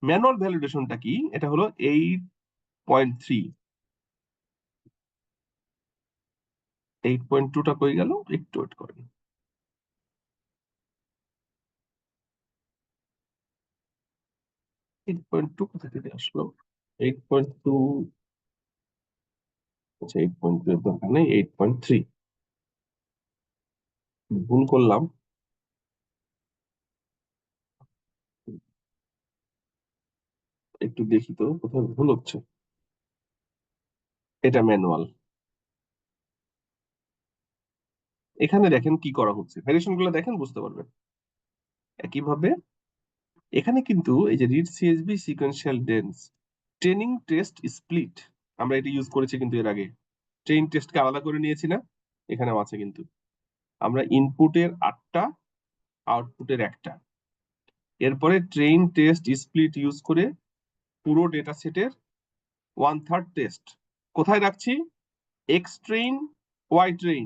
ম্যানুয়াল ভ্যালিডেশনটা কি? এটা হলো 8.3। 8.2টা কই গেল, একটু ওয়েট করেন। এইট পয়েন্ট টু কোথা থেকে আসলো? 8.2, আচ্ছা 8.2 এর দরকার নেই, 8.3 ভুল করলাম। একটু দেখি তো কোথায় ভুল হচ্ছে। এটা ম্যানুয়াল। এখানে দেখেন কি করা হচ্ছে, ভ্যারিয়েশন গুলো দেখেন, বুঝতে পারবেন। একইভাবে এখানে কিন্তু এই যে read CSV sequential dense training test split, আমরা এটা ইউজ করেছি কিন্তু এর আগে। ট্রেন টেস্টকে আলাদা করে নিয়েছি না, এখানেও আছে কিন্তু। আমরা ইনপুটের 8টা, আউটপুটের 1টা। এরপরে ট্রেন টেস্ট স্প্লিট ইউজ করে পুরো ডেটা সেটের 1/3 টেস্ট কোথায় রাখছি? X train, Y train.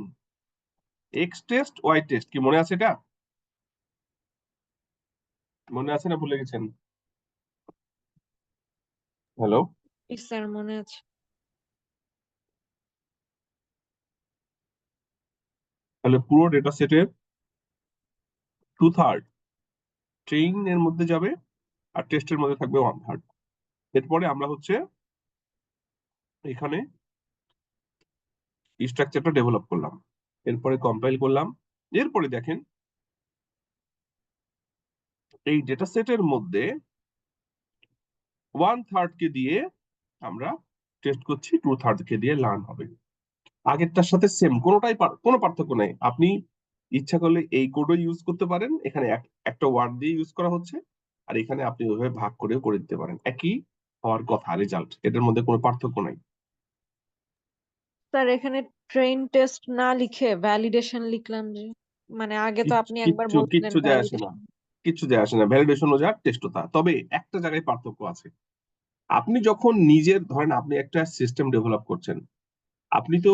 X test, Y test, কি মনে আছে এটা? মনে আছে না ভুলে গেছেন? হ্যালো, স্যার মনে আছে। তাহলে পুরো ডেটা সেটের 2/3 ট্রেন এর মধ্যে যাবে, আর টেস্টের মধ্যে থাকবে 1/3। এরপরে আমরা হচ্ছে এখানে স্ট্রাকচারটা ডেভেলপ করলাম, এরপরে কম্পাইল করলাম। এরপরে দেখেন এই ডেটা সেটের মধ্যে 1/3 কে দিয়ে আমরা টেস্ট করছি, 2/3 কে দিয়ে লার্ন হবে। আগেরটার সাথে সেম, কোনোটাই কোনো পার্থক্য নেই। আপনি ইচ্ছা করলে এই কোডও ইউজ করতে পারেন, এখানে একটা ওয়ার্ড দিয়ে ইউজ করা হচ্ছে, আর এখানে আপনি ওইভাবে ভাগ করেও করে দিতে পারেন, একই হওয়ার কথা রেজাল্ট, এটার মধ্যে কোনো পার্থক্য নাই। স্যার এখানে ট্রেন টেস্ট না লিখে ভ্যালিডেশন লিখলাম যে, মানে আগে তো আপনি একবার কিচ্ছু বলছিলেন কিচ্ছু যায় আসে না, ভ্যালিডেশন। কিচ্ছু যায় আসে না, ভ্যালিডেশনও যা টেস্টও তা। তবে একটা জায়গায় পার্থক্য আছে। আপনি যখন নিজের, ধরেন আপনি একটা সিস্টেম ডেভেলপ করছেন, আপনি তো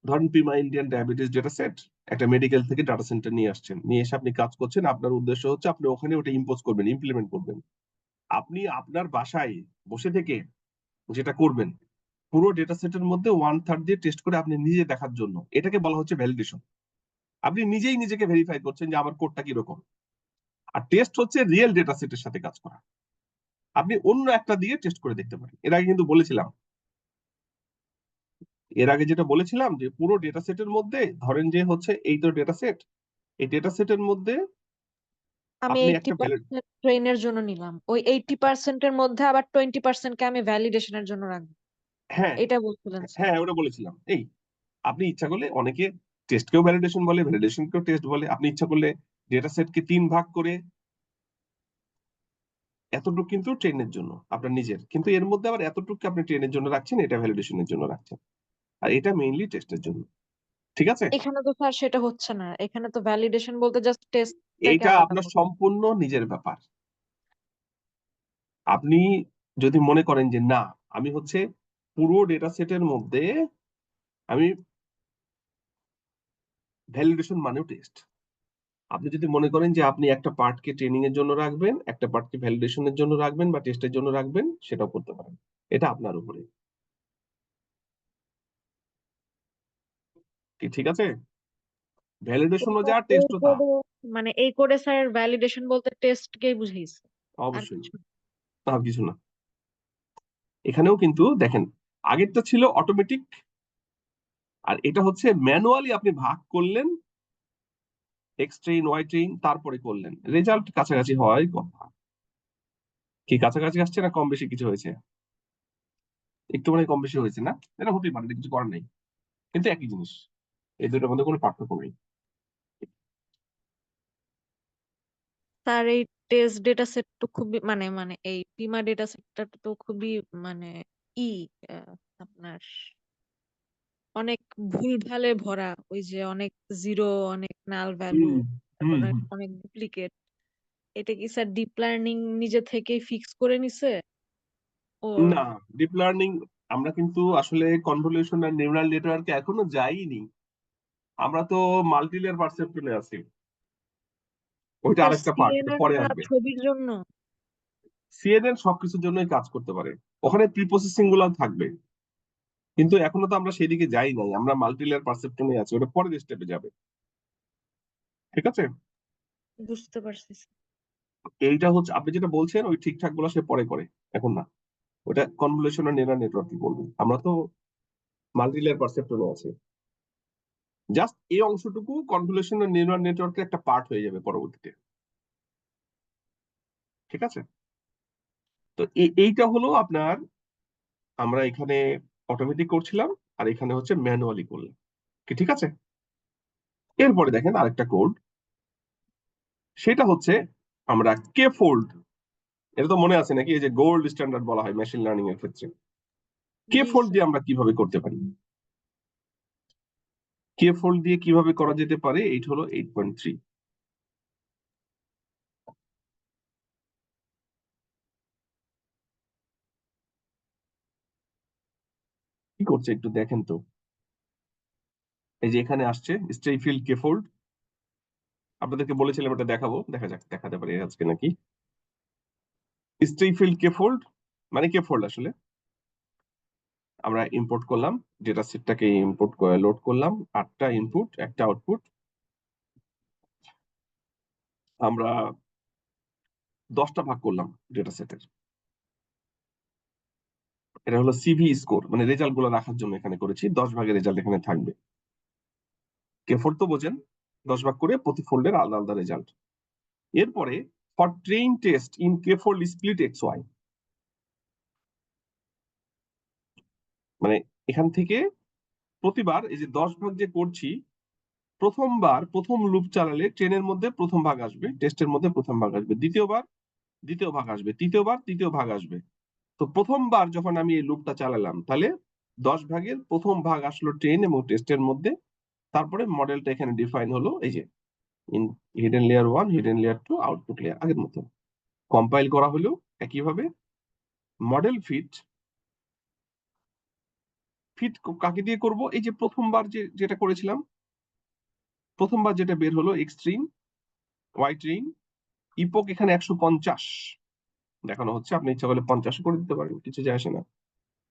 ধরেন পিমা ইন্ডিয়ান ডায়াবেটিস ডেটা সেট একটা মেডিকেল থেকে ডাটা সেন্টার নিয়ে আসছেন, নিয়ে এসে আপনি কাজ করছেন। আপনার উদ্দেশ্য হচ্ছে আপনি ওখানে ওটা ইম্পোজ করবেন, ইমপ্লিমেন্ট করবেন। আপনি আপনার বাসায় বসে থেকে যেটা করবেন, পুরো ডেটা সেটের মধ্যে 1/3 দিয়ে টেস্ট করে আপনি নিজে দেখার জন্য, এটাকে বলা হচ্ছে ভ্যালিডেশন। আপনি নিজেই নিজেকে ভেরিফাই করছেন যে আমার কোডটা কিরকম। আর টেস্ট হচ্ছে রিয়েল ডেটা সেটের সাথে কাজ করা। আপনি অন্য একটা দিয়ে টেস্ট করে দেখতে পারেন। এর আগে কিন্তু বলেছিলাম, এর আগে যেটা বলেছিলাম যে পুরো ডেটা সেটের মধ্যে, ধরেন যে হচ্ছে এই তো ডেটা সেট, এই ডেটা সেটের মধ্যে আমি আপনি একটা 80% ট্রেনের জন্য নিলাম, ওই 80% এর মধ্যে আবার 20% কে আমি ভ্যালিডেশনের জন্য রাখবো, হ্যাঁ, এটা বলছিলেন স্যার। হ্যাঁ ওটা বলেছিলাম। এই আপনি ইচ্ছা করলে, অনেকে টেস্টকেও ভ্যালিডেশন বলে, ভ্যালিডেশনকেও টেস্ট বলে, আপনি ইচ্ছা করলে ডেটা সেটকে 3 ভাগ করে, এতটুকু কিন্তু ট্রেনের জন্য আপনার নিজের, কিন্তু এর মধ্যে আবার এতটুকু আপনি ট্রেনের জন্য রাখছেন, এটা ভ্যালিডেশনের জন্য রাখছেন, আর এটা মেইনলি টেস্টের জন্য। ঠিক আছে, এখানে তো স্যার সেটা হচ্ছে না, এখানে তো ভ্যালিডেশন বলতে জাস্ট টেস্টটাকে এইটা আলাদা আপনার করলাম। সম্পূর্ণ নিজের ব্যাপার। আপনি যদি মনে করেন যে না, আমি হচ্ছে পুরো ডেটা সেটের মধ্যে আমি ভ্যালিডেশন মানেও টেস্ট, আপনি যদি মনে করেন যে আপনি একটা পার্টকে ট্রেনিং এর জন্য রাখবেন, একটা পার্টকে ভ্যালিডেশনের জন্য রাখবেন বা টেস্টের জন্য রাখবেন, সেটাও করতে পারেন। এটা আপনার উপরে। কি ঠিক আছে? ভ্যালিডেশনও যা, এই টেস্টও তা। কোডে, মানে এই কোডে স্যার ভ্যালিডেশন বলতে টেস্টকেই বুঝাইছে, আর অবশ্যই, কিছু না। আর কিছু না। এখানেও কিন্তু দেখেন, আগেরটা ছিল অটোমেটিক, আর এটা হচ্ছে ম্যানুয়ালি আপনি ভাগ করলেন, এক্স ট্রেন, ওয়াই ট্রেন, তারপরে করলেন, রেজাল্ট কাছাকাছি হওয়াই কথা। কি কাছাকাছি আসছে না কম বেশি কিছু হয়েছে? একটু মানে কম বেশি হয়েছে না, এটা হতেই পারে, এটা কিছু করার নেই, কিন্তু একই জিনিস, এই দুটোর মধ্যে কোনো পার্থক্য নেই। স্যার এই টেস্ট ডেটা সেট তো খুবই মানে মানে এই পিমা ডেটা সেটটা তো খুবই মানে ই আহ, আপনার অনেক ভুল ভালে ভরা, ওই যে অনেক জিরো, অনেক নাল ভ্যালু, হুম হুম তারপরে হুম। অনেক ডুপ্লিকেট। এটা কি স্যার ডিপ লার্নিং নিজে থেকেই ফিক্স করে নিছে ওর? না, ডিপ লার্নিং আমরা কিন্তু আসলে কনভলিউশন আর নিউরাল নেটওয়ার্কে এখনো যাইনি। আমরা তো মাল্টি লেয়ার পারসেপট্রনে আছি, ওইটা স্যার আরেকটা পার্ট, এটা পরে সিএনএনটা আসবে। ছবির জন্য? সিএনএন সবকিছুর জন্যই কাজ করতে পারে, ওখানে প্রি প্রসেসিং গুলো থাকবে, কিন্তু এখনো তো আমরা সেদিকে যাই নাই, আমরা মাল্টি লেয়ার পারসেপট্রনে আছি, ওটা পরের স্টেপে যাবে। ঠিক আছে, বুঝতে পারছি স্যার। এইটা হচ্ছে আপনি যেটা বলছেন ওই ঠিকঠাক গুলো সে পরে করে, এখন না। ওটা কনভলিউশন আর নিউরাল নেটওয়ার্ক বলবে, আমরা তো মাল্টি লেয়ার পারসেপট্রনে আছি। জাস্ট এই অংশটুকু কনভলিউশন আর নিউরাল নেটওয়ার্কের একটা পার্ট হয়ে যাবে পরবর্তীতে। ঠিক আছে, তো এইটা হলো আপনার, আমরা এখানে অটোমেটিক করছিলাম আর এখানে হচ্ছে ম্যানুয়ালি করলাম কি, ঠিক আছে। এরপরে দেখেন আরেকটা কোড, সেটা হচ্ছে আমরা কে ফোল্ড, এটা তো মনে আছে নাকি, এই যে গোল্ড স্ট্যান্ডার্ড বলা হয় মেশিন লার্নিং এর ক্ষেত্রে। কে জি ফোল্ড স্যার। দিয়ে আমরা কিভাবে করতে পারি, কে ফোল্ড দিয়ে কিভাবে করা যেতে পারে, এইটা হলো 8.3। কি করছে একটু দেখেন তো, এই যে এখানে আসছে স্টেইফিল্ড কে ফোল্ড, আপনাদেরকে বলেছিলাম এটা দেখাবো, দেখা যাক দেখাতে পারি আজকে নাকি। স্টেইফিল্ড কে ফোল্ড মানে কে ফোল্ড আসলে আমরা ইম্পোর্ট করলাম, ডেটা সেটটাকে ইম্পোর্ট করে লোড করলাম, 8টা ইনপুট 1টা আউটপুট, আমরা 10টা ভাগ করলাম ডেটা সেটের। এটা হলো সিভি স্কোর, মানে রেজাল্ট গুলো রাখার জন্য এখানে করেছি, 10 ভাগের রেজাল্ট এখানে থাকবে। কে ফোল্ড তো বোঝেন, 10 ভাগ করে প্রতি ফোল্ডের আলাদা আলাদা রেজাল্ট। এরপরে for train test in K fold split X Y, মানে এখান থেকে প্রতিবার এই যে 10 ভাগ যে করছি, প্রথমবার প্রথম লুপ চালালে ট্রেনের মধ্যে প্রথম ভাগ আসবে, টেস্টের মধ্যে প্রথম ভাগ আসবে, দ্বিতীয়বার দ্বিতীয় ভাগ আসবে, তৃতীয়বার তৃতীয় ভাগ আসবে। তো প্রথমবার যখন আমি এই লুপটা চালালাম, তাহলে 10 ভাগের প্রথম ভাগ আসলো ট্রেন এবং টেস্টের মধ্যে। তারপরে মডেলটা এখানে ডিফাইন হলো, এই যে hidden layer 1, hidden layer 2, output layer আগের মতো। কম্পাইল করা হলো একইভাবে। মডেল ফিট, ফিট কাকে দিয়ে করব, এই যে প্রথমবার যেটা করেছিলাম, প্রথমবার যেটা বের হলো এক্সট্রিম ওয়াই ট্রেন, ইপোক এখানে 150 দেখানো হচ্ছে, আপনি ইচ্ছা করলে 50 করে দিতে পারেন, কিছু যায় আসে না।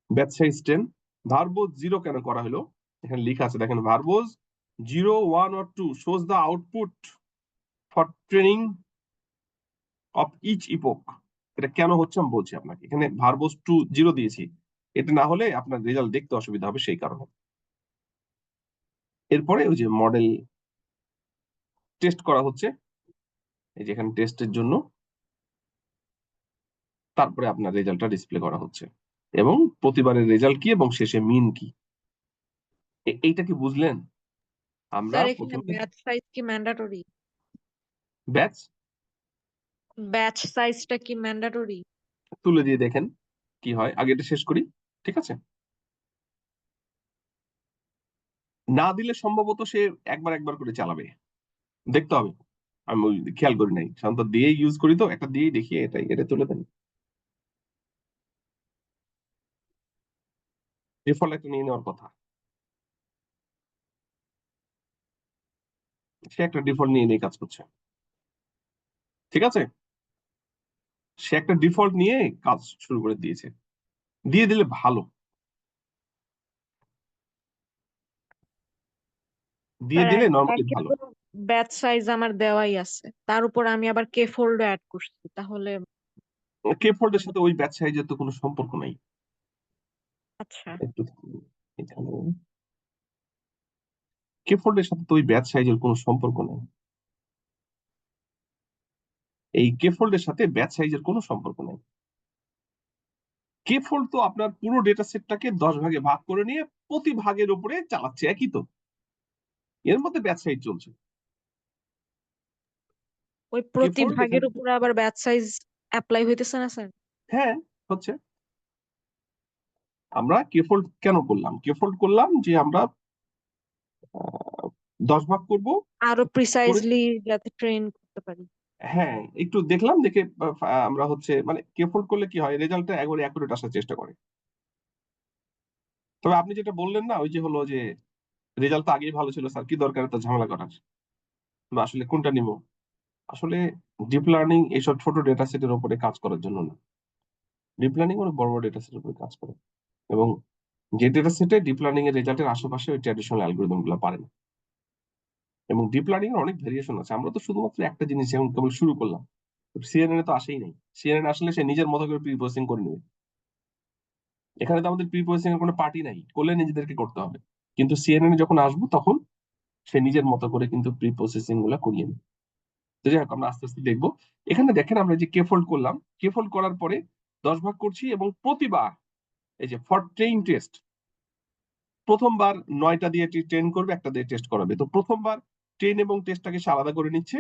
ব্যাচ সাইজ 10, ভার্বোজ 0 কেন করা হলো, এখানে লেখা আছে দেখেন, ভার্বোজ 0, 1 or 2 shows the output for training of each epoch। এটা কেন হচ্ছে আমি বলছি আপনাকে, এখানে ভার্বোজ 2 0 দিয়েছি, এটা না হলে আপনার রেজাল্ট দেখতে অসুবিধা হবে সেই কারণে। এরপরে ওই যে মডেল টেস্ট করা হচ্ছে, এই যে এখানে টেস্টের জন্য, তারপরে আপনার রেজাল্টটা ডিসপ্লে করা হচ্ছে, এবং প্রতিবারের রেজাল্ট কি এবং শেষে মিন কি। এইটা কি বুঝলেন? আমরা স্যার এখানে প্রথমে ব্যাচ সাইজ কি ম্যান্ডাটরি? ব্যাচ ব্যাচ সাইজটা কি ম্যান্ডাটরি? তুলে দিয়ে দেখেন কি হয়, আগে এটা শেষ করি, ঠিক আছে। না দিলে সম্ভবত সে একবার একবার করে চালাবে, দেখতে হবে, আমি ওই খেয়াল করি নাই, সাধারণত দিয়ে ইউজ করি, তো একটা দিয়েই দেখি, এটাই এটা তুলে দেন। ডিফল্ট একটা নিয়ে নেওয়ার কথা, সে একটা ডিফল্ট নিয়ে নিয়ে কাজ করছে, ঠিক আছে, সে একটা ডিফল্ট নিয়ে কাজ শুরু করে দিয়েছে, দিয়ে দিলে ভালো, দিয়ে স্যার দিলে নর্মালি একে ভালো। তো ব্যাচ সাইজ আমার দেওয়াই আছে, তার উপর আমি আবার কে ফোল্ড অ্যাড করছি, তাহলে কে ফোল্ডের সাথে ওই ব্যাচ সাইজের তো কোনো সম্পর্ক নাই। আচ্ছা। একটু থাকুন, এখানে কে ফোল্ডের সাথে তো ওই ব্যাচ সাইজের কোনো সম্পর্ক নেই, এই কে ফোল্ডের সাথে ব্যাচ সাইজের কোনো সম্পর্ক নেই। কে ফোল্ড তো আপনার পুরো ডেটা সেটটাকে 10 ভাগে ভাগ করে নিয়ে প্রতি ভাগের উপরে চালাচ্ছে, একই তো, এর মধ্যে ব্যাচ সাইজ চলছে। ওই কে প্রতি ফোল্ড ভাগের এখানে, উপরে আবার ব্যাচ সাইজ অ্যাপ্লাই হইতেছে না স্যার? হ্যাঁ হচ্ছে। আমরা কে ফোল্ড কেন করলাম, কে ফোল্ড করলাম যে আমরা 10 ভাগ করব আরো করে, প্রিসাইজলি যাতে ট্রেন করতে পারি। হ্যাঁ, একটু দেখলাম, দেখে আমরা হচ্ছে মানে কে ফোল্ড করলে কি হয়, রেজাল্টটা একবারে অ্যাকুরেট আসার চেষ্টা করে। তবে আপনি যেটা বললেন না, ওই যে হলো যে রেজাল্ট তো আগেই ভালো ছিল স্যার, কি দরকার এত ঝামেলা করার, বা আসলে কোনটা নিব। আসলে ডিপ লার্নিং এইসব ছোট ডেটা সেটের উপরে কাজ করার জন্য না, ডিপ লার্নিং অনেক বড় বড় ডেটা সেটের উপরে কাজ করে, এবং যে ডেটা সেটে ডিপ লার্নিং এর রেজাল্টের আশেপাশে ওই ট্র্যাডিশনাল অ্যালগরিদম গুলো পারে না। এবং ডিপ লার্নিং এর অনেক ভেরিয়েশন আছে, আমরা তো শুধুমাত্র একটা জিনিস যেমন কেবল শুরু করলাম। সিএনএন এ তো আসেই নাই, সিএনএন আসলে সে নিজের মতো করে প্রি প্রসেসিং করে নেবে। এখানে তো আমাদের প্রি প্রসেসিং এর কোনো পার্টি নাই, করলে নিজেদেরকে করতে হবে। কিন্তু সিএনএন এ যখন আসবো তখন সে নিজের মতো করে কিন্তু প্রি প্রসেসিং গুলা করিয়ে নেবে। তো যাই হোক, আমরা আস্তে আস্তে দেখবো। এখানে দেখেন আমরা যে কে ফোল্ড করলাম, কে ফোল্ড করার পরে 10 ভাগ করছি, এবং প্রতিবার এই যে ফর ট্রেইন টেস্ট, প্রথমবার 9টা দিয়ে ট্রেন করবে, একটা দিয়ে টেস্ট করাবে। তো প্রথমবার ট্রেন এবং টেস্টটাকে সে আলাদা করে নিচ্ছে,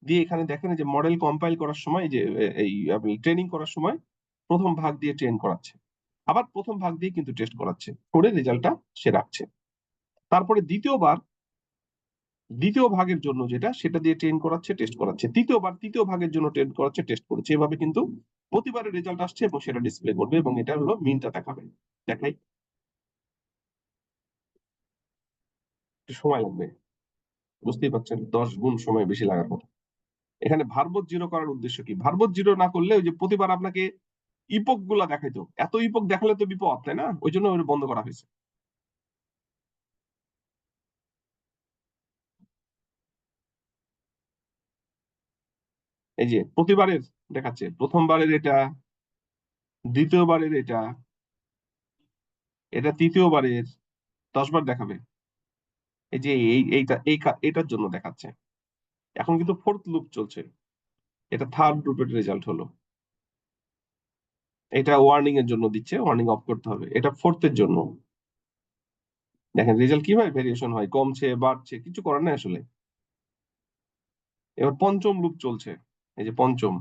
দিয়ে এখানে দেখেন যে মডেল কম্পাইল করার সময় যে এই ট্রেনিং করার সময় প্রথম ভাগ দিয়ে ট্রেন করাচ্ছে, আবার প্রথম ভাগ দিয়ে কিন্তু টেস্ট করাচ্ছে, করে রেজাল্টটা সে রাখছে। তারপরে দ্বিতীয় ভাগের জন্য যেটা, সেটা দিয়ে ট্রেন করাচ্ছে, টেস্ট করাচ্ছে, তৃতীয় ভাগের জন্য ট্রেন করাচ্ছে, টেস্ট করছে। এভাবে কিন্তু প্রতিবারের রেজাল্ট আসছে এবং সেটা ডিসপ্লে করবে, এবং এটা হলো মিনটা দেখাবে। দেখাই, একটু সময় লাগবে, বুঝতেই পারছেন, 10 গুণ সময় বেশি লাগার কথা। এখানে ভার্বজ জিরো করার উদ্দেশ্য কি, ভার্বজ জিরো না করলে ওই যে প্রতিবার আপনাকে ইপক গুলা দেখাইতো, এত ইপক দেখালে তো বিপদ, তাই না? ওই জন্য ওটা বন্ধ করা হয়েছে। এই যে প্রতিবারের দেখাচ্ছে, প্রথমবারের এটা, দ্বিতীয়বারের এটা, এটা তৃতীয়বারের, 10 বার দেখাবে। এই যে এইটার জন্য দেখাচ্ছে। এখন কিন্তু ফোর্থ লুপ চলছে, এটা থার্ড লুপের রেজাল্ট হলো। এটা ওয়ার্নিং এর জন্য দিচ্ছে, ওয়ার্নিং অফ করতে হবে, এটা ফোর্থের জন্য। দেখেন রেজাল্ট কিভাবে ভেরিয়েশন হয়, কমছে বাড়ছে, কিছু করার নাই আসলে। এবার পঞ্চম লুপ চলছে, এই যে পঞ্চম,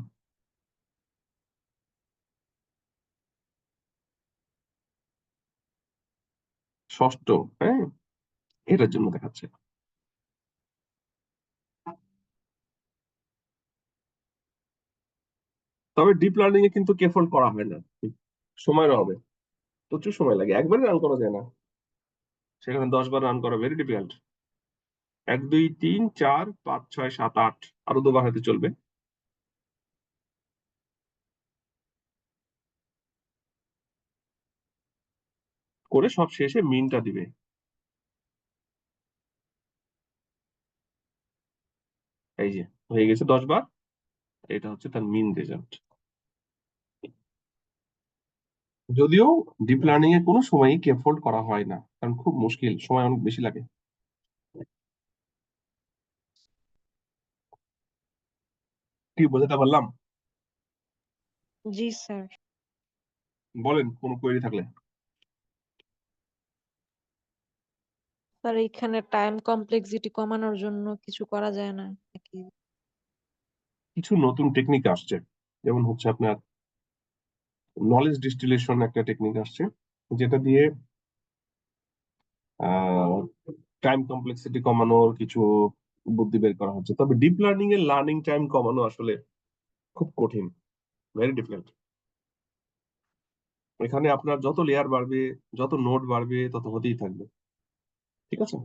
ষষ্ঠ, হ্যাঁ, এটার জন্য দেখাচ্ছে। তবে ডিপ লার্নিং এ কিন্তু কে ফোল্ড করা হয় না, সময়ের হবে, প্রচুর সময় লাগে, একবারে রান করা যায় না, সেখানে 10 বার রান করা ভেরি ডিফিকাল্ট। 1 2 3 4 5 6 7 8, আরো 2 বার হাতে চলবে। করে সব শেষে মিনটা দিবে। এই যে হয়ে গেছে 10 বার, এটা হচ্ছে তার মিন রেজাল্ট। যদিও ডিপ লার্নিং এ কোনো সময়ই কে ফোল্ড করা হয় না, কারণ খুব মুশকিল, সময় অনেক বেশি লাগে। কি বোঝাতে পারলাম? জি স্যার। বলেন কোনো কোয়েরি থাকলে। স্যার এখানে টাইম কমপ্লেক্সিটি কমানোর জন্য কিছু করা যায় না নাকি? কিছু নতুন টেকনিক আসছে, যেমন হচ্ছে আপনার নলেজ ডিস্টিলেশন একটা টেকনিক আসছে, যেটা দিয়ে টাইম কমপ্লেক্সিটি কমানোর কিছু বুদ্ধি বের করা হচ্ছে। তবে ডিপ লার্নিং এর লার্নিং টাইম কমানো আসলে খুব কঠিন, ভেরি ডিফিকাল্ট। এখানে আপনার যত লেয়ার বাড়বে, যত নোড বাড়বে, তত হতেই থাকবে, ঠিক আছে?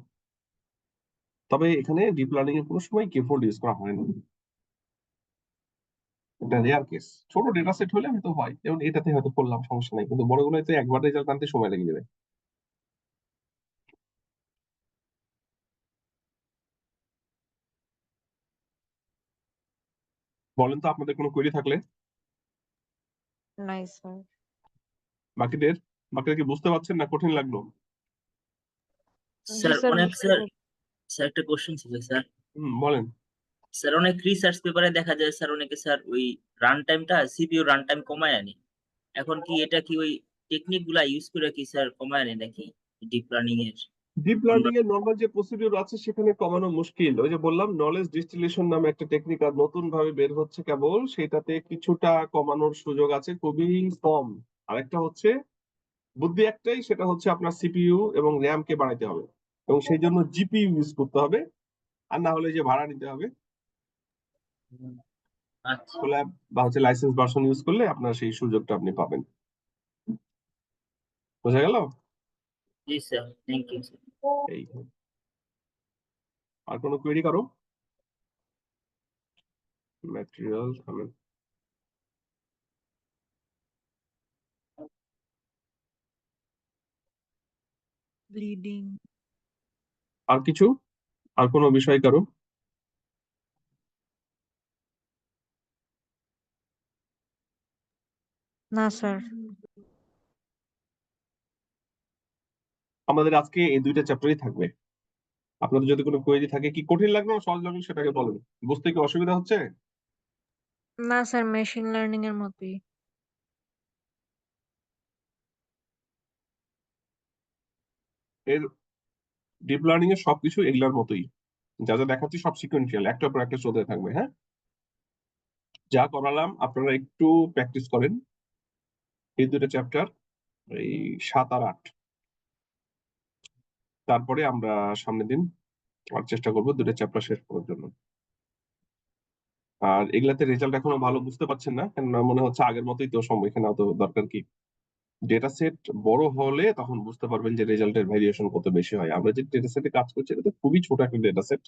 তবে এখানে ডিপ লার্নিং এর কোনো সময় কে ফোল্ড ইউজ করা হয় না, এটা রেয়ার কেস। ছোট ডেটা সেট হলে হয়তো হয়, যেমন এটাতে হয়তো করলাম, সমস্যা নাই, কিন্তু বড়গুলোতে একবার রেজাল্ট আনতে সময় লেগে যাবে। বলেন তো আপনাদের কোনো কোয়েরি থাকলে। নাই স্যার। বাকিদের বাকিদের কি বুঝতে পারছেন না কঠিন লাগলো? জি স্যার স্যার অনেক বুঝতে স্যার, পারছি। স্যার একটা কোশ্চেন ছিল স্যার। বলেন। স্যার অনেক রিসার্চ পেপারে দেখা যায় স্যার, অনেকে স্যার ওই রান টাইমটা, সিপিইউ রান টাইম কমায় আনে। এখন কি এটা কি ওই টেকনিক গুলা ইউজ করে কি স্যার কমায় আনে নাকি ডিপ লার্নিং এর? ডিপ লার্নিং এর নরমাল যে প্রসিডিউর আছে সেখানে কমানো মুশকিল। ওই যে বললাম নলেজ ডিস্টিলেশন নামে একটা টেকনিক আর নতুন ভাবে বের হচ্ছে কেবল, সেটাতে কিছুটা কমানোর সুযোগ আছে, খুবই কম। আরেকটা হচ্ছে বুদ্ধি একটাই, সেটা হচ্ছে আপনার সিপিইউ এবং র্যাম কে বাড়াইতে হবে, এবং সেই জন্য জিপিইউ ইউজ করতে হবে, আর না হলে যে ভাড়া নিতে হবে। আচ্ছা কোল্যাব বা হচ্ছে লাইসেন্স ভার্সন ইউজ করলে আপনার সেই সুযোগটা আপনি পাবেন। বোঝা গেল? জি স্যার, থ্যাংক ইউ স্যার। এই আর কোনো কোয়েরি কারো? ম্যাটেরিয়াল থামেন। ব্লিডিং। আর কিছু? আর কোনো বিষয় কারো? না স্যার। আমাদের আজকে এই দুইটা চ্যাপ্টারই থাকবে। আপনাদের যদি কোনো কোয়েরি থাকে, কি কঠিন লাগলো না সহজ লাগলো সেটাকে বলেন। বুঝতে কি অসুবিধা হচ্ছে? না স্যার, মেশিন লার্নিং এর মতোই। এর ডিপ লার্নিং এর সবকিছু এগুলার মতোই, যা যা দেখাচ্ছি সব সিকোয়েন্সিয়াল, একটার পর একটা চলতে থাকবে। হ্যাঁ, যা করালাম আপনারা একটু প্র্যাকটিস করেন এই দুটো চ্যাপ্টার, এই 7 আর 8। তারপরে আমরা সামনের দিন আর চেষ্টা করবো দুটো চ্যাপ্টার শেষ করার জন্য। আর এগুলাতে রেজাল্ট এখনো ভালো বুঝতে পারছেন না, কেননা মনে হচ্ছে আগের মতোই তো সময়, এখানে অত দরকার কি। ডেটা সেট বড় হলে তখন বুঝতে পারবেন যে রেজাল্টের ভেরিয়েশন কত বেশি হয়। আমরা যে ডেটা সেটে কাজ করছি এটা তো খুবই ছোট একটা ডেটা সেট,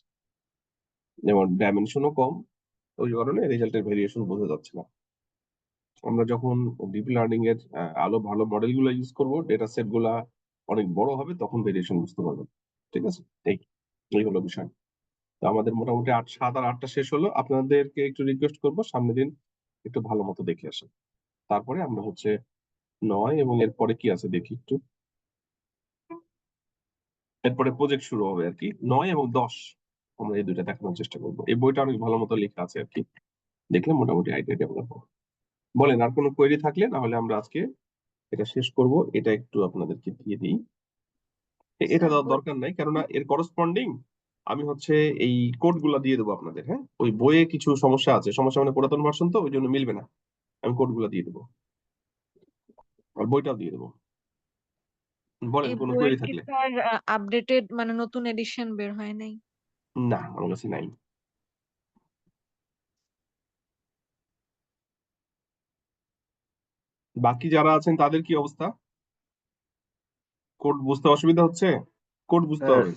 যেমন ডাইমেনশনও কম, ওই কারণে রেজাল্টের ভেরিয়েশন বোঝা যাচ্ছে না। আমরা যখন ডিপ লার্নিং এর আলো ভালো মডেল গুলো ইউজ করবো, ডেটা সেট গুলা অনেক বড় হবে, তখন ভেরিয়েশন বুঝতে পারবেন। ঠিক আছে, এই হলো বিষয়। তো আমাদের মোটামুটি 7 আর 8টা শেষ হলো। আপনাদেরকে একটু রিকোয়েস্ট করবো সামনের দিন একটু ভালো মতো দেখে আসেন। তারপরে আমরা হচ্ছে 9 এবং এরপরে কি আছে দেখি একটু। এরপরে প্রজেক্ট শুরু হবে আর কি, 9 এবং 10 আমরা এই দুইটা দেখানোর চেষ্টা করবো। এই বইটা অনেক ভালো মতো লেখা আছে আর কি, দেখলে মোটামুটি আইডিয়া ডেভেলপ হবে। বলেন আর কোনো কোয়েরি থাকলে, না হলে আমরা আজকে এটা শেষ করব। এটা একটু আপনাদেরকে দিয়ে দিই। এটা স্যার দেওয়ার দরকার নাই, কেননা এর করসপন্ডিং আমি হচ্ছে এই কোড গুলা দিয়ে দেবো আপনাদের। হ্যাঁ, ওই বইয়ে কিছু সমস্যা আছে, সমস্যা মানে পুরাতন ভার্সন তো ওই জন্য মিলবে না, আমি কোড গুলা দিয়ে দেবো আর বইটাও দিয়ে দেবো। বলেন এই কোনো বইয়ের কোয়েরি কি থাকলে। স্যার আপডেটেড মানে নতুন এডিশন বের হয় নাই? না, আমার কাছে নাই। বাকি যারা আছেন তাদের কি অবস্থা? কোড বুঝতে অসুবিধা হচ্ছে? কোড বুঝতে স্যার হবে।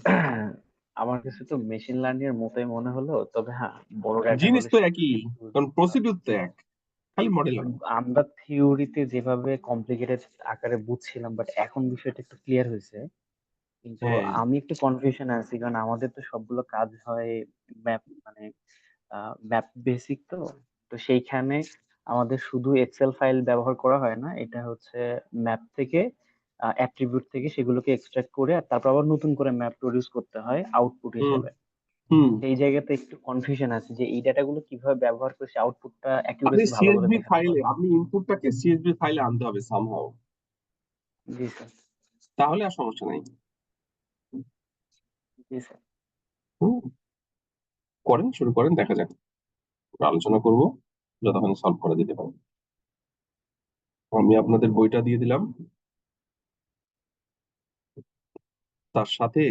আমার কাছে তো মেশিন লার্নিং এর মতোই মনে হলো, তবে হ্যাঁ বড় ডাটা জিনিস হলে তো একই, সবকিছু একটু কারণ প্রসিডিউর তো এক, খালি মডেল আলাদা। আমরা থিওরিতে যেভাবে কমপ্লিকেটেড আকারে বুঝছিলাম, বাট এখন বিষয়টা একটু ক্লিয়ার হয়েছে। কিন্তু হ্যাঁ, আমি একটু কনফিউশন আছি, কারণ আমাদের তো সবগুলো কাজ হয় ম্যাপ মানে ম্যাপ বেসিক, তো তো সেইখানে আমাদের শুধু এক্সেল ফাইল ব্যবহার করা হয় না, এটা হচ্ছে ম্যাপ থেকে অ্যাট্রিবিউট থেকে সেগুলোকে এক্সট্রাক্ট করে আর তারপর আবার নতুন করে ম্যাপ প্রডিউস করতে হয় আউটপুট হুম হিসেবে। হুম। সেই জায়গাতে একটু কনফিউশন আছে যে এই ডাটাগুলো কিভাবে ব্যবহার করে সে আউটপুটটা আপনি অ্যাকিউরেসি ভালো করে সিএসভি দেখাতে ফাইলে, পারবে। আপনি ইনপুটটাকে সিএসভি ফাইলে আনতে হবে সামহাও, জি স্যার। তাহলে আর সমস্যা নাই। জি স্যার। হুম, করেন, শুরু করেন, দেখা যাক। আমরা আলোচনা করব যতক্ষণ সলভ করে দিতে পারবো। আমি আপনাদের বইটা দিয়ে দিলাম, তার সাথে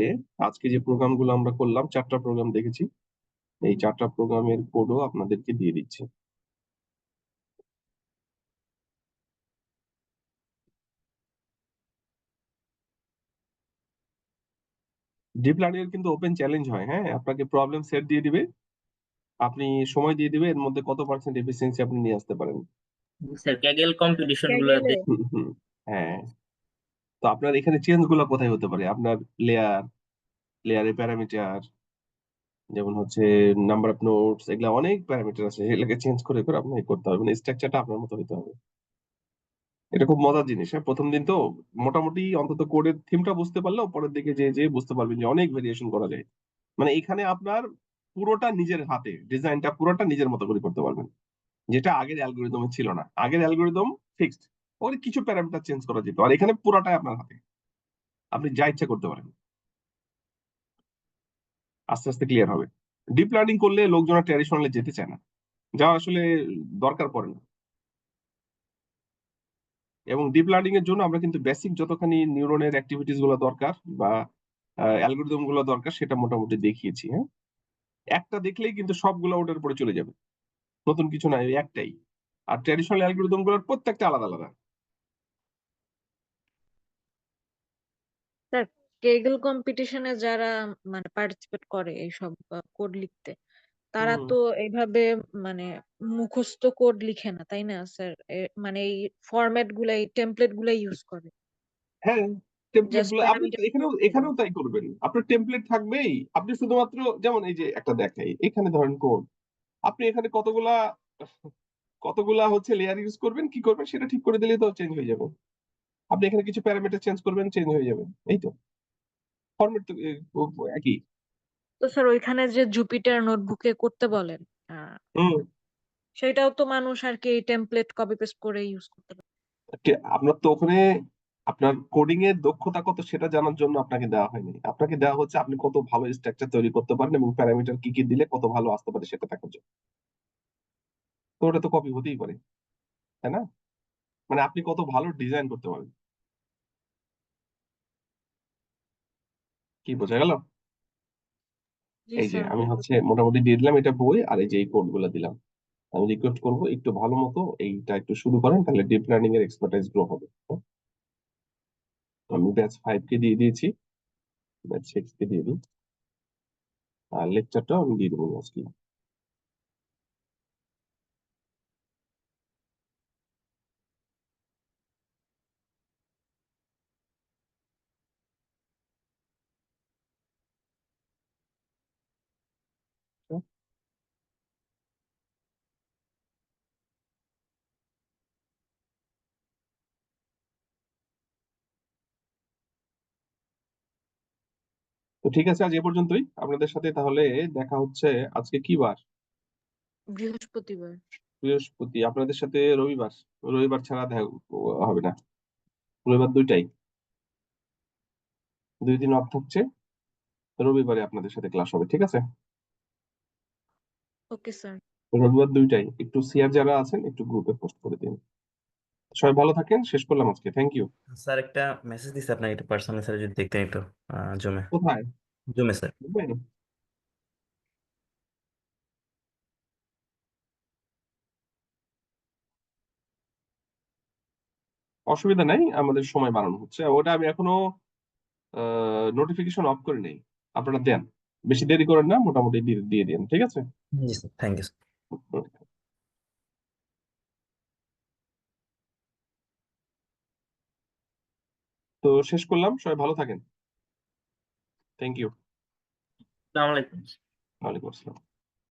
আজকে যে প্রোগ্রামগুলো আমরা করলাম, 4টা প্রোগ্রাম দেখেছি, এই 4টা প্রোগ্রামের কোডও আপনাদেরকে দিয়ে দিচ্ছি। ডিপ লার্নিং এর কিন্তু ওপেন চ্যালেঞ্জ হয়। হ্যাঁ, আপনাকে প্রবলেম সেট দিয়ে দিবে, আপনি সময় দিয়ে দিবে, এর মধ্যে কত পার্সেন্ট এফিসিয়েন্সি আপনি নিয়ে আসতে পারেন। স্যার ক্যাগেল কম্পিটিশন গুলোতে ক্যাগেলে? হ্যাঁ, তো আপনার এখানে চেঞ্জ গুলো কোথায় হতে পারে? আপনার লেয়ারের প্যারামিটার, যেমন হচ্ছে নাম্বার অফ নোটস, এগুলা অনেক প্যারামিটার আছে, এগুলোকে চেঞ্জ করে করে আপনাকে করতে হবে, মানে স্ট্রাকচারটা আপনার মতো হতে হবে। এটা খুব মজার জিনিস। হ্যাঁ, প্রথম দিন তো মোটামুটি অন্তত কোডের থিমটা বুঝতে পারলেও পরের দিকে যে যে বুঝতে পারবেন যে অনেক ভেরিয়েশন করা যায়। মানে এখানে আপনার পুরোটা নিজের হাতে, ডিজাইনটা পুরোটা নিজের মতো করে করতে পারবেন, যেটা আগের অ্যালগোরিদমে ছিল না। আগের অ্যালগোরিদম ফিক্সড, ওর কিছু প্যারামিটার চেঞ্জ করা যেত, আর এখানে পুরোটাই আপনার হাতে, আপনি যা ইচ্ছা করতে পারেন। আস্তে আস্তে ক্লিয়ার হবে। ডিপ লার্নিং করলে লোকজন ট্র্যাডিশনালি যেতে চায় না, যা আসলে দরকার পড়ে না। এবং ডিপ লার্নিং এর জন্য আমরা কিন্তু বেসিক যতখানি নিউরনের অ্যাক্টিভিটিস গুলো দরকার বা অ্যালগোরিদম গুলো দরকার সেটা মোটামুটি দেখিয়েছি। হ্যাঁ, একটা দেখলেই কিন্তু সবগুলো ওটার উপরে চলে যাবে। নতুন কিছু নাই, ওই একটাই। আর ট্র্যাডিশনাল অ্যালগরিদম গুলোর প্রত্যেকটা আলাদা আলাদা। স্যার কেগেল কম্পিটিশনে যারা মানে পার্টিসিপেট করে এইসব কোড লিখতে, তারা হুম। তো এইভাবে মানে মুখস্থ কোড লিখে না, তাই না স্যার? মানে এই ফরম্যাট গুলা, এই টেমপ্লেট গুলা ইউজ করে, হ্যাঁ, টেমপ্লেট জাস্ট গুলো আপনি প্যারামিটার এখানেও দেওয়া। এখানেও তাই করবেন। আপনার টেমপ্লেট থাকবেই, আপনি শুধুমাত্র যেমন এই যে একটা দেখাই, এখানে ধরেন কোড, আপনি এখানে কতগুলা হচ্ছে লেয়ার ইউজ করবেন, কি করবেন সেটা ঠিক করে দিলেই তো চেঞ্জ হয়ে যাবে। আপনি এখানে কিছু প্যারামিটার চেঞ্জ করবেন, চেঞ্জ হয়ে যাবে, এই তো। ফরম্যাট তো একই। তো স্যার ওইখানে যে জুপিটার নোটবুকে করতে বলেন, হুম। সেটাও তো মানুষ আর কি এই টেমপ্লেট কপি পেস্ট করে ইউজ করতে পারে। আপনার তো ওখানে আপনার কোডিং এর দক্ষতা কত সেটা জানার জন্য আপনাকে দেওয়া হয়নি, আপনাকে দেওয়া হচ্ছে আপনি কত ভালো স্ট্রাকচার তৈরি করতে পারেন এবং প্যারামিটার কি কি দিলে কত ভালো আসতে পারে সেটা দেখার জন্য। তো ওটা তো কপি হতেই পারে, তাই না? মানে আপনি কত ভালো ডিজাইন করতে পারেন। কি বোঝা গেল? জি এই যে স্যার। আমি হচ্ছে মোটামুটি দিয়ে দিলাম এটা বই, আর এই যে এই কোড গুলো দিলাম। আমি রিকোয়েস্ট করবো একটু ভালো মতো এইটা একটু শুরু করেন, তাহলে ডিপ লার্নিং এর এক্সপার্টাইজ গ্রো হবে। আমি ব্যাচ 5 কে দিয়ে দিয়েছি, ব্যাচ 6 কে দিয়ে দিই, আর লেকচারটাও আমি দিয়ে দেবো আজকে। তো ঠিক আছে, আজ এ পর্যন্তই আপনাদের সাথে। তাহলে দেখা হচ্ছে, আজকে কি বার? বৃহস্পতিবার। বৃহস্পতি। আপনাদের সাথে রবিবার, রবিবার ছাড়া দেখা হবে না। রবিবার দুইটাই, 2 দিন অফ থাকছে, রবিবারে আপনাদের সাথে ক্লাস হবে, ঠিক আছে? Okay sir. রবিবার দুইটাই। একটু সিআর যারা আছেন একটু গ্রুপে পোস্ট করে দিন। সবাই ভালো থাকেন, শেষ করলাম আজকে, থ্যাংক ইউ। স্যার একটা মেসেজ দিছে আপনাকে, একটু পার্সোনাল স্যার যদি দেখতেন একটু জমে কোথায়? জমে স্যার। বুঝলেন? অসুবিধা নাই, আমাদের সময় বাড়ানো হচ্ছে, ওটা আমি এখনো নোটিফিকেশন অফ করে নেই। আপনারা দেন, বেশি দেরি করেন না, মোটামুটি দিয়ে দিন, ঠিক আছে? জি স্যার, থ্যাংক ইউ। তো শেষ করলাম, সবাই ভালো থাকেন, থ্যাংক ইউ। আসসালামু আলাইকুম। ওয়ালাইকুম আসসালাম।